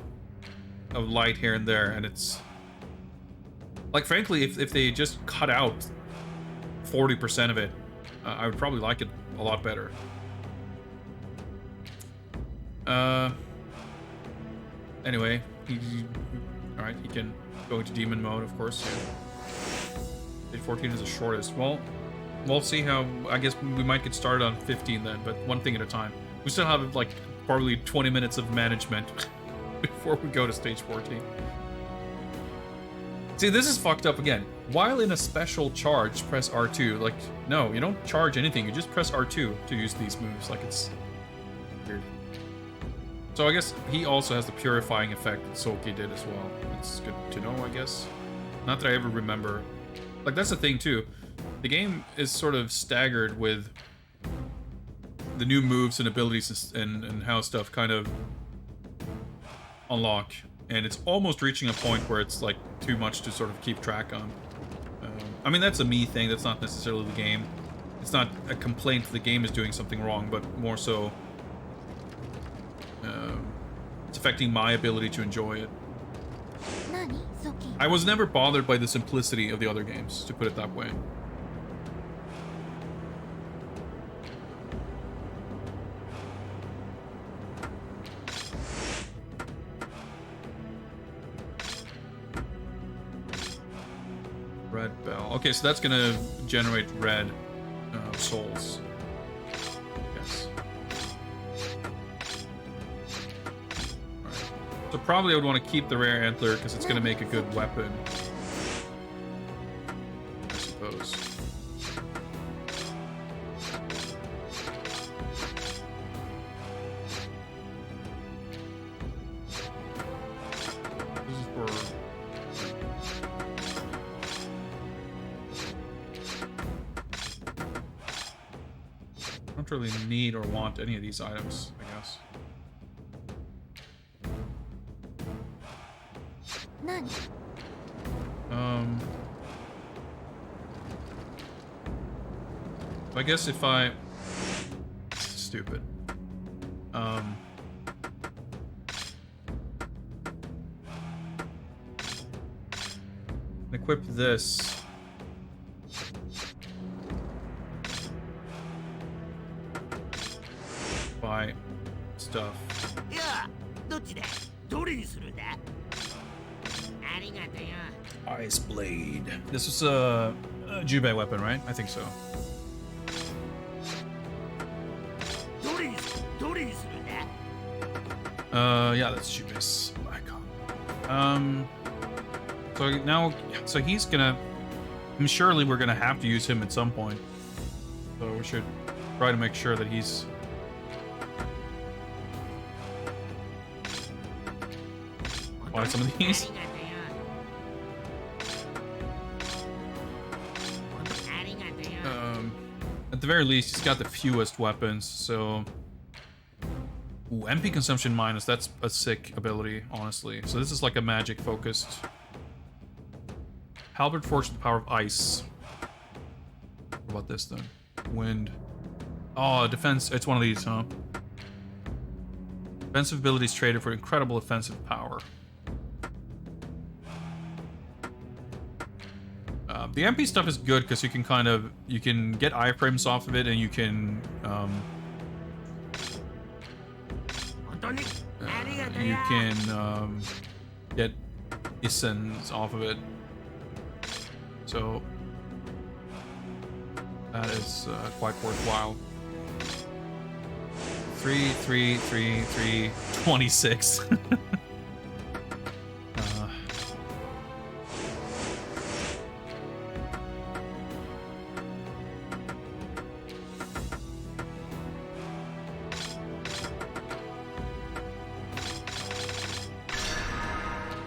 light here and there, and it's like, frankly, if they just cut out 40% of it, I would probably like it a lot better. Anyway, all right, he can go into demon mode, of course. Yeah. Stage 14 is the shortest. Well, we'll see how. I guess we might get started on 15 then, but one thing at a time. We still have like probably 20 minutes of management before we go to stage 14. See, this is fucked up again. While in a special charge, press R2. Like, no, you don't charge anything. You just press R2 to use these moves. Like, it's weird. So I guess he also has the purifying effect that Soki did as well. It's good to know, I guess. Not that I ever remember. Like, that's the thing, too. The game is sort of staggered with the new moves and abilities and how stuff kind of unlock. And it's almost reaching a point where it's, like, too much to sort of keep track on. I mean, that's a me thing. That's not necessarily the game. It's not a complaint that the game is doing something wrong, but more so it's affecting my ability to enjoy it. I was never bothered by the simplicity of the other games, to put it that way. Red bell. Okay, so that's gonna generate red souls. Yes. Alright. So probably I would want to keep the rare antler because it's gonna make a good weapon, I suppose. This is for... I don't really need or want any of these items, I guess. I guess if I... Stupid. Equip this. Buy stuff. いや、どっちだ？どれにするんだ？ありがとよ。 Ice Blade. This was a Jubei weapon, right? I think so. どれにするんだ？ Yeah, that's Jubei's icon. So now, so he's gonna... surely we're gonna have to use him at some point. So we should try to make sure that he's... buy some of these. At the very least, he's got the fewest weapons, so... Ooh, MP consumption minus, that's a sick ability, honestly. So this is like a magic focused. Halberd forged the power of ice. What about this then? Wind. Oh, defense, it's one of these, huh? Defensive abilities traded for incredible offensive power. The MP stuff is good because you can kind of, you can get iframes off of it and you can, get Isens off of it. So that is quite worthwhile. 3, 3, 3, 3, 26.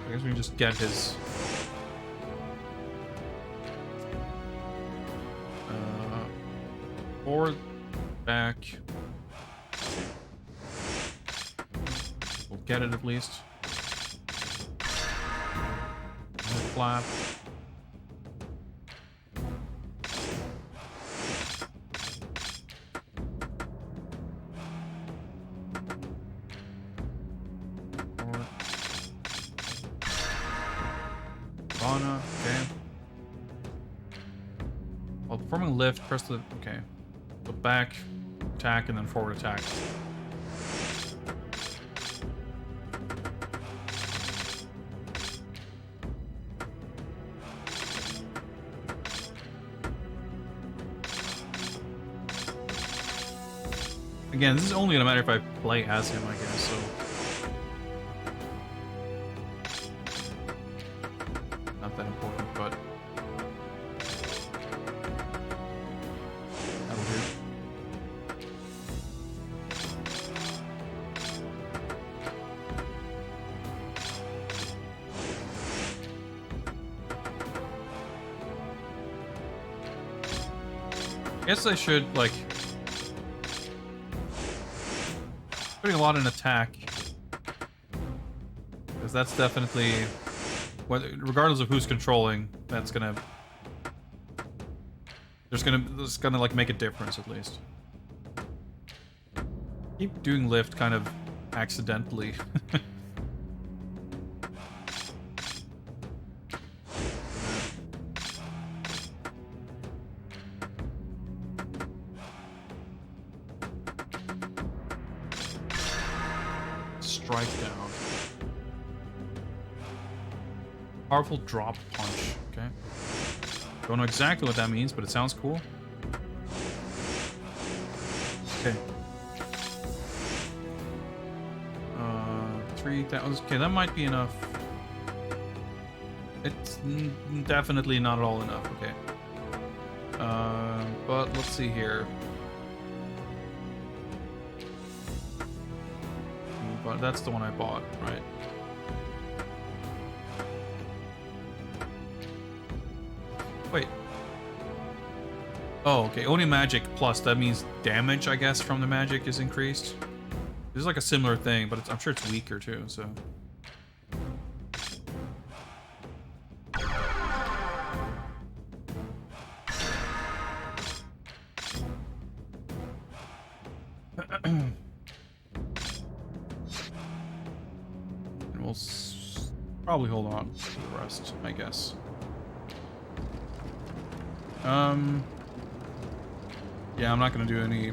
I guess we can just get his... forward, back. We'll get it at least. Flap. Okay. While performing lift, press the... okay. So back, attack, and then forward attack. Again, this is only gonna matter if I play as him, I guess, so... not that important, but... that'll do. I guess I should, like... putting a lot in attack. Because that's definitely... regardless of who's controlling, that's gonna... there's gonna like make a difference at least. Keep doing lift kind of accidentally. Strike down. Powerful drop punch. Okay. Don't know exactly what that means, but it sounds cool. Okay. 3,000. Okay, that might be enough. It's definitely not at all enough. Okay. But let's see here. But that's the one I bought, right? Wait. Oh, okay. Only magic plus. That means damage, I guess, from the magic is increased. This is like a similar thing, but I'm sure it's weaker too, so... Probably hold on for the rest, I guess. Yeah, I'm not gonna do any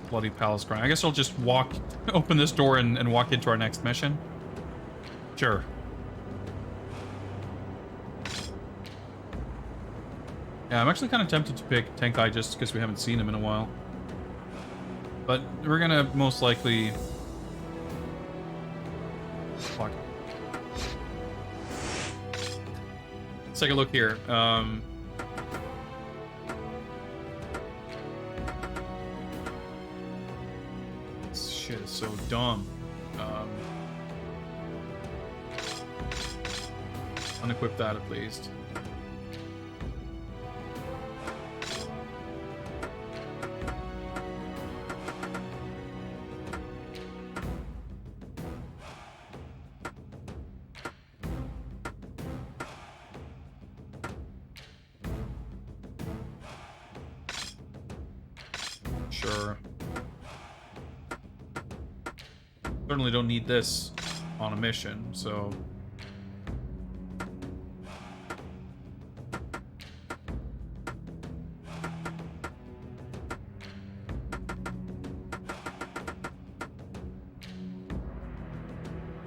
bloody palace grind. I guess I'll just walk, open this door and walk into our next mission. Sure. Yeah, I'm actually kind of tempted to pick Tenkai just because we haven't seen him in a while. But we're gonna most likely... Fuck. Let's take a look here. This shit is so dumb. Unequip that at least. Sure. Certainly don't need this on a mission, so...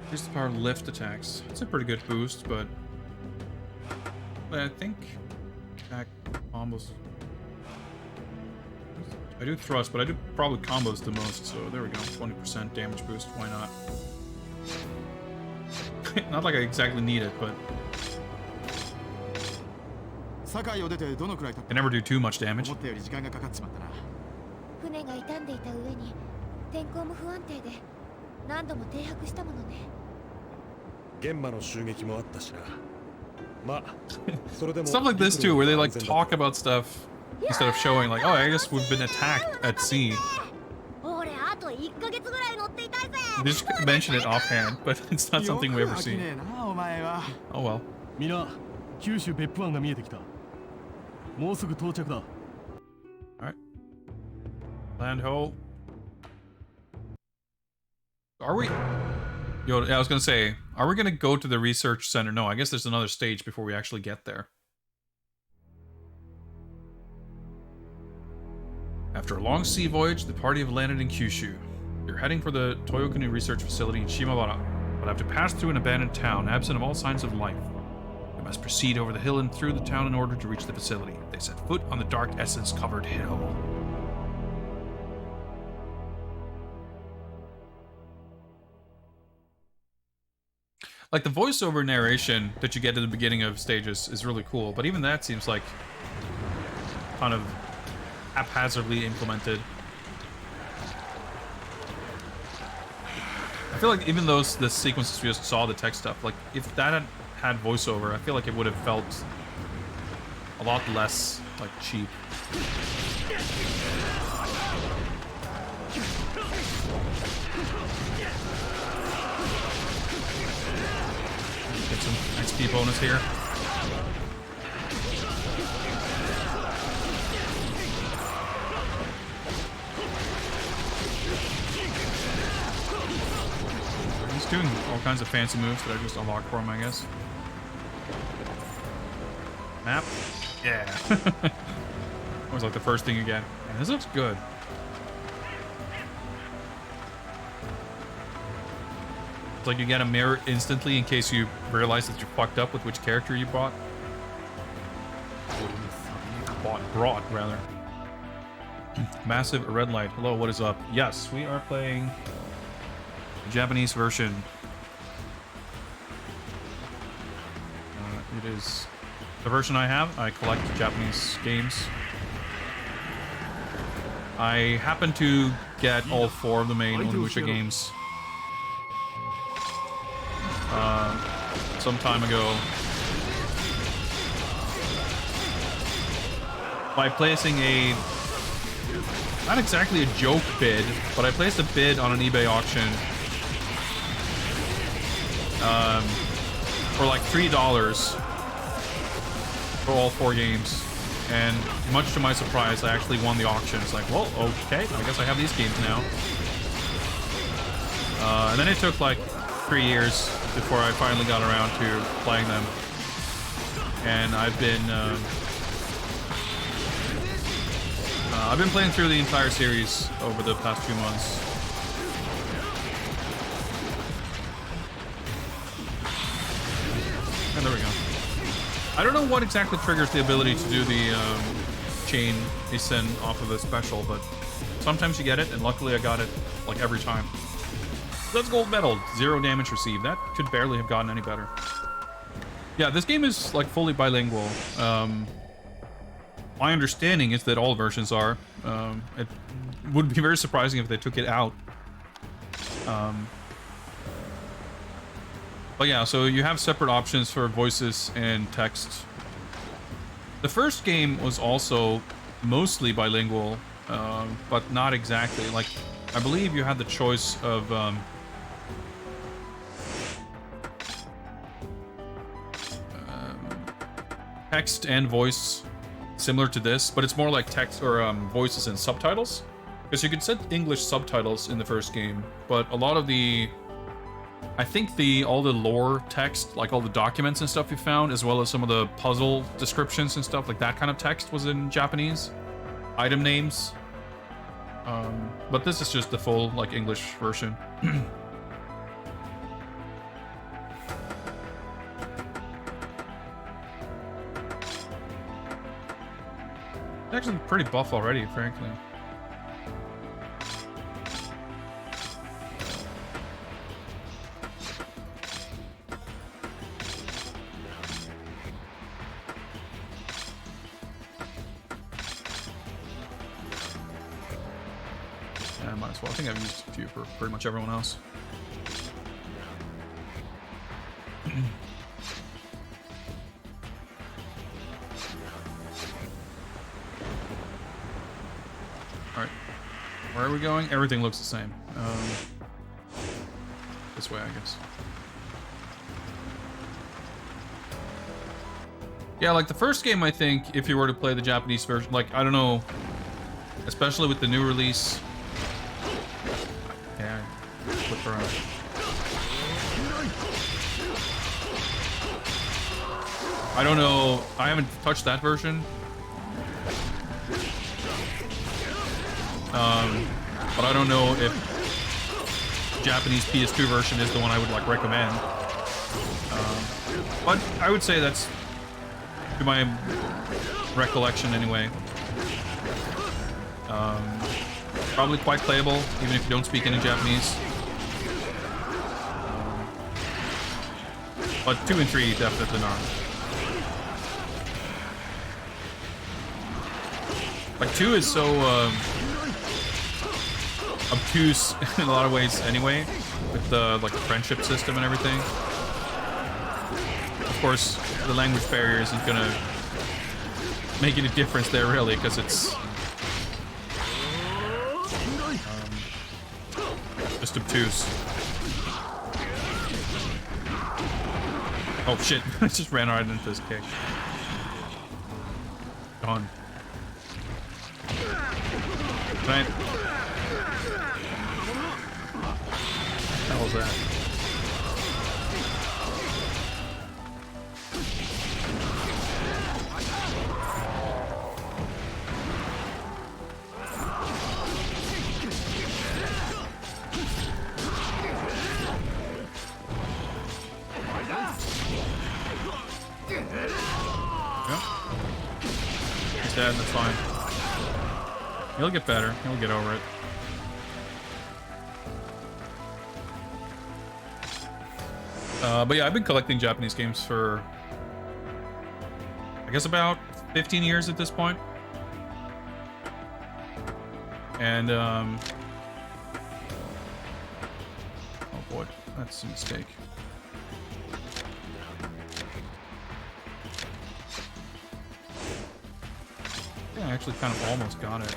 Increase the power of lift attacks. It's a pretty good boost, but I think attack combos. I do thrust, but I do probably combos the most, so there we go. 20% damage boost, why not? Not like I exactly need it, but I never do too much damage. 船が傷んでいた上に天候も不安定で何度も停泊したものね。現場の襲撃もあったしな。まあ、それでも Stuff like this too, where they like talk about stuff instead of showing like, oh, I guess we've been attacked at sea. They just mention it offhand, but it's not something we ever see. Oh well. みんな、九州別府湾が見えてきた。もうすぐ到着だ。Alright. Land ho. Are we? Yo, I was gonna say, are we gonna go to the research center? No, I guess there's another stage before we actually get there. After a long sea voyage, the party have landed in Kyushu. They're heading for the Toyokuni research facility in Shimabara, but have to pass through an abandoned town, absent of all signs of life. They must proceed over the hill and through the town in order to reach the facility. They set foot on the dark essence-covered hill. Like, the voiceover narration that you get at the beginning of stages is really cool, but even that seems like kind of haphazardly implemented. I feel like even the sequences we just saw, the tech stuff, like, if that had voiceover, I feel like it would have felt a lot less, like, cheap. Get some XP bonus here. He's doing all kinds of fancy moves that I just unlocked for him, I guess. Map? Yeah. Always like the first thing you get. Man, this looks good. It's like you get a mirror instantly in case you realize that you fucked up with which character you brought. Brought, rather. Massive red light. Hello, what is up? Yes, we are playing the Japanese version. It is the version I have. I collect Japanese games. I happen to get all 4 of the main Onimusha games some time ago by placing a, not exactly a joke bid, but I placed a bid on an eBay auction for like $3 for all 4 games, and much to my surprise, I actually won the auction. It's like, well, okay, I guess I have these games now. And then it took like 3 years before I finally got around to playing them. And I've been playing through the entire series over the past few months. And there we go. I don't know what exactly triggers the ability to do the chain ascend off of a special, but sometimes you get it, and luckily I got it like every time. That's gold medal, 0 damage received. That could barely have gotten any better. Yeah, this game is like fully bilingual. My understanding is that all versions are. It would be very surprising if they took it out. But yeah, so you have separate options for voices and text. The first game was also mostly bilingual, but not exactly. Like, I believe you had the choice of text and voice, similar to this, but it's more like text or voices and subtitles. Because you could set English subtitles in the first game, but a lot of the, I think all the lore text, like all the documents and stuff you found, as well as some of the puzzle descriptions and stuff, like that kind of text was in Japanese. Item names. But this is just the full, like, English version. Actually pretty buff already, frankly. Yeah, might as well. I think I've used a few for pretty much everyone else. Alright. Where are we going? Everything looks the same. This way, I guess. Yeah, like the first game, I think, if you were to play the Japanese version, like, I don't know, especially with the new release. Yeah, flip around. I don't know, I haven't touched that version. But I don't know if Japanese PS2 version is the one I would like recommend. But I would say that's, to my recollection anyway, probably quite playable, even if you don't speak any Japanese. But 2 and 3 definitely not. Like 2 is so obtuse in a lot of ways anyway, with the like the friendship system and everything. Of course, the language barrier isn't gonna make any difference there really, because it's just obtuse. Oh shit! I just ran right into this kick. Gone. Right. What the hell was that? Yep. He's dead, that's fine. He'll get better. He'll get over it. But yeah, I've been collecting Japanese games for, I guess, about 15 years at this point. And, oh boy, that's a mistake. Yeah, I actually kind of almost got it.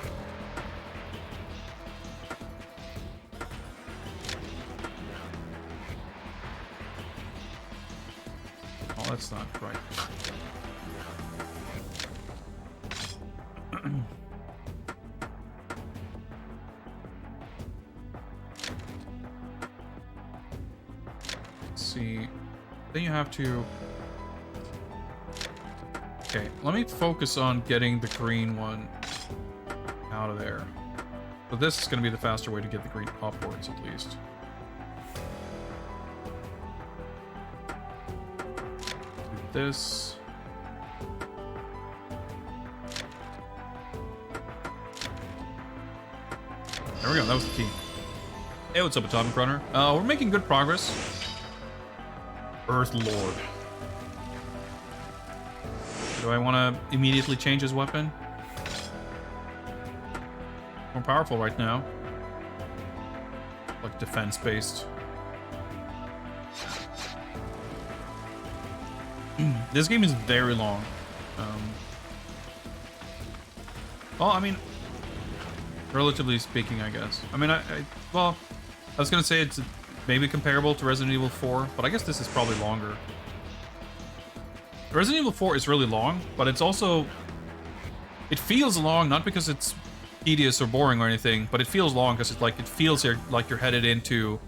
Oh, that's not right. Let's see. Then you have to... Okay, let me focus on getting the green one out of there. So this is going to be the faster way to get the green upwards, at least. Do this. There we go, that was the key. Hey, what's up, Atomic Runner? We're making good progress. Earth Lord. Do I want to immediately change his weapon? More powerful right now. Like defense-based. This game is very long. Well, I mean, relatively speaking, I guess. I mean, well, I was gonna say it's maybe comparable to Resident Evil 4, but I guess this is probably longer. Resident Evil 4 is really long, but it's also... It feels long, not because it's tedious or boring or anything, but it feels long because it's like it feels like you're headed into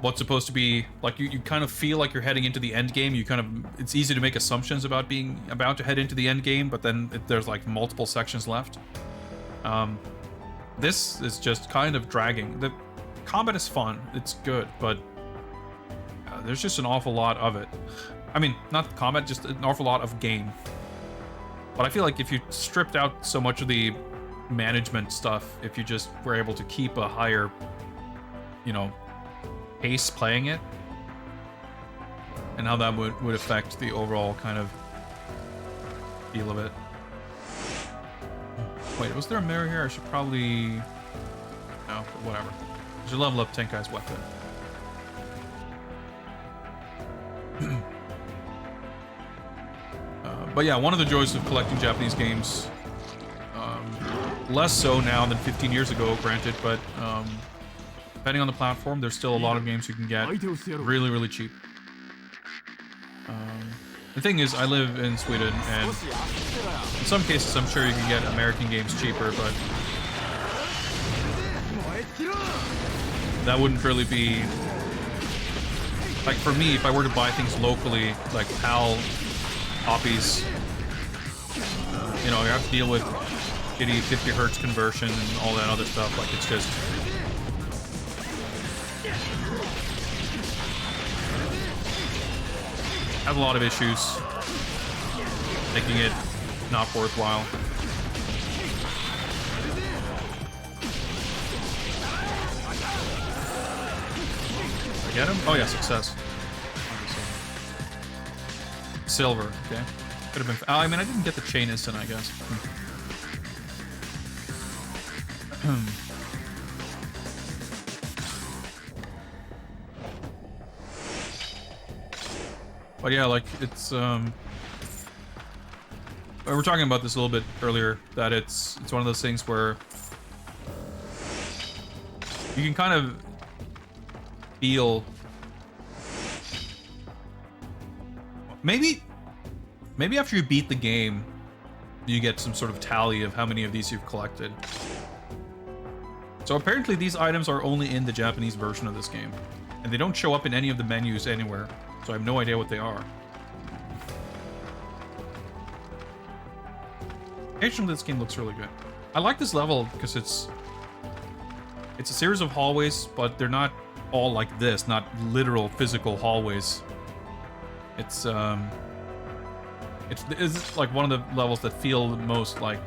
what's supposed to be like you kind of feel like you're heading into the end game. You kind of it's easy to make assumptions about being about to head into the end game, but then there's like multiple sections left. This is just kind of dragging. The combat is fun, it's good, but there's just an awful lot of it. I mean, not combat, just an awful lot of game. But I feel like if you stripped out so much of the management stuff, if you just were able to keep a higher, you know, pace playing it, and how that would affect the overall kind of feel of it. Wait, was there a mirror here? I should probably... No, but whatever. I should level up Tenkai's weapon. But yeah, one of the joys of collecting Japanese games, less so now than 15 years ago, granted, but depending on the platform, there's still a lot of games you can get really, really cheap. The thing is, I live in Sweden, and in some cases, I'm sure you can get American games cheaper, but that wouldn't really be... Like, for me, if I were to buy things locally, like PAL copies, you know, you have to deal with shitty 50 hertz conversion and all that other stuff. Like, it's just... I have a lot of issues making it not worthwhile. Did I get him? Oh yeah, success. Silver, okay. Could have been... Oh, I mean, I didn't get the chain instant, I guess. But yeah, like, it's, we were talking about this a little bit earlier, that it's one of those things where you can kind of feel... Maybe after you beat the game, you get some sort of tally of how many of these you've collected. So apparently these items are only in the Japanese version of this game, and they don't show up in any of the menus anywhere, so I have no idea what they are. Occasionally this game looks really good. I like this level because it's a series of hallways, but they're not all like this, not literal physical hallways. It's like one of the levels that feel the most like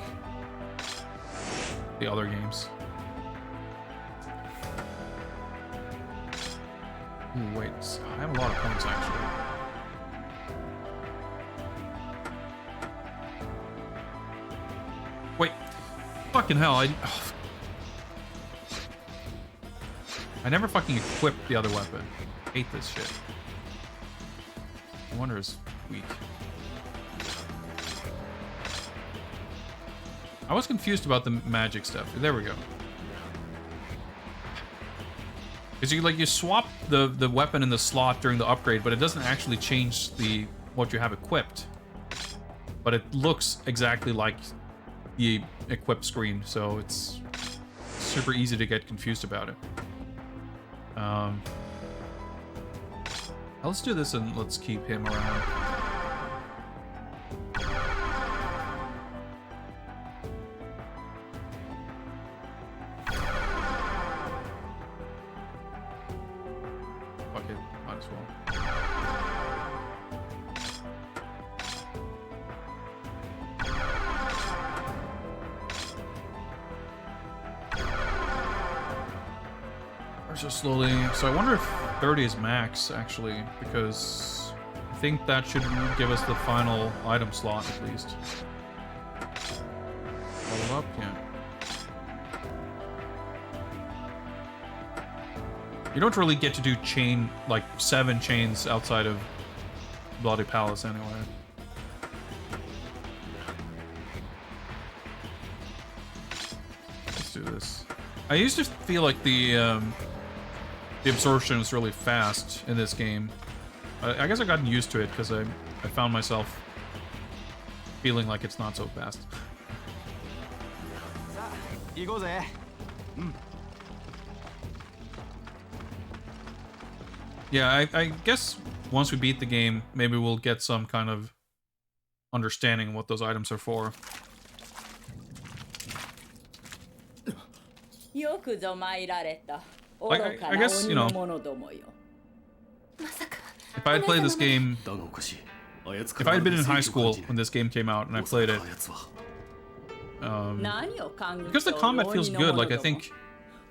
the other games. Ooh, wait, I have a lot of points actually. Wait, fucking hell, I never fucking equipped the other weapon. I hate this shit. I wonder is weak. I was confused about the magic stuff. There we go. Because you swap the weapon in the slot during the upgrade, but it doesn't actually change what you have equipped. But it looks exactly like the equip screen, so it's super easy to get confused about it. Let's do this and let's keep him around. Fuck it, might as well. So slowly. So I wonder if 30 is max, actually, because I think that should give us the final item slot, at least. Level up, yeah. You don't really get to do chain, like 7 chains outside of Bloody Palace anyway. Let's do this. I used to feel like the absorption was really fast in this game. I guess I've gotten used to it because I found myself feeling like it's not so fast. Yeah, I guess once we beat the game, maybe we'll get some kind of understanding of what those items are for. Like, I guess, you know, if I had played this game, if I had been in high school when this game came out and I played it, because the combat feels good, like I think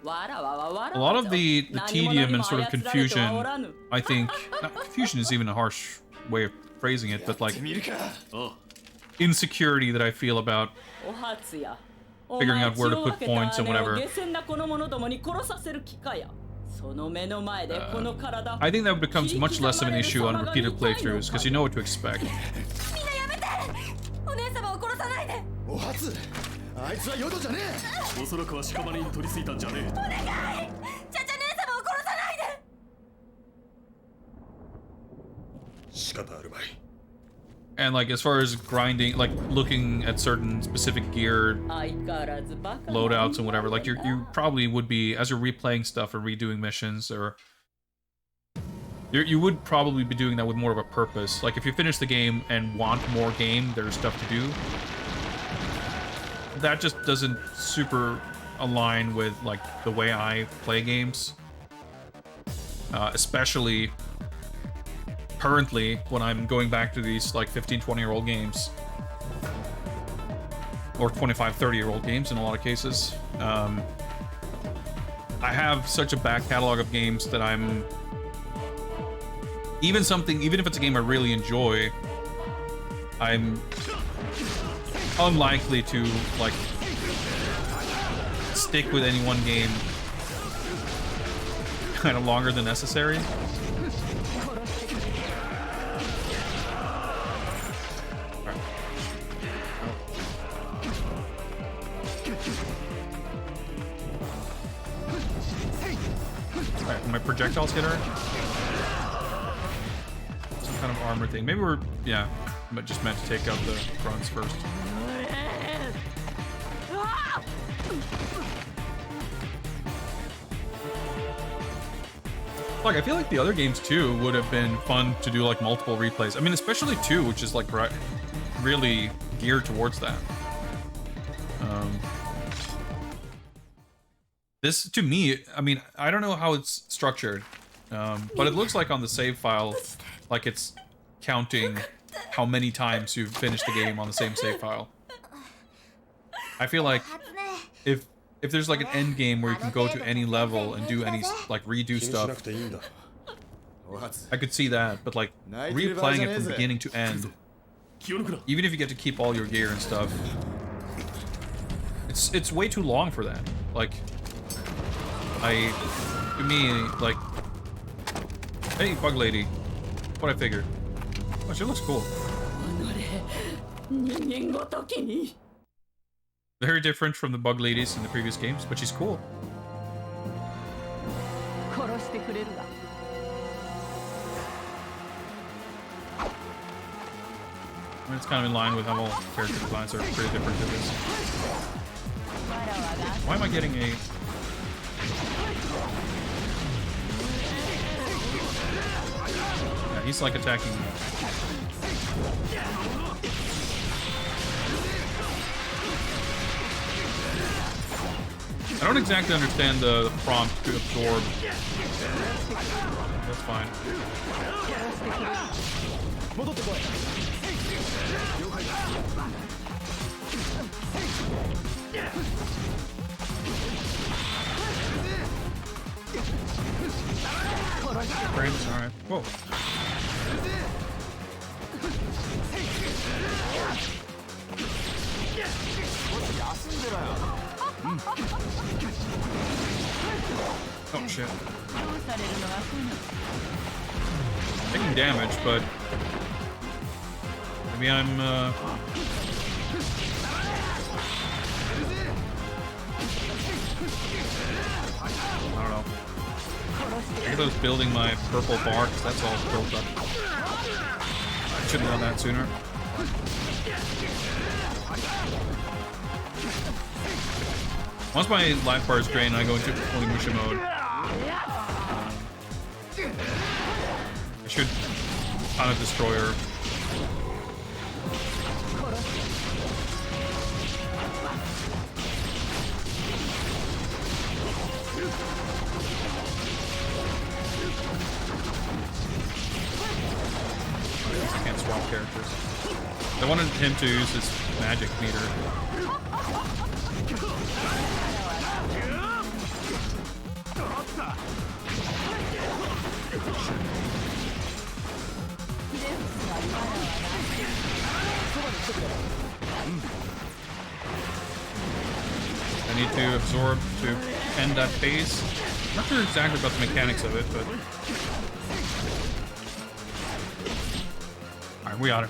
a lot of the tedium and sort of confusion, I think, confusion is even a harsh way of phrasing it, but like insecurity that I feel about figuring out where to put points and whatever. I think that becomes much less of an issue on repeated playthroughs because you know what to expect. And like as far as grinding, like looking at certain specific gear loadouts and whatever, like you probably would be, as you're replaying stuff or redoing missions, or you would probably be doing that with more of a purpose. Like if you finish the game and want more game, there's stuff to do. That just doesn't super align with like the way I play games, especially currently when I'm going back to these like 15-20-year-old games, or 25-30-year-old games in a lot of cases. I have such a back catalog of games that I'm even if it's a game I really enjoy, I'm unlikely to like stick with any one game kind of longer than necessary. Alright, my projectiles hit her. Some kind of armor thing. Maybe we're, yeah, but just meant to take out the grunts first. Like, I feel like the other games too would have been fun to do like multiple replays. I mean, especially 2, which is like really geared towards that. This, to me, I mean, I don't know how it's structured, but it looks like on the save file, like it's counting how many times you've finished the game on the same save file. I feel like if there's like an end game where you can go to any level and do any, like, redo stuff, I could see that, but like replaying it from beginning to end, even if you get to keep all your gear and stuff, it's way too long for that. Like, to me, like, hey, bug lady, what I figured. Oh, she looks cool. Very different from the bug ladies in the previous games, but she's cool. I mean, it's kind of in line with how all character designs are pretty different to this. Why am I getting a... He's like attacking me. I don't exactly understand the prompt to absorb. That's fine. Frames, alright. Whoa. Oh shit. Taking damage, but maybe I'm I don't know. I guess I was building my purple bar because that's all built up. I should have done that sooner. Once my life bar is drained, I go into Onimusha mode. I should kind of destroy her. I can't swap characters. I wanted him to use his magic meter. I need to absorb to end that phase. I'm not sure exactly about the mechanics of it, but alright, we got it.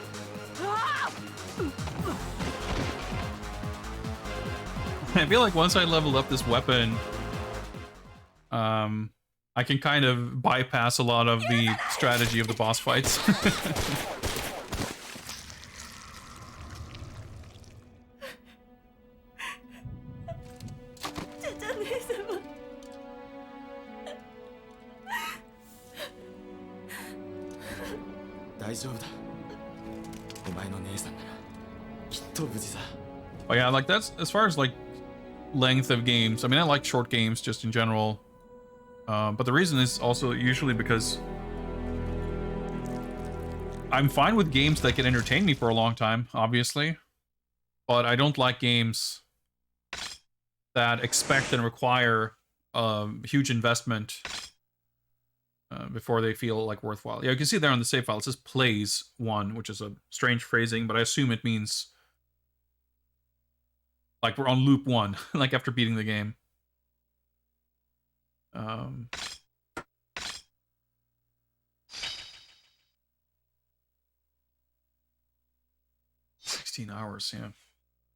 I feel like once I level up this weapon, I can kind of bypass a lot of the strategy of the boss fights. 大丈夫だ。お前の姉さんならきっと無事さ。 But yeah, like that's as far as like length of games. I mean, I like short games just in general. But the reason is also usually because I'm fine with games that can entertain me for a long time, obviously. But I don't like games that expect and require huge investment before they feel like worthwhile. Yeah, you can see there on the save file, it says plays 1, which is a strange phrasing, but I assume it means like we're on loop 1, like after beating the game. 16 hours, yeah.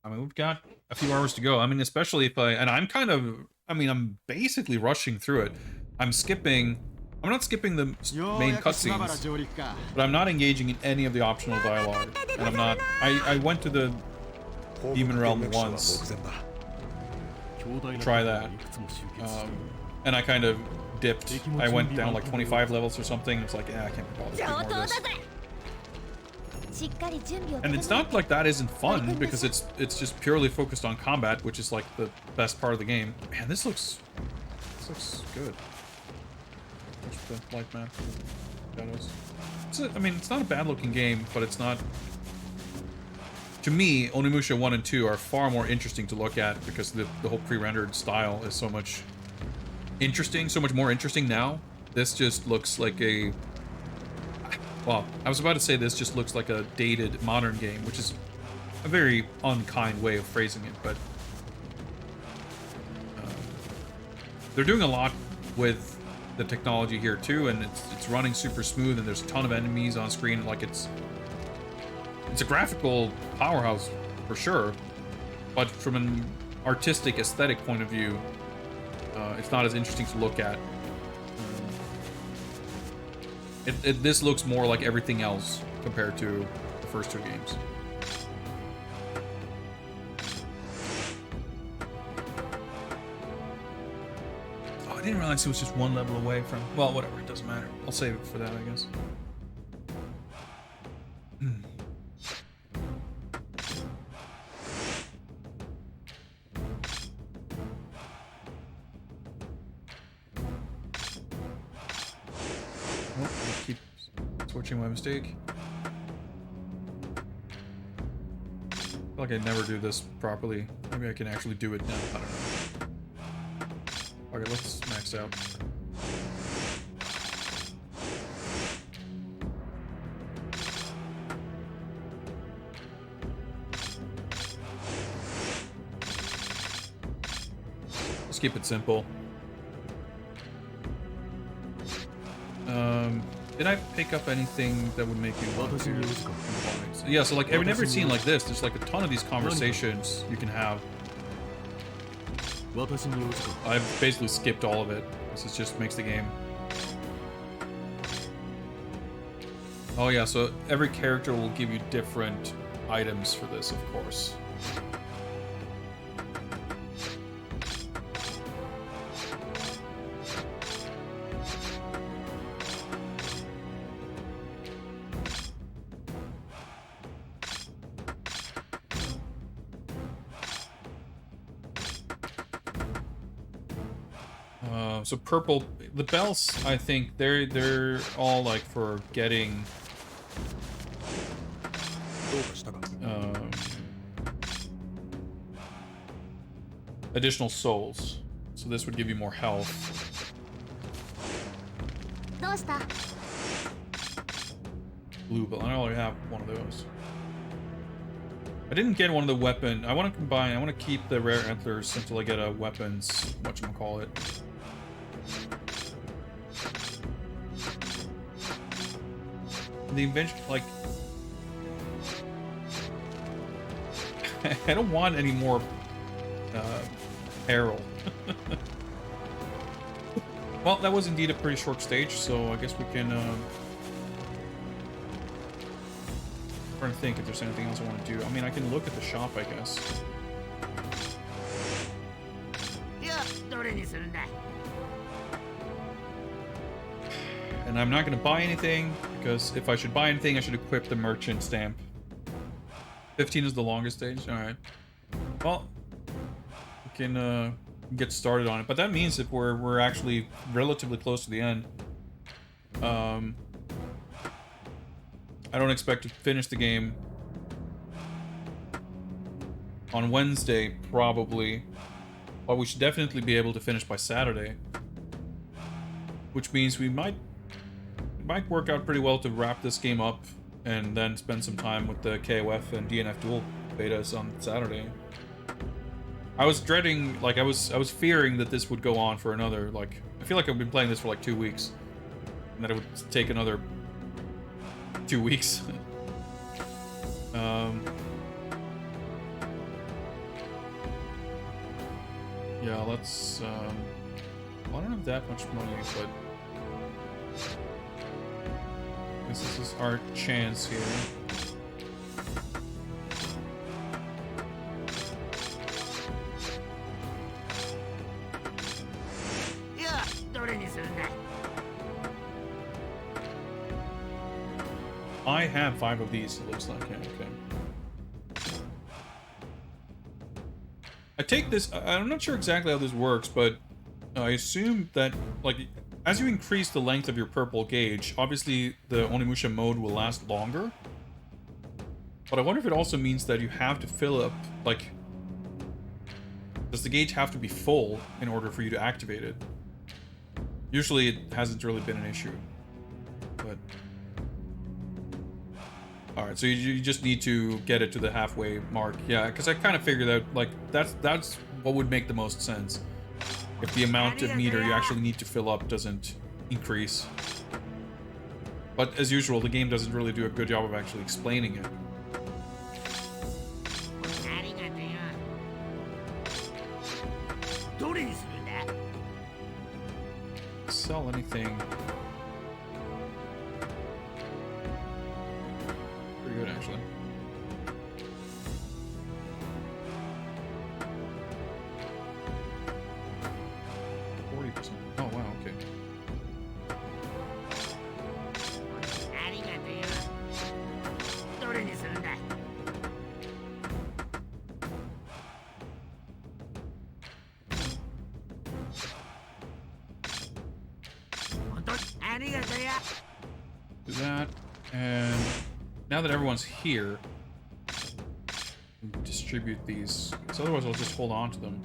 I mean, we've got a few hours to go. I mean, especially if I'm basically rushing through it. I'm not skipping the main cutscenes, but I'm not engaging in any of the optional dialogue. And I'm not, I went to the Demon Realm once. Try that. And I kind of dipped. I went down like 25 levels or something. It's like, yeah, I can't be bothered to do more of this. And it's not like that isn't fun, because it's just purely focused on combat, which is like the best part of the game. Man, this looks good. What's the light map? I mean, it's not a bad looking game, but it's not. To me, Onimusha 1 and 2 are far more interesting to look at because the whole pre-rendered style is so much interesting, so much more interesting now. This just looks like a... Well, I was about to say this just looks like a dated modern game, which is a very unkind way of phrasing it, but... they're doing a lot with the technology here too, and it's running super smooth, and there's a ton of enemies on screen. Like it's a graphical powerhouse for sure, but from an artistic aesthetic point of view, it's not as interesting to look at. This looks more like everything else compared to the first two games. Oh, I didn't realize it was just one level away from... Well, whatever, it doesn't matter. I'll save it for that, I guess. Approaching my mistake. I feel like I never do this properly. Maybe I can actually do it now. I don't know. Okay, let's max out. Let's keep it simple. Did I pick up anything that would make me want to combine? So, yeah, so like I've never seen like this. There's like a ton of these conversations you can have. I've basically skipped all of it. This just makes the game. Oh yeah, so every character will give you different items for this, of course. So purple, the bells, I think they're all like for getting additional souls. So this would give you more health. Blue bell, I already have one of those. I didn't get one of the weapon. I want to combine. I want to keep the rare antlers until I get a weapons. Whatchamacallit. The invention, like, I don't want any more peril. Well, that was indeed a pretty short stage, so I guess we can. I'm trying to think if there's anything else I want to do. I mean, I can look at the shop, I guess. And I'm not going to buy anything, because if I should buy anything, I should equip the merchant stamp. 15 is the longest stage? Alright. Well, we can get started on it. But that means if we're actually relatively close to the end. I don't expect to finish the game on Wednesday, probably. But we should definitely be able to finish by Saturday. Which means we might work out pretty well to wrap this game up and then spend some time with the KOF and DNF dual betas on Saturday. I was dreading, like, I was fearing that this would go on for another, like, I feel like I've been playing this for like 2 weeks. And that it would take another 2 weeks. Yeah, let's, well, I don't have that much money, but this is our chance here. I have 5 of these, it looks like. Yeah, okay. I take this, I'm not sure exactly how this works, but I assume that, like, as you increase the length of your purple gauge, obviously the Onimusha mode will last longer. But I wonder if it also means that you have to fill up, like, does the gauge have to be full in order for you to activate it? Usually it hasn't really been an issue, but... Alright, so you just need to get it to the halfway mark. Yeah, because I kind of figured out, like, that's what would make the most sense. If the amount of meter you actually need to fill up doesn't increase. But as usual, the game doesn't really do a good job of actually explaining it. Sell anything. Pretty good, actually. Oh, wow, okay. Do that. And now that everyone's here, distribute these. Because otherwise I'll just hold on to them.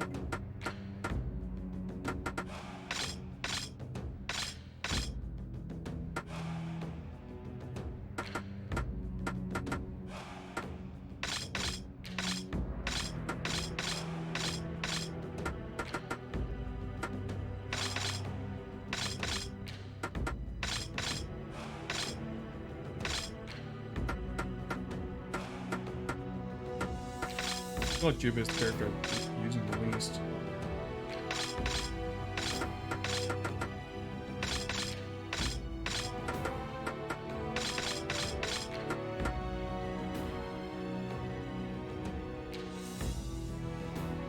I feel like Juba is the character I'm using the least.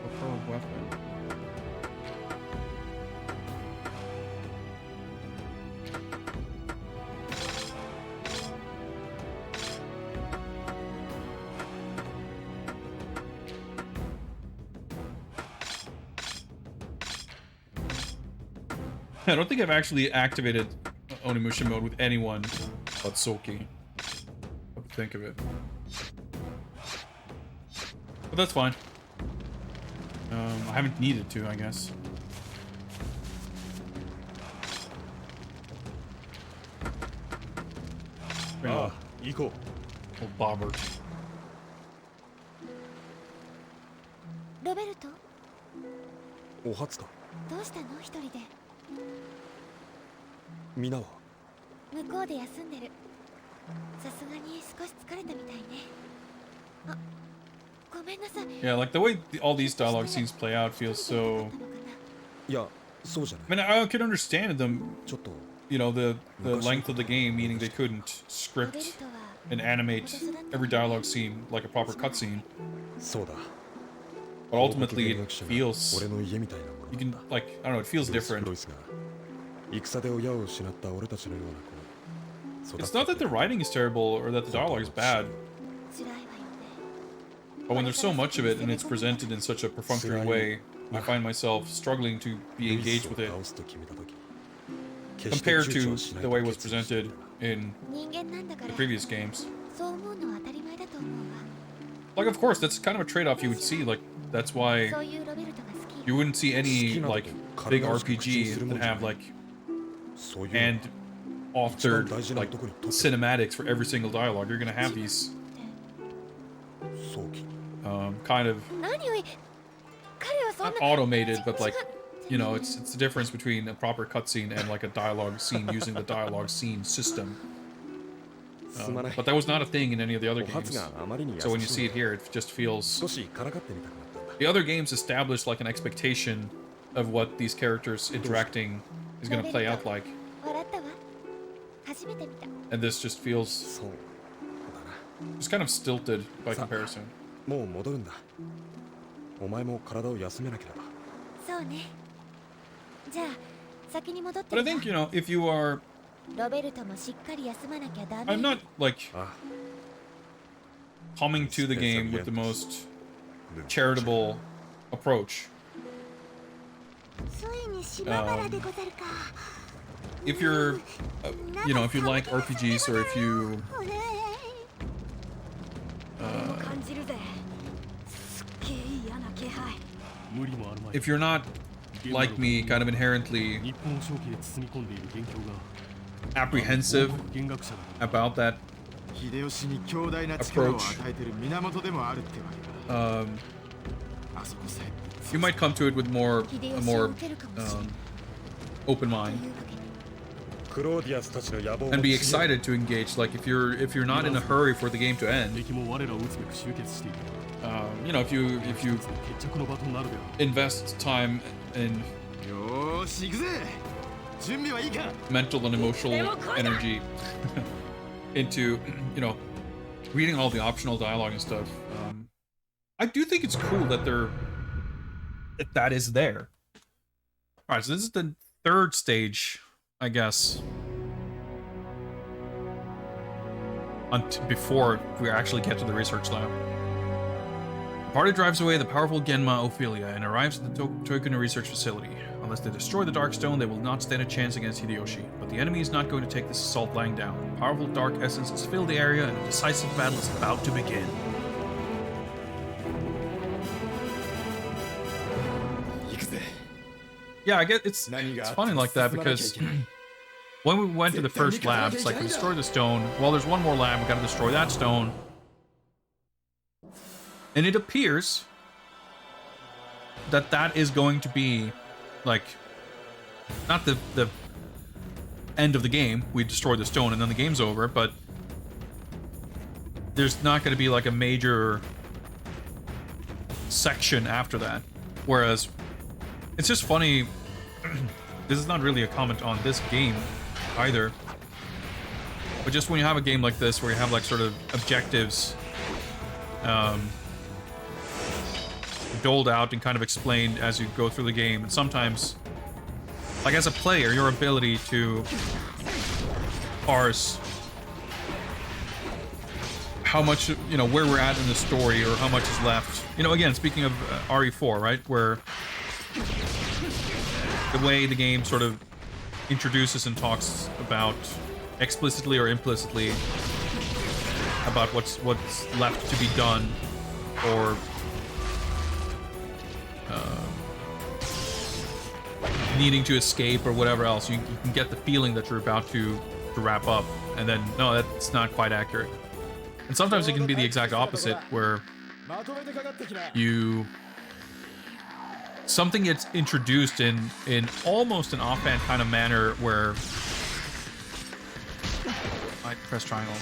Preferred weapon. I don't think I've actually activated Onimusha mode with anyone but Soki. I would think of it. But that's fine. I haven't needed to, I guess. Ah, Iko. Old Bobbert. ロベルト、お初か。どうしたの一人で。皆は向こうで休んでる。さすがに少し疲れたみたいね。あ、ごめんなさい。Yeah, like the way all these dialogue scenes play out feels so. いや、そうじゃない。 I mean, I could understand them, ちょっと you know, the length of the game, meaning they couldn't script and animate every dialogue scene like a proper cutscene. そうだ。 But ultimately, it feels. 俺の家みたいなもの You can, like, I don't know, it feels different. 戦で親を失った俺たちのような子。 It's not that the writing is terrible or that the dialogue is bad, but when there's so much of it and it's presented in such a perfunctory way, I find myself struggling to be engaged with it compared to the way it was presented in the previous games. Like, of course, that's kind of a trade-off you would see. Like, that's why you wouldn't see any, like, big RPG that have, like, and authored, like, cinematics for every single dialogue. You're gonna have these kind of not automated, but like, you know, it's the difference between a proper cutscene and like a dialogue scene using the dialogue scene system. But that was not a thing in any of the other games. So when you see it here, it just feels. The other games established like an expectation of what these characters interacting is going to play out like. And this just feels just kind of stilted by comparison. But I think, you know, if you are... I'm not, like, coming to the game with the most charitable approach. If you're, you know, if you like RPGs or if you... if you're not, like me, kind of inherently apprehensive about that approach, you might come to it with a more open mind and be excited to engage. Like if you're not in a hurry for the game to end, you know, if you invest time and mental and emotional energy into, you know, reading all the optional dialogue and stuff, I do think it's cool that that is there. All right, so this is the third stage, I guess, before we actually get to the research lab. The party drives away the powerful Genma Ophelia and arrives at the Tokuno research facility. Unless they destroy the Dark Stone, they will not stand a chance against Hideyoshi. But the enemy is not going to take this assault lying down. Powerful dark essences fill the area, and a decisive battle is about to begin. Yeah, I get it's funny like that because when we went to the first lab, it's like we destroyed the stone. Well, there's one more lab, we gotta destroy that stone. And it appears that that is going to be, like, not the end of the game. We destroy the stone and then the game's over, but there's not going to be, like, a major section after that. Whereas, it's just funny, this is not really a comment on this game either, but just when you have a game like this where you have, like, sort of objectives doled out and kind of explained as you go through the game, and sometimes, like, as a player, your ability to parse how much, you know, where we're at in the story or how much is left. You know, again, speaking of RE4, right, where the way the game sort of introduces and talks about, explicitly or implicitly, about what's left to be done, or needing to escape or whatever else, you can get the feeling that you're about to wrap up, and then no, that's not quite accurate. And sometimes it can be the exact opposite, where something gets introduced in almost an offhand kind of manner where I press triangle.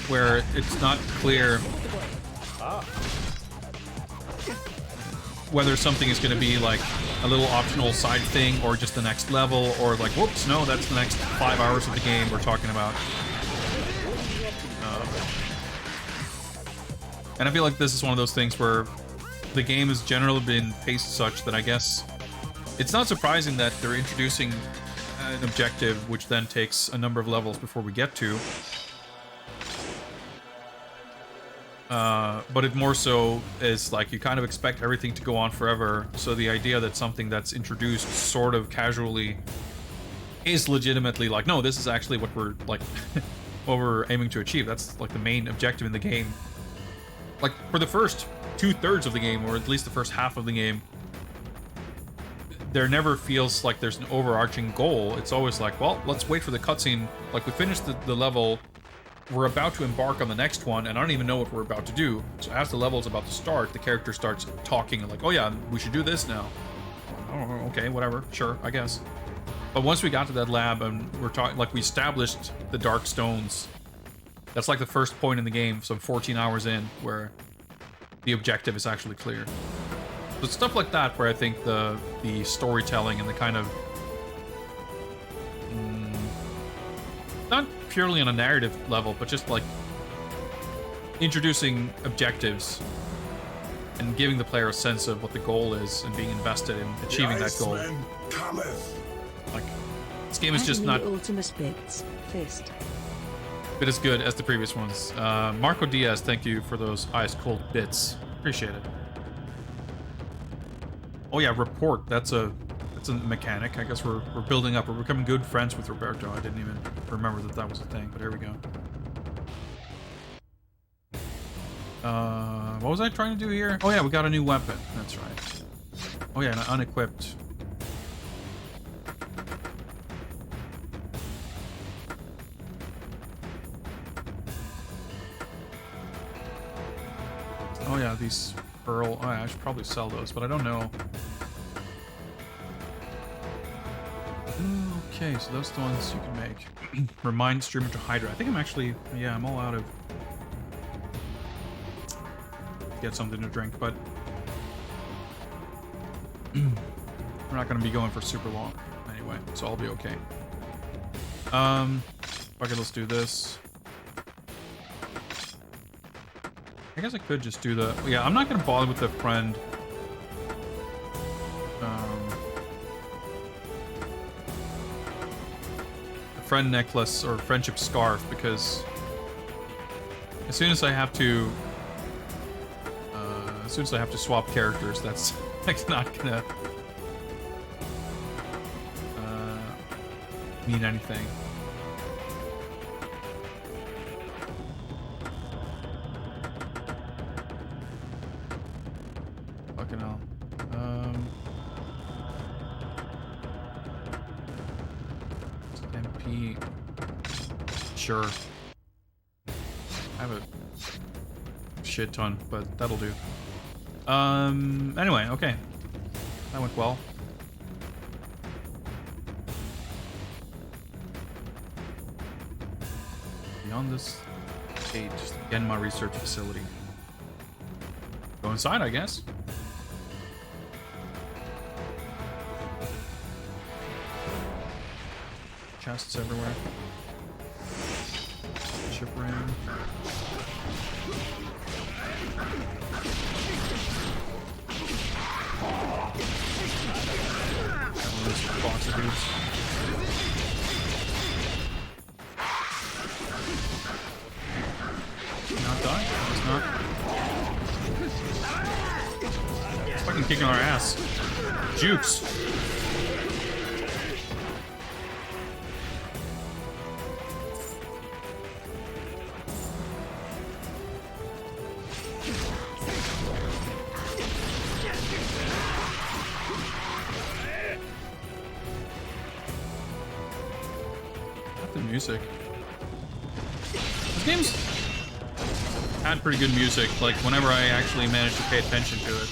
Where it's not clear whether something is going to be like a little optional side thing or just the next level, or like, whoops, no, that's the next 5 hours of the game we're talking about. And I feel like this is one of those things where the game has generally been paced such that I guess it's not surprising that they're introducing an objective which then takes a number of levels before we get to. But it more so is like you kind of expect everything to go on forever, so the idea that something that's introduced sort of casually is legitimately like, no, this is actually what we're like what we're aiming to achieve. That's like the main objective in the game. Like for the first 2/3 of the game, or at least the first half of the game, there never feels like there's an overarching goal. It's always like, well, let's wait for the cutscene. Like we finished the level, we're about to embark on the next one, and I don't even know what we're about to do. So as the level is about to start, the character starts talking and like, oh yeah, we should do this now. Oh, okay, whatever, sure, I guess. But once we got to that lab and we're talking, like we established the Dark Stones, that's like the first point in the game, some 14 hours in, where the objective is actually clear. So it's stuff like that where I think the storytelling and the kind of not purely on a narrative level, but just like introducing objectives and giving the player a sense of what the goal is and being invested in achieving that goal. Like, this game is just not bit as good as the previous ones. Marco Diaz, thank you for those ice cold bits. Appreciate it. Oh yeah, report. That's a mechanic. I guess we're building up. We're becoming good friends with Roberto. I didn't even remember that was a thing, but here we go. What was I trying to do here? Oh yeah, we got a new weapon. That's right. Oh yeah, an unequipped. Oh yeah, these pearl. Oh yeah, I should probably sell those, but I don't know. Okay, so those are the ones you can make. Remind streamer to Hydra. I think I'm actually, yeah, I'm all out of get something to drink, but we're not going to be going for super long anyway, so I'll be okay. Okay, let's do this. I guess I could just do the, yeah, I'm not going to bother with the friend. friend necklace or friendship scarf, because as soon as I have to swap characters, that's not gonna mean anything. Fucking hell. MP. Sure. I have a shit ton, but that'll do. Anyway, okay. That went well. Beyond this gate, just again my research facility. Go inside, I guess. Chests everywhere. Ship ring. Box of dudes. Not die? It's not. It's fucking kicking our ass. Jukes. Music. This game's had pretty good music, like whenever I actually managed to pay attention to it.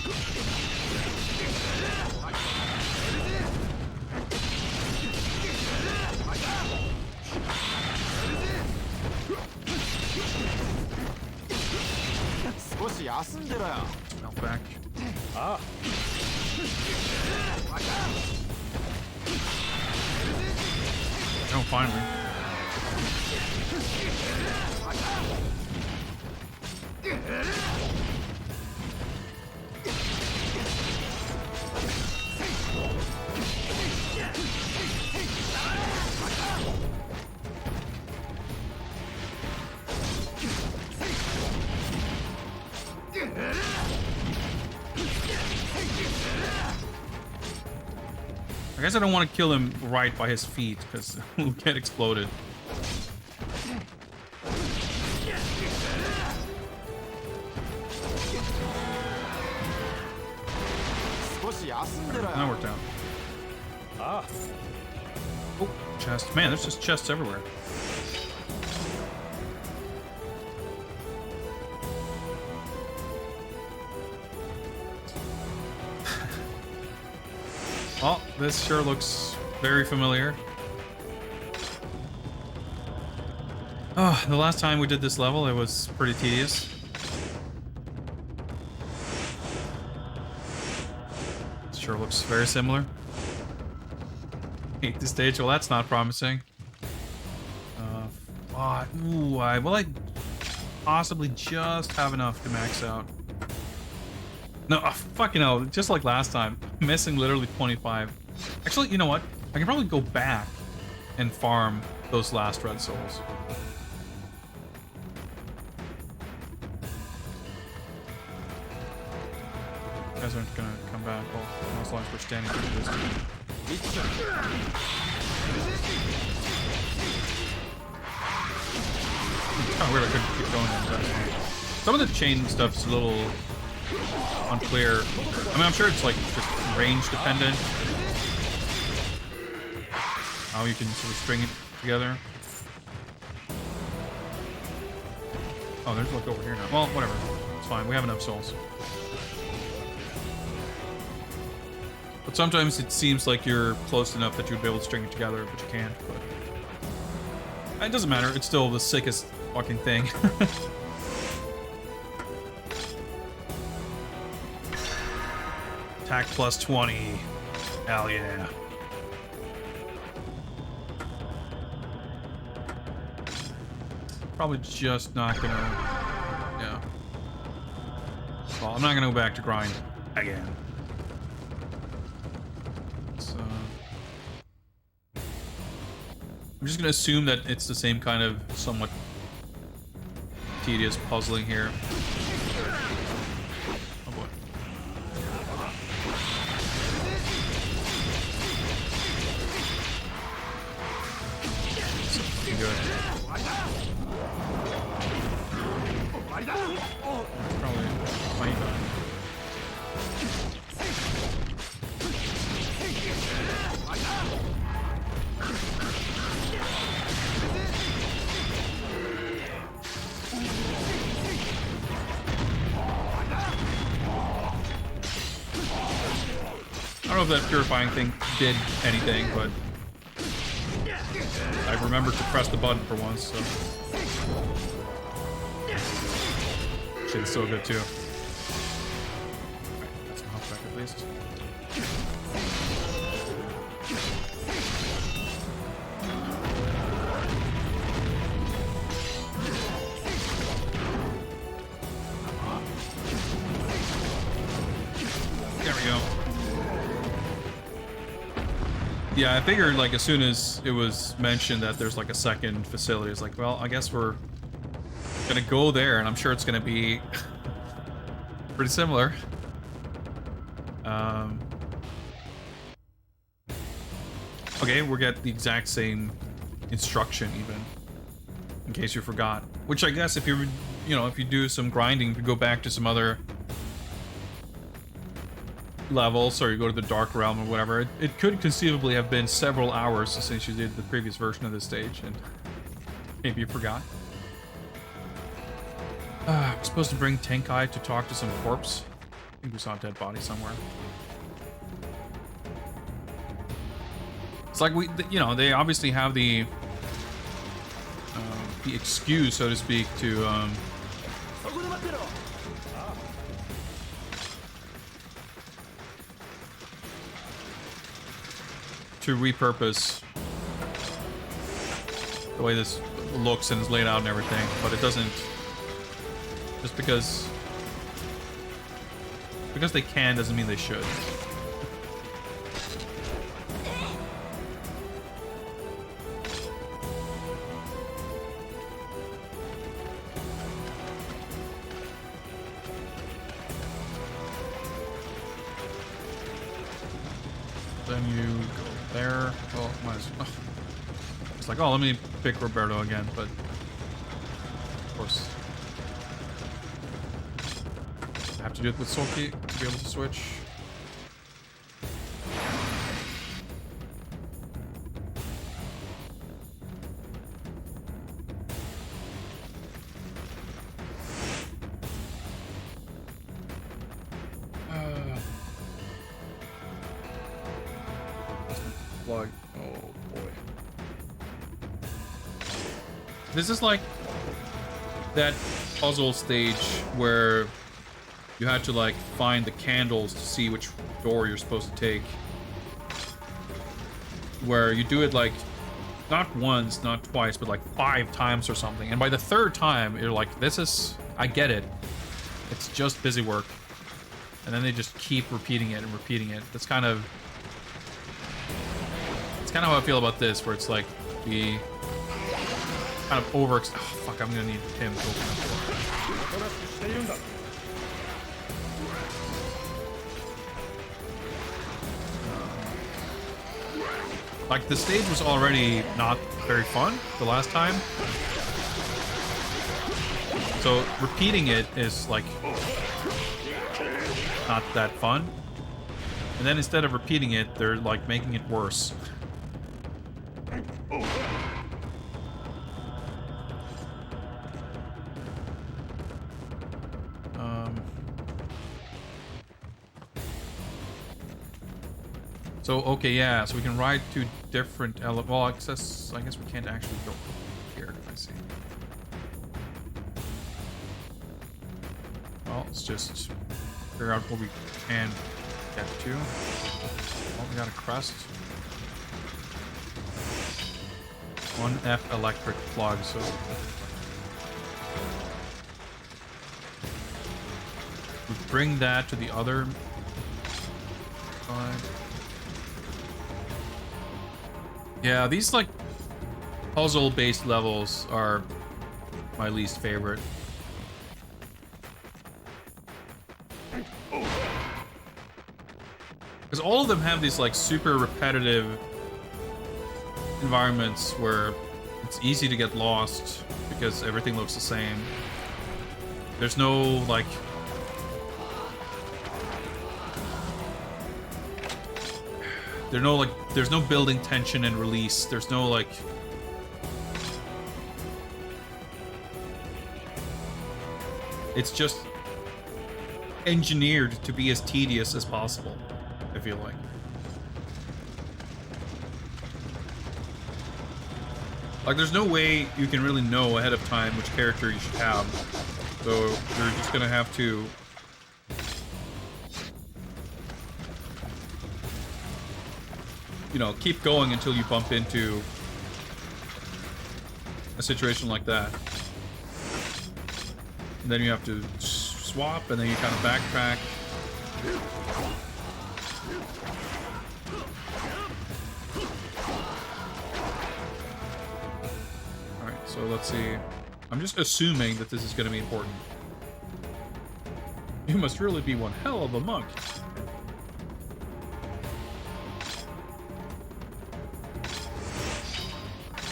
Smell back. Ah. Oh, finally. I guess I don't want to kill him right by his feet, because he'll get exploded. That worked out. Ah. Oh, chest. Man, there's just chests everywhere. Well, this sure looks very familiar. Oh, the last time we did this level, it was pretty tedious. Sure looks very similar. Hate this stage. Well, that's not promising. Ooh, will I possibly just have enough to max out? No, fucking hell. Just like last time. Missing literally 25. Actually, you know what? I can probably go back and farm those last red souls. You guys aren't gonna come back as long as we're standing through this. It's kind of weird I couldn't keep going on that. Some of the chain stuff's a little unclear. I mean, I'm sure it's like just range dependent. How you can sort of string it together. Oh, there's like over here now. Well, whatever. It's fine. We have enough souls. But sometimes it seems like you're close enough that you'd be able to string it together, but you can't. But it doesn't matter. It's still the sickest fucking thing. Attack plus 20. Hell yeah. Probably just not gonna... Yeah. Well, I'm not gonna go back to grind again. I'm just gonna assume that it's the same kind of somewhat tedious puzzling here. Oh boy. So good. Probably fine. I don't know if that purifying thing did anything, but I remembered to press the button for once, so shit's so good too. Alright, that's my health back at least. There we go. Yeah, I figured like as soon as it was mentioned that there's like a second facility, it's like, well, I guess we're gonna go there, and I'm sure it's gonna be pretty similar. Okay, we'll get the exact same instruction even, in case you forgot. Which I guess if you if you do some grinding, if you go back to some other levels, or you go to the Dark Realm or whatever, it could conceivably have been several hours since you did the previous version of this stage, and maybe you forgot. I'm supposed to bring Tenkai to talk to some corpse. I think we saw a dead body somewhere. It's like they obviously have the excuse, so to speak, to repurpose the way this looks and is laid out and everything, but it doesn't. Just because they can doesn't mean they should. Then you go there. Oh, might as well. It's like, oh, let me pick Roberto again, but of course I have to do it with Soulkey to be able to switch. Plug. Oh boy. This is like that puzzle stage where you had to like find the candles to see which door you're supposed to take. Where you do it like not once, not twice, but like 5 times or something. And by the 3rd time, you're like, I get it. It's just busy work. And then they just keep repeating it and repeating it. It's kind of how I feel about this, where it's like the kind of oh fuck, I'm gonna need him to open the door. Like, the stage was already not very fun the last time. So repeating it is like not that fun. And then instead of repeating it, they're like making it worse. So, okay, yeah, so we can ride 2 different elements. Well, I guess we can't actually go here, I see. Well, let's just figure out what we can get to. Well, we got a crest. 1F electric plug, so... we bring that to the other side. Yeah, these like puzzle-based levels are my least favorite. Because all of them have these like super repetitive environments where it's easy to get lost because everything looks the same. There's no like there's no building tension and release. There's no like it's just engineered to be as tedious as possible, I feel like. Like, there's no way you can really know ahead of time which character you should have. So, you're just gonna have to... you know, keep going until you bump into a situation like that. And then you have to swap, and then you kind of backtrack. Alright, so let's see. I'm just assuming that this is going to be important. You must really be one hell of a monk.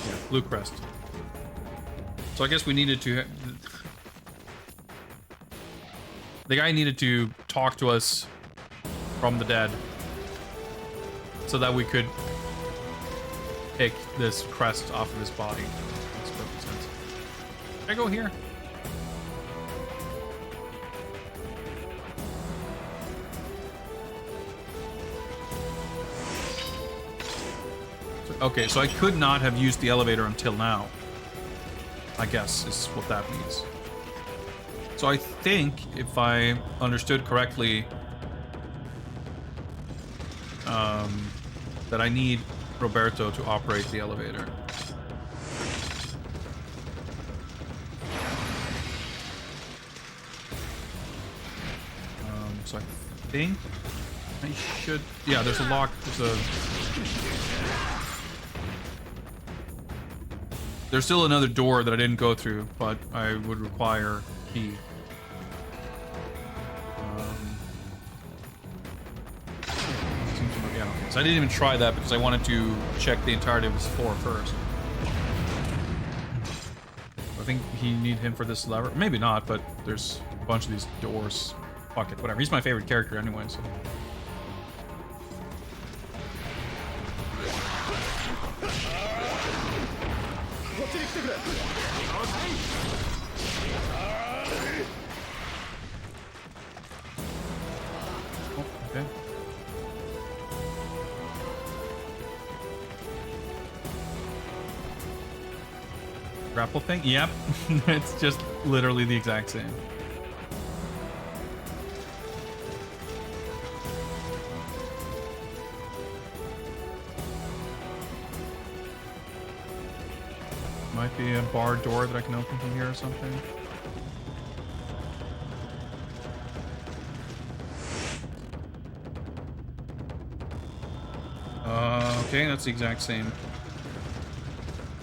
Yeah, blue crest. So I guess we needed to... the guy needed to talk to us from the dead so that we could pick this crest off of his body. Makes perfect sense. Can I go here? Okay, so I could not have used the elevator until now, I guess is what that means. So I think, if I understood correctly, that I need Roberto to operate the elevator. So I think I should... yeah, there's a lock. There's still another door that I didn't go through, but I would require a key. Yeah, okay. So I didn't even try that because I wanted to check the entirety of this floor first. I think he need him for this lever. Maybe not, but there's a bunch of these doors. Fuck it, whatever. He's my favorite character anyway, so... oh, okay. Grapple thing? Yep. It's just literally the exact same. Might be a barred door that I can open from here or something. Okay, that's the exact same.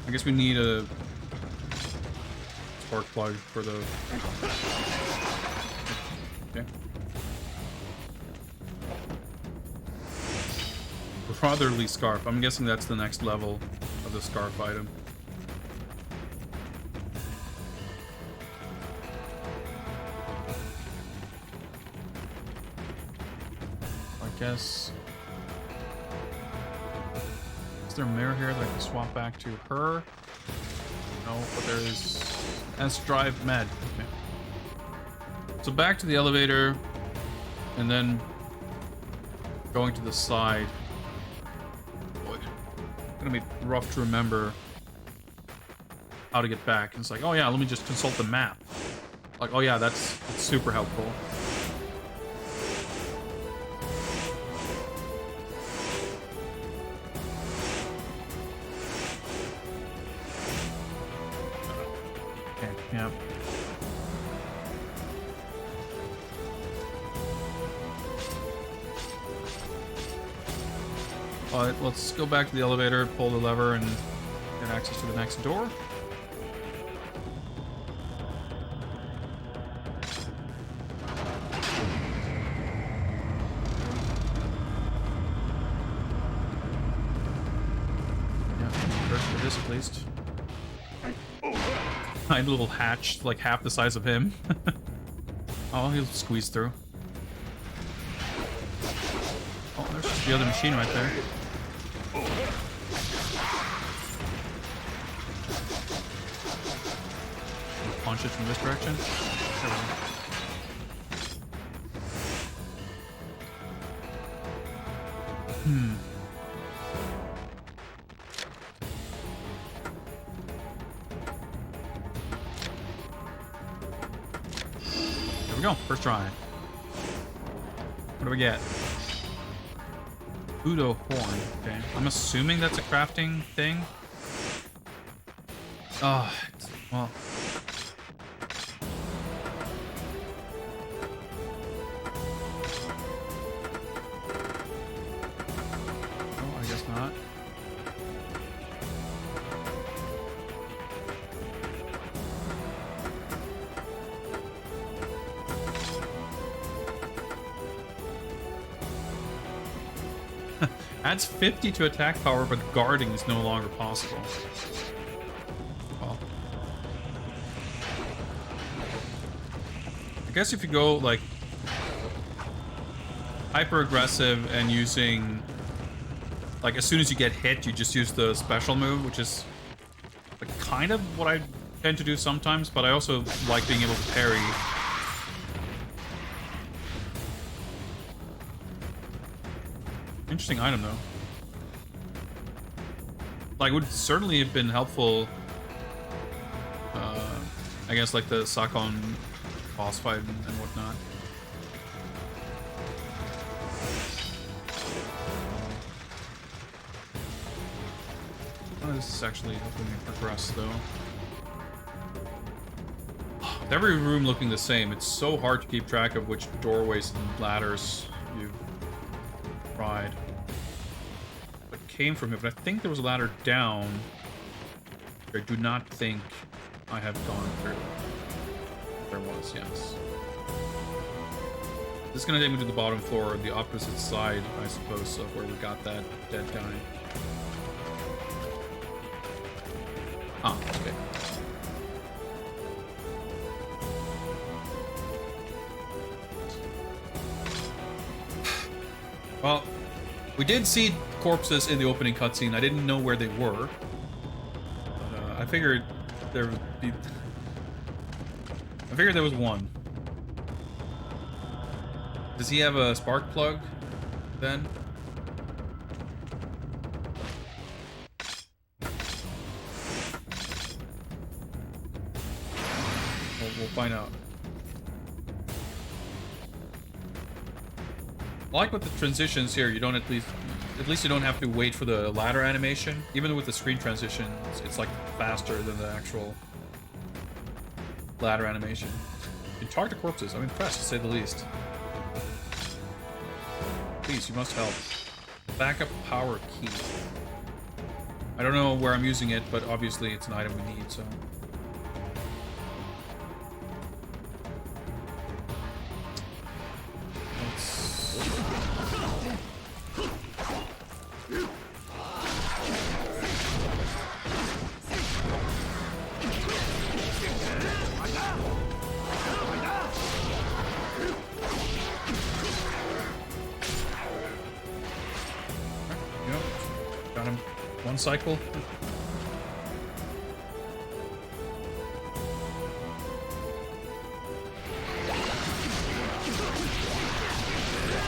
I guess we need a spark plug for the... okay. Brotherly scarf. I'm guessing that's the next level of the scarf item. I guess... is there a mirror here that I can swap back to her? No, but there is S-Drive Med. Okay. So back to the elevator, and then going to the side. Boy, it's gonna be rough to remember how to get back. And it's like, oh yeah, let me just consult the map. Like, oh yeah, that's super helpful. Yeah. Alright, let's go back to the elevator, pull the lever, and Get access to the next door. Yeah, first for this at least. Tiny little hatch, like half the size of him. Oh, he'll squeeze through. Oh, there's the other machine right there. Punch it from this direction. There we go. There we go. First try. What do we get? Udo horn. Okay. I'm assuming that's a crafting thing. Oh, well. Oh, I guess not. Adds 50 to attack power, but guarding is no longer possible. Well, I guess if you go like hyper aggressive and using like as soon as you get hit, you just use the special move, which is like kind of what I tend to do sometimes, but I also like being able to parry. Interesting item, though. Like, would certainly have been helpful, I guess, like the Sakon boss fight and whatnot. Oh, this is actually helping me progress, though. With every room looking the same, it's so hard to keep track of which doorways and ladders you've tried. What came from it, but I think there was a ladder down. I do not think I have gone through. There was, yes. This is gonna take me to the bottom floor, the opposite side, I suppose, of where we got that dead guy. Ah, okay. Well, we did see corpses in the opening cutscene. I didn't know where they were. But, I figured there would be... I figured there was one. Does he have a spark plug, then? We'll find out. I like with the transitions here, you don't at least you don't have to wait for the ladder animation. Even with the screen transition, it's like faster than the actual ladder animation. You can talk to corpses. I'm impressed, to say the least. Please, you must help. Backup power key. I don't know where I'm using it, but obviously it's an item we need, so... Got him. One cycle.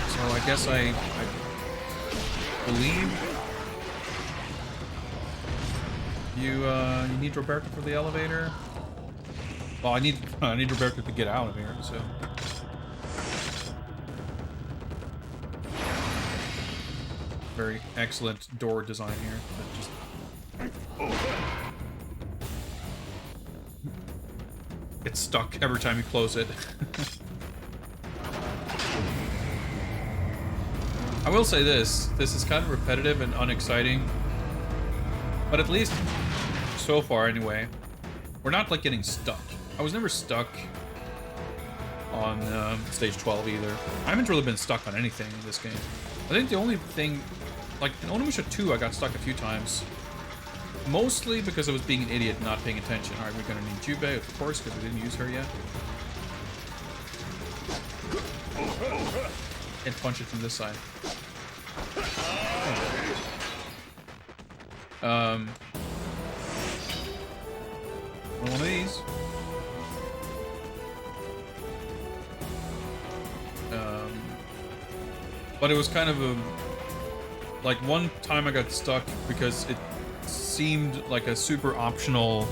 So I guess I believe you need Roberto for the elevator. Well, I need Roberto to get out of here, so. Very excellent door design here. That just it's stuck every time you close it. I will say this is kind of repetitive and unexciting. But at least, so far anyway, we're not like getting stuck. I was never stuck on stage 12 either. I haven't really been stuck on anything in this game. I think the only thing, like in Onimusha 2, I got stuck a few times. Mostly because I was being an idiot and not paying attention. Alright, we're gonna need Jubei, of course, because we didn't use her yet. Can't punch it from this side. One of these. But it was kind of a... Like, one time I got stuck because it seemed like a super optional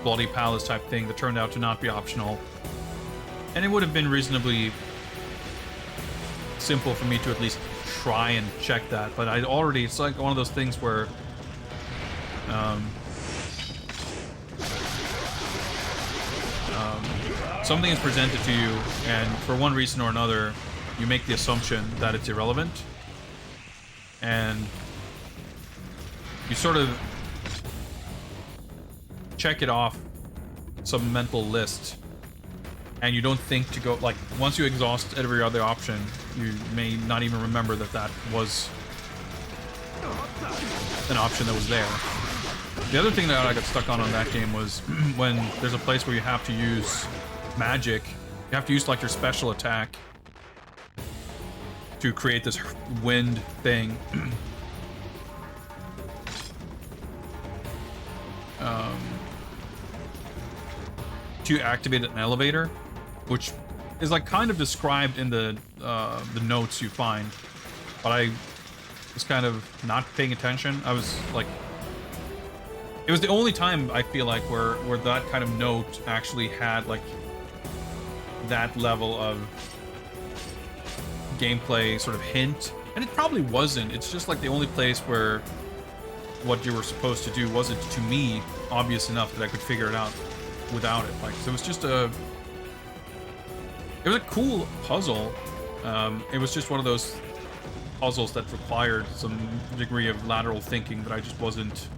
Bloody Palace type thing that turned out to not be optional. And it would have been reasonably simple for me to at least try and check that, but I'd already, it's like one of those things where something is presented to you, and for one reason or another, you make the assumption that it's irrelevant, and you sort of check it off some mental list, and you don't think to go, like, once you exhaust every other option, you may not even remember that that was an option that was there. The other thing that I got stuck on that game was when there's a place where you have to use magic, you have to use like your special attack to create this wind thing. To activate an elevator, which is like kind of described in the notes you find, but I was kind of not paying attention. I was like, it was the only time I feel like where that kind of note actually had like that level of gameplay sort of hint, and it probably wasn't. It's just like the only place where what you were supposed to do wasn't, to me, obvious enough that I could figure it out without it. Like, so it was just it was a cool puzzle. It was just one of those puzzles that required some degree of lateral thinking that I just wasn't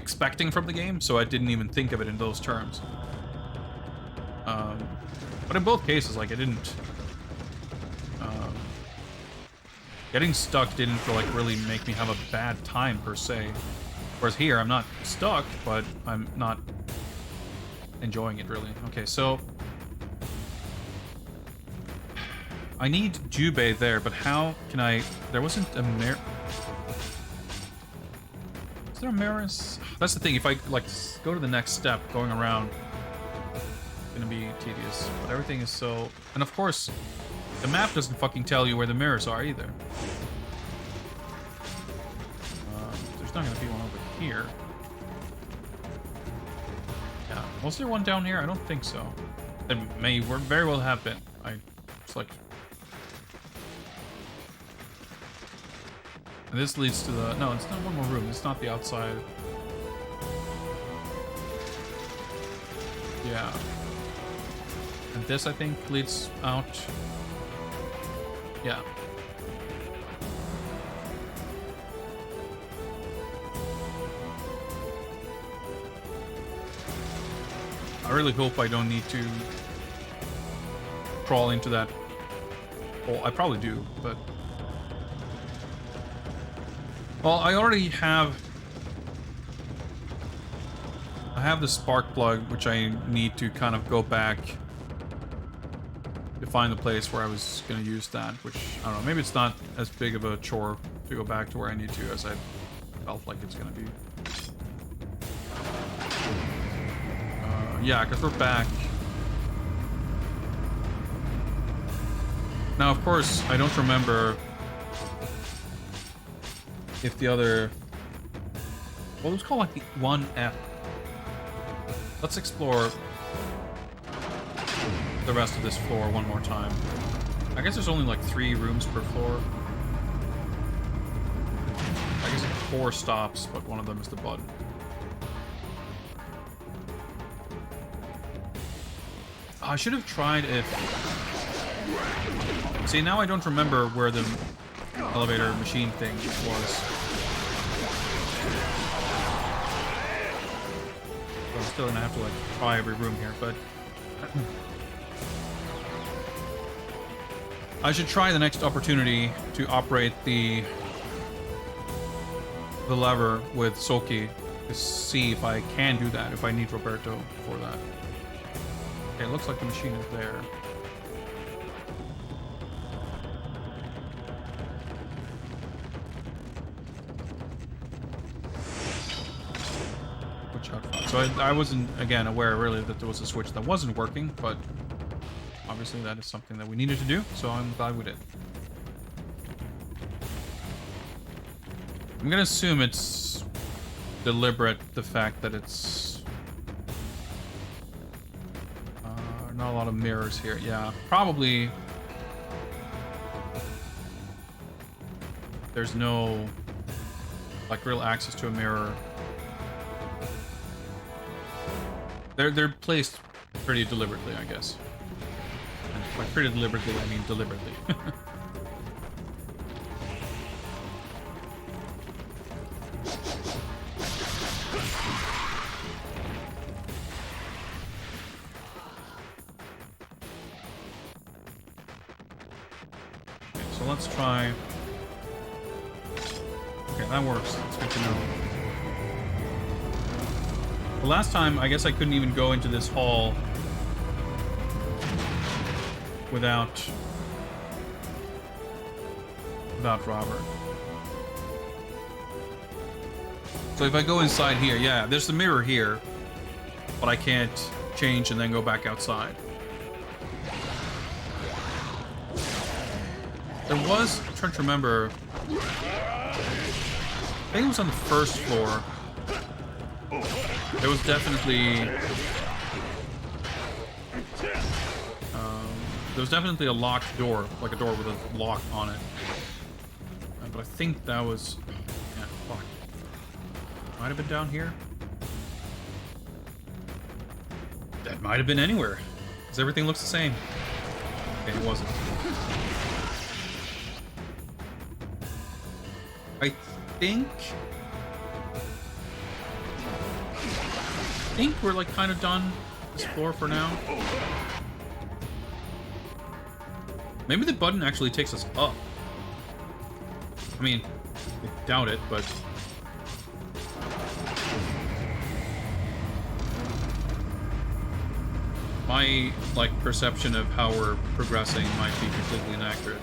expecting from the game, so I didn't even think of it in those terms. But in both cases, like, I didn't... getting stuck didn't feel like really make me have a bad time, per se. Whereas here, I'm not stuck, but I'm not enjoying it, really. Okay, so... I need Jubei there, but how can I... There wasn't a mirror... Is there a mirror? That's the thing, if I, like, go to the next step, going around, it's gonna be tedious. But everything is so... And of course, the map doesn't fucking tell you where the mirrors are, either. There's not gonna be one over here. Yeah, was there one down here? I don't think so. It may very well have been. It's like... And this leads to the... No, it's not one more room. It's not the outside. Yeah. And this, I think, leads out. Yeah. I really hope I don't need to crawl into that hole. I probably do, but... Well, I already have... I have the spark plug, which I need to kind of go back to find the place where I was going to use that, which, I don't know, maybe it's not as big of a chore to go back to where I need to as I felt like it's going to be. Yeah, because we're back. Now, of course, I don't remember if the other... Well, let's call like the 1F. Let's explore the rest of this floor one more time. I guess there's only like 3 rooms per floor. I guess 4 stops, but one of them is the button. I should have tried if... See, now I don't remember where the elevator machine thing was. I'm still gonna have to like try every room here, but I should try the next opportunity to operate the lever with Soki to see if I can do that, if I need Roberto for that. Okay, it looks like the machine is there. Switch out front. So I wasn't, again, aware really that there was a switch that wasn't working, but obviously that is something that we needed to do, so I'm glad we did. I'm gonna assume it's deliberate, the fact that it's not a lot of mirrors here. Yeah, probably there's no like real access to a mirror. They're placed pretty deliberately, I guess. And by pretty deliberately, I mean deliberately. So let's try. Okay, that works. That's good to know. The last time, I guess I couldn't even go into this hall without Robert. So if I go inside here, yeah, there's the mirror here, but I can't change and then go back outside. There was, I'm trying to remember, I think it was on the first floor. There was definitely a locked door, like a door with a lock on it. But I think that was, yeah, fuck. Might have been down here. That might have been anywhere, because everything looks the same. Okay, it wasn't. I think we're like kind of done this floor for now. Maybe the button actually takes us up. I mean, I doubt it, but my like perception of how we're progressing might be completely inaccurate.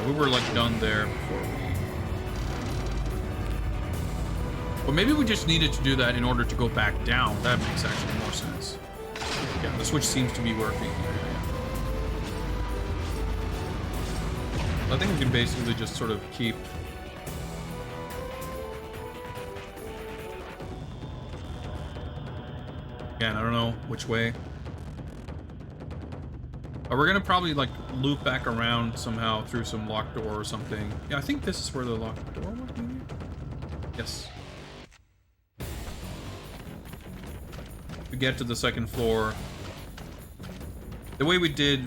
We were like done there before we... But maybe we just needed to do that in order to go back down. That makes actually more sense. Yeah, the switch seems to be working. I think we can basically just sort of keep... Again, I don't know which way. We're gonna probably like loop back around somehow through some locked door or something. Yeah, I think this is where the locked door was, maybe? Yes. To get to the second floor. The way we did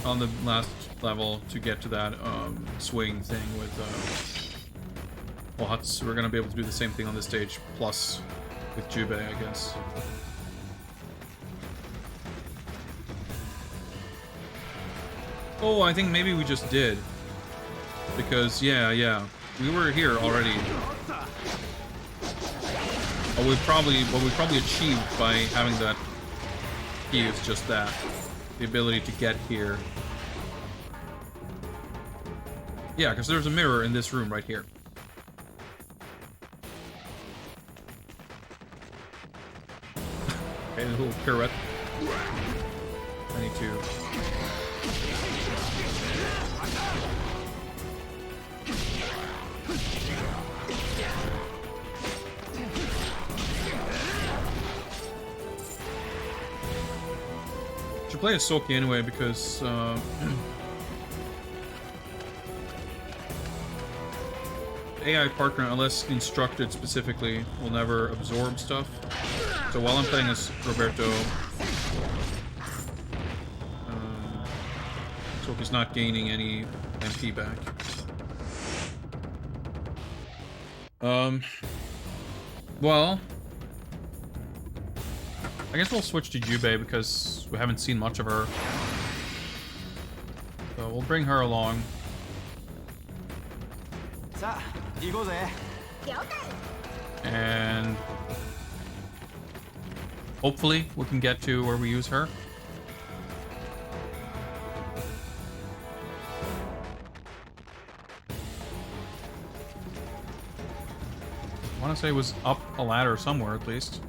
on the last level to get to that swing thing with Watts, we're gonna be able to do the same thing on this stage, plus with Jubei, I guess. Oh, I think maybe we just did. Because, yeah. We were here already. What we probably achieved by having that key is just that. The ability to get here. Yeah, because there's a mirror in this room right here. Okay, a little pirouette. I need to... Should play a Soki anyway because AI partner, unless instructed specifically, will never absorb stuff. So while I'm playing as Roberto, Soki's not gaining any MP back. Well, I guess we'll switch to Jubei because we haven't seen much of her. So we'll bring her along. And hopefully we can get to where we use her. I want to say it was up a ladder somewhere at least.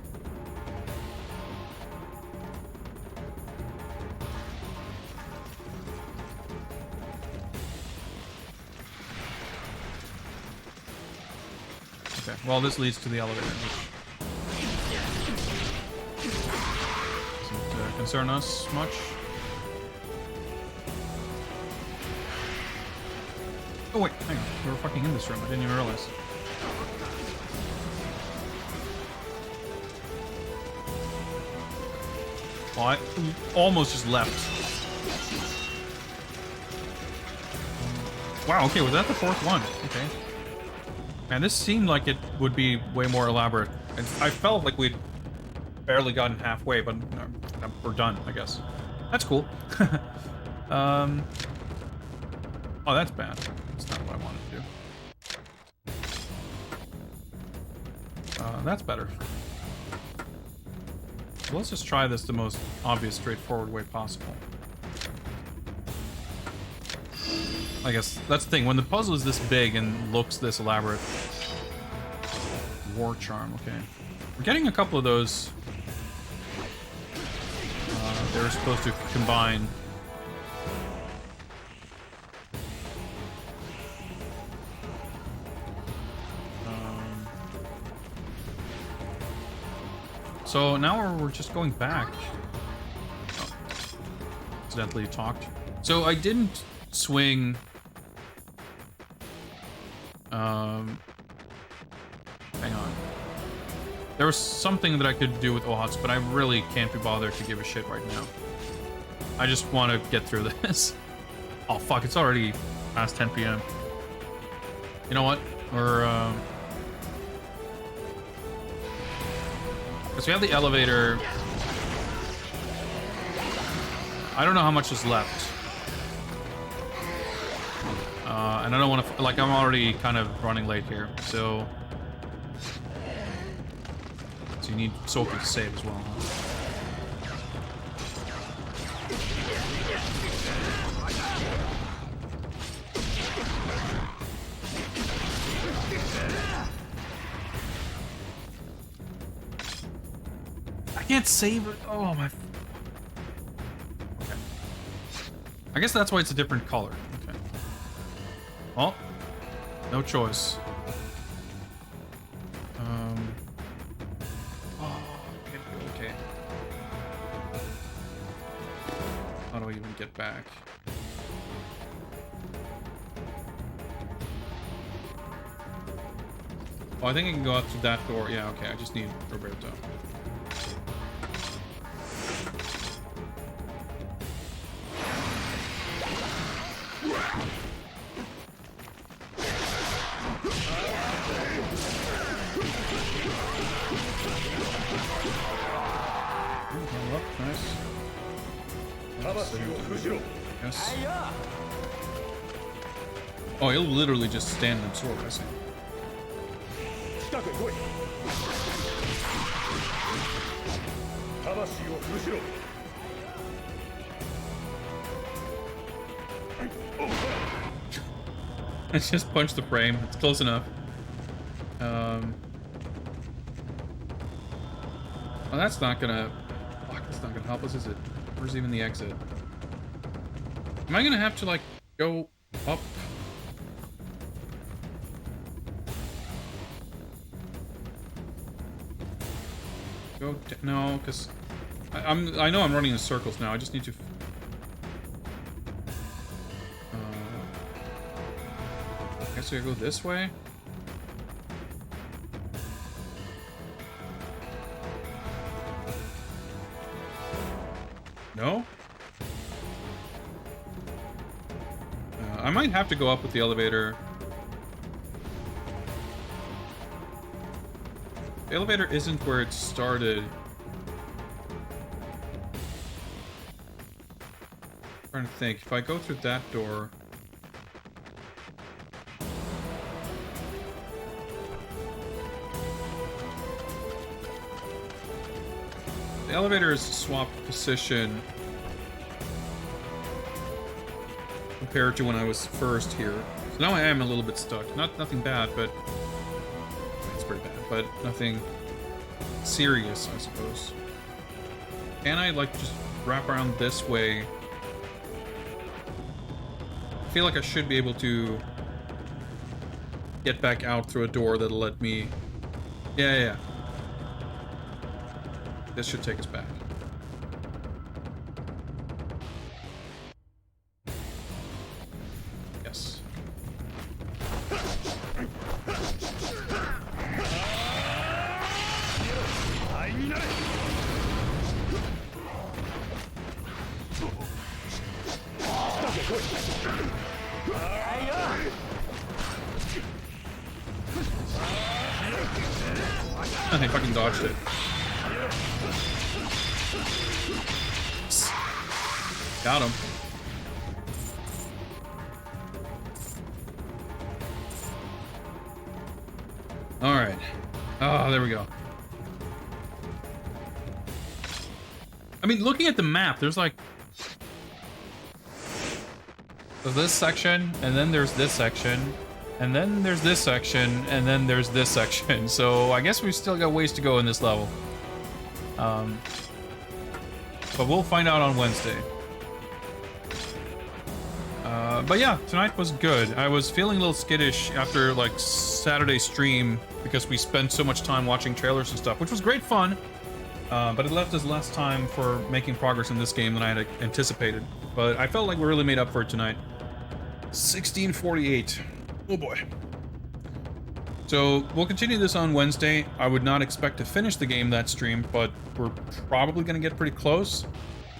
Okay, well this leads to the elevator, which doesn't concern us much. Oh wait, hang on, we were fucking in this room, I didn't even realize. Oh, I almost just left. Wow, okay, was that the fourth one? Okay. Man, this seemed like it would be way more elaborate. I felt like we'd barely gotten halfway, but we're done, I guess. That's cool. Oh, that's bad. That's not what I wanted to do. That's better. So let's just try this the most obvious, straightforward way possible. I guess that's the thing. When the puzzle is this big and looks this elaborate. War charm, okay. We're getting a couple of those. They're supposed to combine. So now we're just going back. Oh, accidentally talked. So I didn't swing. Hang on. There was something that I could do with Ohats, but I really can't be bothered to give a shit right now. I just want to get through this. Oh fuck! It's already past 10 p.m. You know what? We're because we have the elevator. I don't know how much is left. And I don't want to, like, I'm already kind of running late here, so you need Sophie to save as well, huh? I can't save it. Oh my. Okay. I guess that's why it's a different color. Okay. Well, no choice. Oh, okay. How do I even get back? Oh, I think I can go up to that door. Yeah, okay. I just need Roberto. Yes. Oh, he'll literally just stand and absorb, I see. Let's just punch the frame. It's close enough. Oh, that's not gonna... Fuck, that's not gonna help us, is it? Where's even the exit? Am I gonna have to, like, go up? No, because I know I'm running in circles now. I just need to. I guess I go this way. No. I might have to go up with the elevator. The elevator isn't where it started. I'm trying to think. If I go through that door... The elevator is swapped position compared to when I was first here. So now I am a little bit stuck. Nothing bad, but it's pretty bad, but nothing serious, I suppose. Can I like just wrap around this way? I feel like I should be able to get back out through a door that'll let me... Yeah. This should take us back. Yes. He fucking dodged it. Got him. Alright. Oh, there we go. I mean, looking at the map, there's like... There's this section, and then there's this section, and then there's this section, and then there's this section. So I guess we've still got ways to go in this level. But we'll find out on Wednesday. But yeah, tonight was good. I was feeling a little skittish after like Saturday stream because we spent so much time watching trailers and stuff, which was great fun. But it left us less time for making progress in this game than I had anticipated. But I felt like we really made up for it tonight. 1648. Oh boy. So we'll continue this on Wednesday. I would not expect to finish the game that stream, but we're probably going to get pretty close.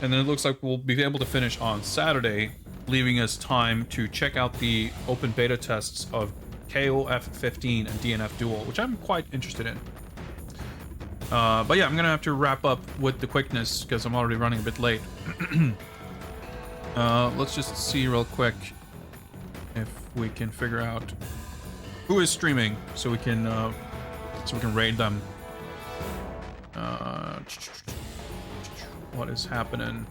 And then it looks like we'll be able to finish on Saturday, leaving us time to check out the open beta tests of KOF 15 and DNF Duel, which I'm quite interested in. But yeah, I'm gonna have to wrap up with the quickness because I'm already running a bit late. Let's just see real quick if we can figure out who is streaming so we can raid them. What is happening?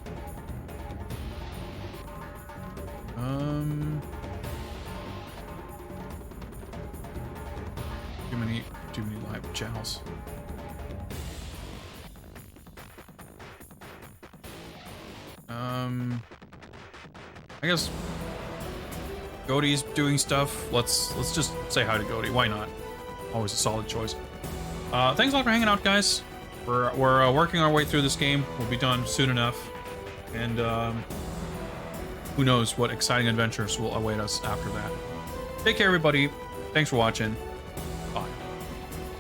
Too many live channels. I guess Goaty's doing stuff. Let's just say hi to Goaty. Why not? Always a solid choice. Thanks a lot for hanging out, guys. We're working our way through this game. We'll be done soon enough, and who knows what exciting adventures will await us after that. Take care, everybody. Thanks for watching. Bye.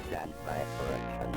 Stand by for action.